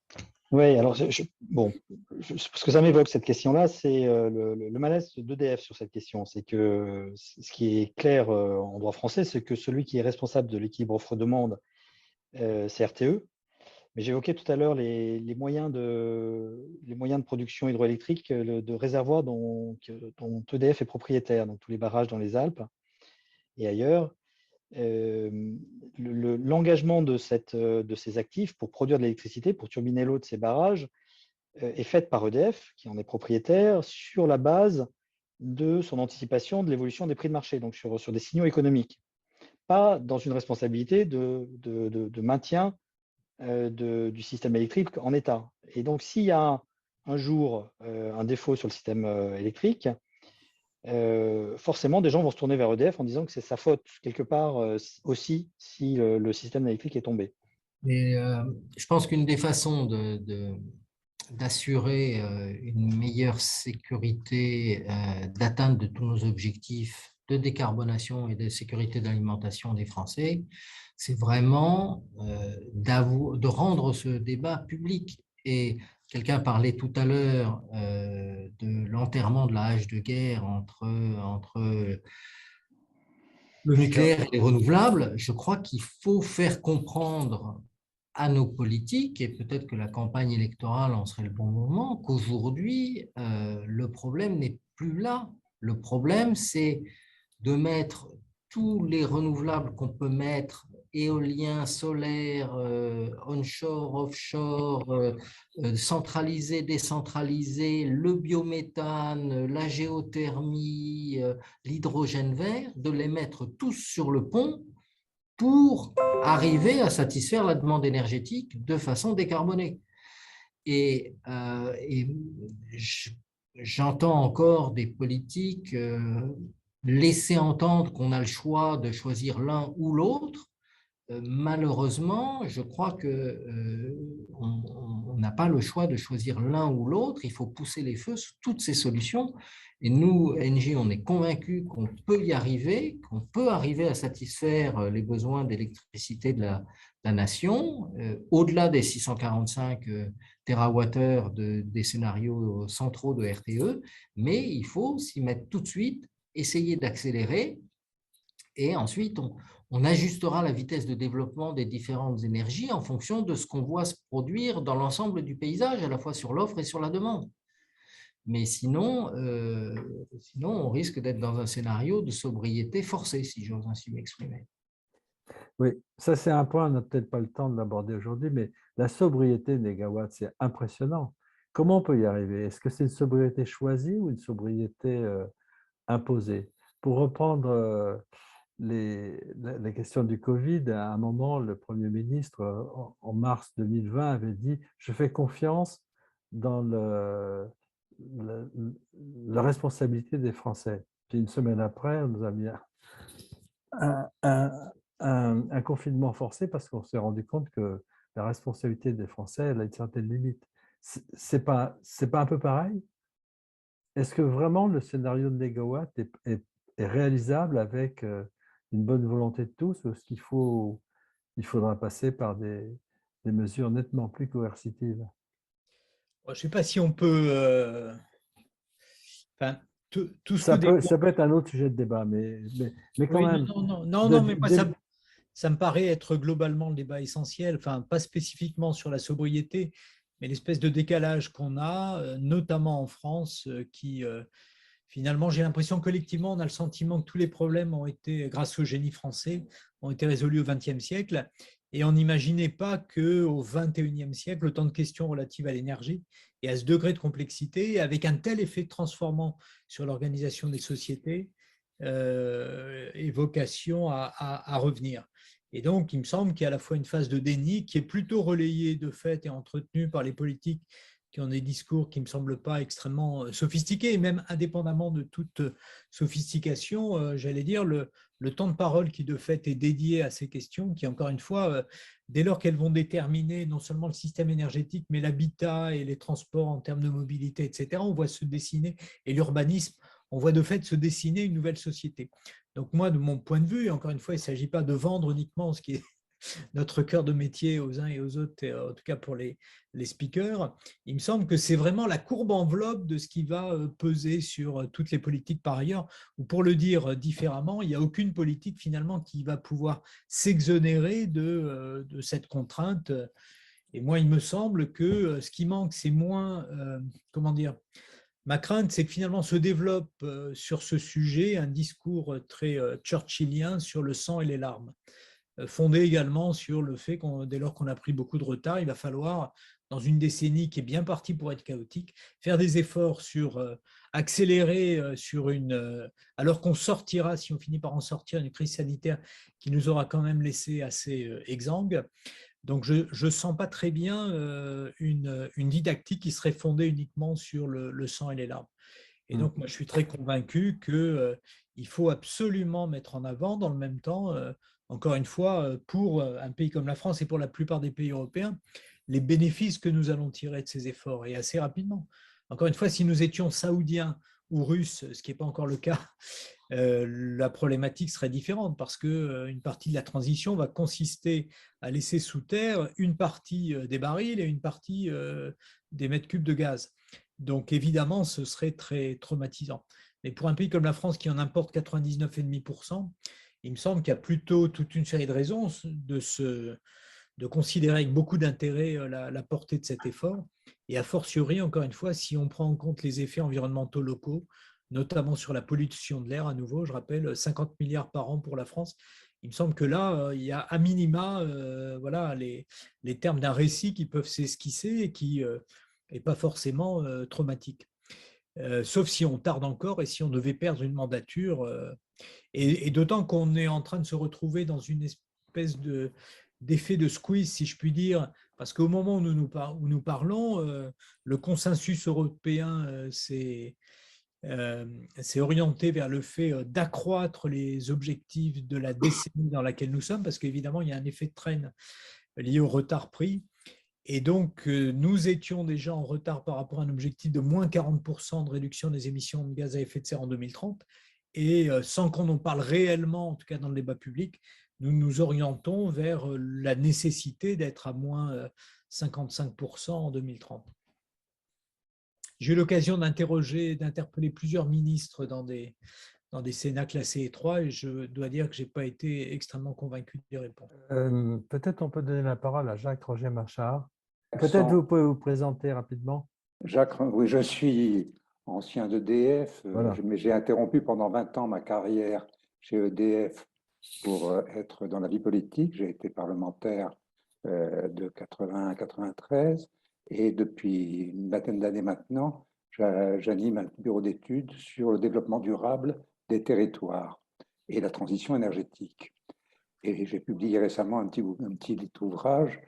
Speaker 3: Oui, alors, parce que ça m'évoque cette question-là, c'est le malaise d'EDF sur cette question. C'est que ce qui est clair en droit français, c'est que celui qui est responsable de l'équilibre offre-demande, c'est RTE. Mais j'évoquais tout à l'heure les moyens de production hydroélectrique de réservoirs dont EDF est propriétaire, donc tous les barrages dans les Alpes et ailleurs. L'engagement de ces actifs pour produire de l'électricité, pour turbiner l'eau de ces barrages, est faite par EDF, qui en est propriétaire, sur la base de son anticipation de l'évolution des prix de marché, donc sur des signaux économiques, pas dans une responsabilité de maintien du système électrique en état. Et donc, s'il y a un jour un défaut sur le système électrique, forcément, des gens vont se tourner vers EDF en disant que c'est sa faute, quelque part aussi, si le système électrique est tombé.
Speaker 4: Et je pense qu'une des façons d'assurer une meilleure sécurité d'atteinte de tous nos objectifs de décarbonation et de sécurité d'alimentation des Français, c'est vraiment de rendre ce débat public. Et quelqu'un parlait tout à l'heure de l'enterrement de la hache de guerre entre le nucléaire et les renouvelables. Je crois qu'il faut faire comprendre à nos politiques, et peut-être que la campagne électorale en serait le bon moment, qu'aujourd'hui, le problème n'est plus là. Le problème, c'est de mettre tous les renouvelables qu'on peut mettre, éolien, solaire, onshore, offshore, centralisé, décentralisé, le biométhane, la géothermie, l'hydrogène vert, de les mettre tous sur le pont pour arriver à satisfaire la demande énergétique de façon décarbonée. Et j'entends encore des politiques laisser entendre qu'on a le choix de choisir l'un ou l'autre. Malheureusement, je crois qu'on n'a pas le choix de choisir l'un ou l'autre. Il faut pousser les feux sur toutes ces solutions. Et nous, Engie, on est convaincus qu'on peut y arriver, qu'on peut arriver à satisfaire les besoins d'électricité de la nation, au-delà des 645 TWh des scénarios centraux de RTE, mais il faut s'y mettre tout de suite, essayer d'accélérer, et ensuite on ajustera la vitesse de développement des différentes énergies en fonction de ce qu'on voit se produire dans l'ensemble du paysage, à la fois sur l'offre et sur la demande. Mais sinon on risque d'être dans un scénario de sobriété forcée, si j'ose ainsi m'exprimer.
Speaker 1: Oui, ça c'est un point, on n'a peut-être pas le temps de l'aborder aujourd'hui, mais la sobriété des gigawatts, c'est impressionnant. Comment on peut y arriver? Est-ce que c'est une sobriété choisie ou une sobriété imposée? Pour reprendre les questions du Covid, à un moment, le Premier ministre, en mars 2020, avait dit « Je fais confiance dans la responsabilité des Français ». Puis une semaine après, on nous a mis un confinement forcé parce qu'on s'est rendu compte que la responsabilité des Français, elle a une certaine limite. C'est pas un peu pareil? Est-ce que vraiment le scénario de négawatt est réalisable avec une bonne volonté de tous, ou est-ce qu'il faudra passer par des mesures nettement plus coercitives?
Speaker 2: Je ne sais pas si on peut… Enfin, tout
Speaker 1: ça
Speaker 2: dépend.
Speaker 1: peut être un autre sujet de débat, mais quand
Speaker 2: Oui,
Speaker 1: même…
Speaker 2: non, mais moi, ça me paraît être globalement le débat essentiel, enfin, pas spécifiquement sur la sobriété, mais l'espèce de décalage qu'on a, notamment en France, qui… Finalement, j'ai l'impression collectivement, on a le sentiment que tous les problèmes ont été, grâce au génie français, ont été résolus au XXe siècle. Et on n'imaginait pas qu'au XXIe siècle, autant de questions relatives à l'énergie et à ce degré de complexité, avec un tel effet transformant sur l'organisation des sociétés, ait vocation à revenir. Et donc, il me semble qu'il y a à la fois une phase de déni qui est plutôt relayée de fait et entretenue par les politiques qui ont des discours qui ne me semblent pas extrêmement sophistiqués, et même indépendamment de toute sophistication, j'allais dire, le temps de parole qui de fait est dédié à ces questions, qui encore une fois, dès lors qu'elles vont déterminer non seulement le système énergétique, mais l'habitat et les transports en termes de mobilité, etc., on voit se dessiner, et l'urbanisme, on voit de fait se dessiner une nouvelle société. Donc moi, de mon point de vue, et encore une fois, il ne s'agit pas de vendre uniquement ce qui est notre cœur de métier aux uns et aux autres, et en tout cas pour les speakers, il me semble que c'est vraiment la courbe enveloppe de ce qui va peser sur toutes les politiques par ailleurs, ou pour le dire différemment, il n'y a aucune politique finalement qui va pouvoir s'exonérer de cette contrainte. Et moi, il me semble que ce qui manque, c'est moins, comment dire, ma crainte, c'est que finalement se développe sur ce sujet un discours très churchillien sur le sang et les larmes, fondé également sur le fait que dès lors qu'on a pris beaucoup de retard, il va falloir, dans une décennie qui est bien partie pour être chaotique, faire des efforts sur accélérer sur alors qu'on sortira, si on finit par en sortir, une crise sanitaire qui nous aura quand même laissé assez exsangue. Donc, je ne sens pas très bien une didactique qui serait fondée uniquement sur le sang et les larmes. Et donc, moi, je suis très convaincu qu'il faut absolument mettre en avant, dans le même temps, encore une fois, pour un pays comme la France et pour la plupart des pays européens, les bénéfices que nous allons tirer de ces efforts, et assez rapidement. Encore une fois, si nous étions saoudiens ou russes, ce qui n'est pas encore le cas, la problématique serait différente, parce qu'une partie de la transition va consister à laisser sous terre une partie des barils et une partie des mètres cubes de gaz. Donc évidemment, ce serait très traumatisant. Mais pour un pays comme la France qui en importe 99,5%, il me semble qu'il y a plutôt toute une série de raisons de considérer avec beaucoup d'intérêt la portée de cet effort. Et a fortiori, encore une fois, si on prend en compte les effets environnementaux locaux, notamment sur la pollution de l'air, à nouveau, je rappelle, 50 milliards par an pour la France. Il me semble que là, il y a à minima voilà, les termes d'un récit qui peuvent s'esquisser et qui n'est pas forcément traumatique. Sauf si on tarde encore et si on devait perdre une mandature. Et d'autant qu'on est en train de se retrouver dans une espèce d'effet de squeeze, si je puis dire, parce qu'au moment où nous parlons, le consensus européen s'est orienté vers le fait d'accroître les objectifs de la décennie dans laquelle nous sommes, parce qu'évidemment, il y a un effet de traîne lié au retard pris. Et donc, nous étions déjà en retard par rapport à un objectif de moins 40% de réduction des émissions de gaz à effet de serre en 2030. Et sans qu'on en parle réellement, en tout cas dans le débat public, nous nous orientons vers la nécessité d'être à moins 55% en 2030. J'ai eu l'occasion d'interpeller plusieurs ministres dans des Sénats classés étroits, et je dois dire que je n'ai pas été extrêmement convaincu des réponses.
Speaker 1: Peut-être on peut donner la parole à Jacques Roger Marchard. Peut-être vous pouvez vous présenter rapidement.
Speaker 6: Jacques, oui, je suis ancien d'EDF,
Speaker 1: Voilà.
Speaker 6: mais j'ai interrompu pendant 20 ans ma carrière chez EDF pour être dans la vie politique. J'ai été parlementaire de 80 à 93 et depuis une vingtaine d'années maintenant, j'anime un bureau d'études sur le développement durable des territoires et la transition énergétique. Et j'ai publié récemment un petit ouvrage,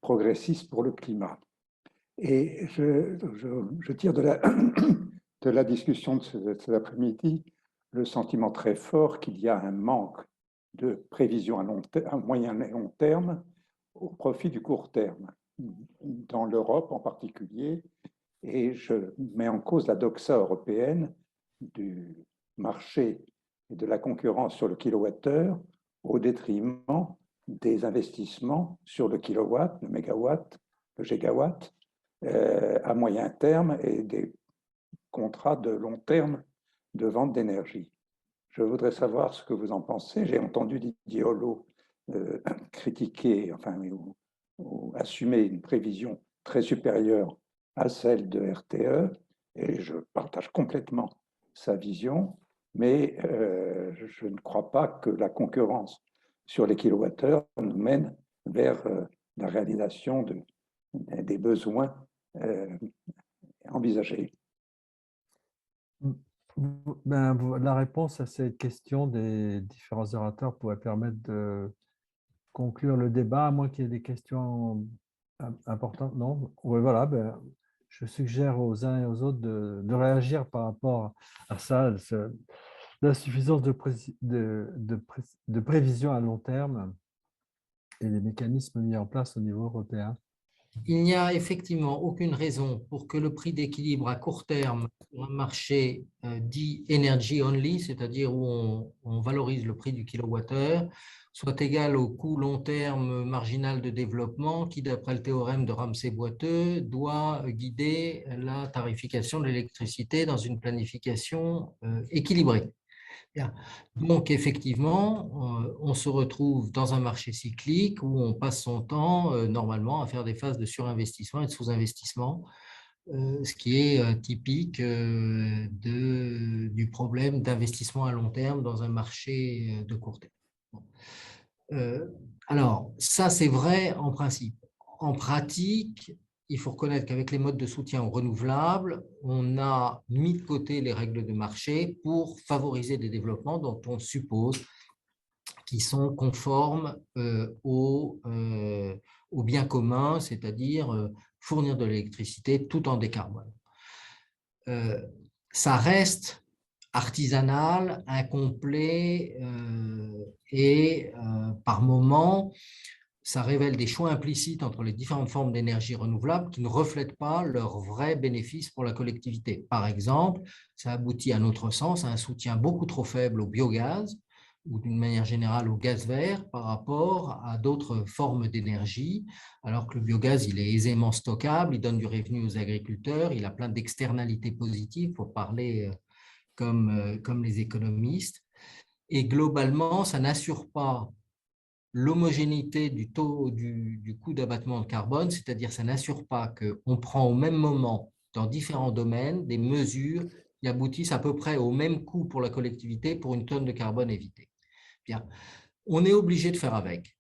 Speaker 6: Progressiste pour le climat. Et je tire de la discussion de cet après-midi le sentiment très fort qu'il y a un manque de prévision à moyen et long terme au profit du court terme, dans l'Europe en particulier. Et je mets en cause la doxa européenne du marché et de la concurrence sur le kilowattheure au détriment des investissements sur le kilowatt, le mégawatt, le gigawatt, à moyen terme et des contrats de long terme de vente d'énergie. Je voudrais savoir ce que vous en pensez. J'ai entendu Didier Holleaux critiquer, enfin, ou assumer une prévision très supérieure à celle de RTE, et je partage complètement sa vision, mais je ne crois pas que la concurrence sur les kilowattheures nous mène vers la réalisation des besoins envisagés.
Speaker 1: La réponse à cette question des différents orateurs pourrait permettre conclure le débat, à moins qu'il y ait des questions importantes. Non? Oui, voilà. Je suggère aux uns et aux autres de réagir par rapport à ça, l'insuffisance de prévision à long terme et les mécanismes mis en place au niveau européen.
Speaker 4: Il n'y a effectivement aucune raison pour que le prix d'équilibre à court terme sur un marché dit energy only, c'est-à-dire où on valorise le prix du kilowattheure, soit égal au coût long terme marginal de développement qui, d'après le théorème de Ramsay-Boiteux, doit guider la tarification de l'électricité dans une planification équilibrée. Bien. Donc, effectivement, on se retrouve dans un marché cyclique où on passe son temps, normalement, à faire des phases de surinvestissement et de sous-investissement, ce qui est typique du problème d'investissement à long terme dans un marché de court terme. Alors, ça, c'est vrai en principe. En pratique, il faut reconnaître qu'avec les modes de soutien aux renouvelables, on a mis de côté les règles de marché pour favoriser des développements dont on suppose qu'ils sont conformes au bien commun, c'est-à-dire fournir de l'électricité tout en décarbonant. Ça reste artisanal, incomplet et par moments, ça révèle des choix implicites entre les différentes formes d'énergie renouvelable qui ne reflètent pas leurs vrais bénéfices pour la collectivité. Par exemple, ça aboutit à notre sens à un soutien beaucoup trop faible au biogaz ou d'une manière générale au gaz vert par rapport à d'autres formes d'énergie, alors que le biogaz, il est aisément stockable, il donne du revenu aux agriculteurs, il a plein d'externalités positives pour parler comme les économistes. Et globalement, ça n'assure pas l'homogénéité du taux du coût d'abattement de carbone, c'est-à-dire ça n'assure pas qu'on prend au même moment, dans différents domaines, des mesures qui aboutissent à peu près au même coût pour la collectivité pour une tonne de carbone évitée. Bien, on est obligé de faire avec.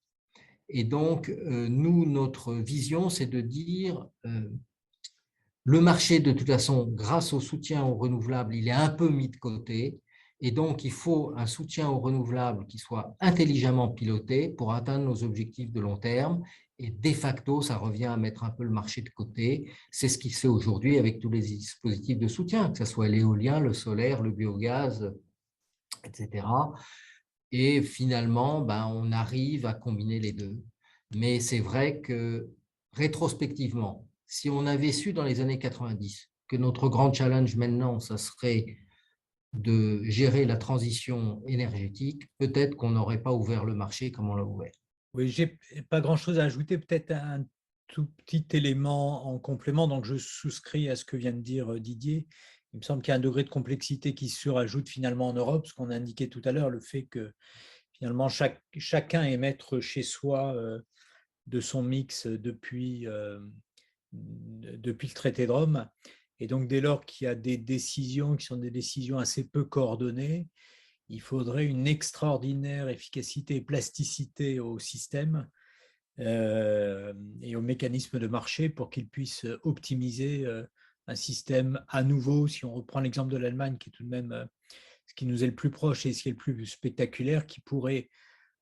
Speaker 4: Et donc, nous, notre vision, c'est de dire le marché, de toute façon, grâce au soutien aux renouvelables, il est un peu mis de côté. Et donc, il faut un soutien aux renouvelables qui soit intelligemment piloté pour atteindre nos objectifs de long terme. Et de facto, ça revient à mettre un peu le marché de côté. C'est ce qui se fait aujourd'hui avec tous les dispositifs de soutien, que ce soit l'éolien, le solaire, le biogaz, etc. Et finalement, on arrive à combiner les deux. Mais c'est vrai que rétrospectivement, si on avait su dans les années 90 que notre grand challenge maintenant, ça serait de gérer la transition énergétique, peut-être qu'on n'aurait pas ouvert le marché comme on l'a ouvert.
Speaker 2: Oui, j'ai pas grand-chose à ajouter, peut-être un tout petit élément en complément. Donc, je souscris à ce que vient de dire Didier. Il me semble qu'il y a un degré de complexité qui se surajoute finalement en Europe, ce qu'on a indiqué tout à l'heure, le fait que finalement chacun est maître chez soi de son mix depuis le traité de Rome. Et donc, dès lors qu'il y a des décisions qui sont des décisions assez peu coordonnées, il faudrait une extraordinaire efficacité et plasticité au système et aux mécanismes de marché pour qu'ils puissent optimiser un système à nouveau. Si on reprend l'exemple de l'Allemagne, qui est tout de même ce qui nous est le plus proche et ce qui est le plus spectaculaire, qui pourrait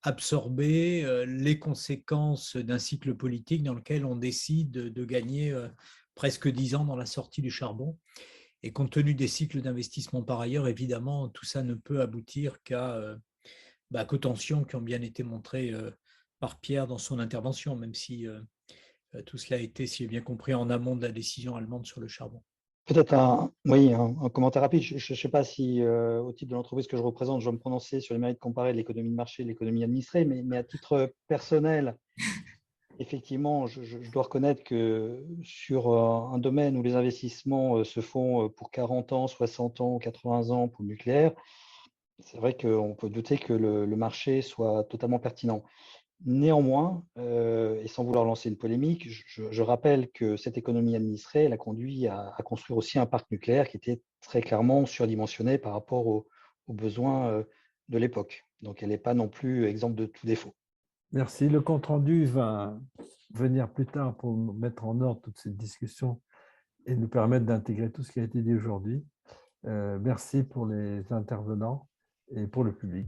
Speaker 2: absorber les conséquences d'un cycle politique dans lequel on décide de gagner presque 10 ans dans la sortie du charbon. Et compte tenu des cycles d'investissement par ailleurs, évidemment, tout ça ne peut aboutir qu'aux tensions qui ont bien été montrées par Pierre dans son intervention, même si tout cela a été, si j'ai bien compris, en amont de la décision allemande sur le charbon.
Speaker 3: Peut-être un commentaire rapide. Je ne sais pas si, au titre de l'entreprise que je représente, je dois me prononcer sur les mérites comparés de l'économie de marché et de l'économie administrée, mais à titre personnel, effectivement, je dois reconnaître que sur un domaine où les investissements se font pour 40 ans, 60 ans, 80 ans pour le nucléaire, c'est vrai qu'on peut douter que le marché soit totalement pertinent. Néanmoins, et sans vouloir lancer une polémique, je rappelle que cette économie administrée, elle a conduit à construire aussi un parc nucléaire qui était très clairement surdimensionné par rapport aux besoins de l'époque. Donc, elle n'est pas non plus exemple de tout défaut.
Speaker 1: Merci. Le compte-rendu va venir plus tard pour mettre en ordre toute cette discussion et nous permettre d'intégrer tout ce qui a été dit aujourd'hui. Merci pour les intervenants et pour le public.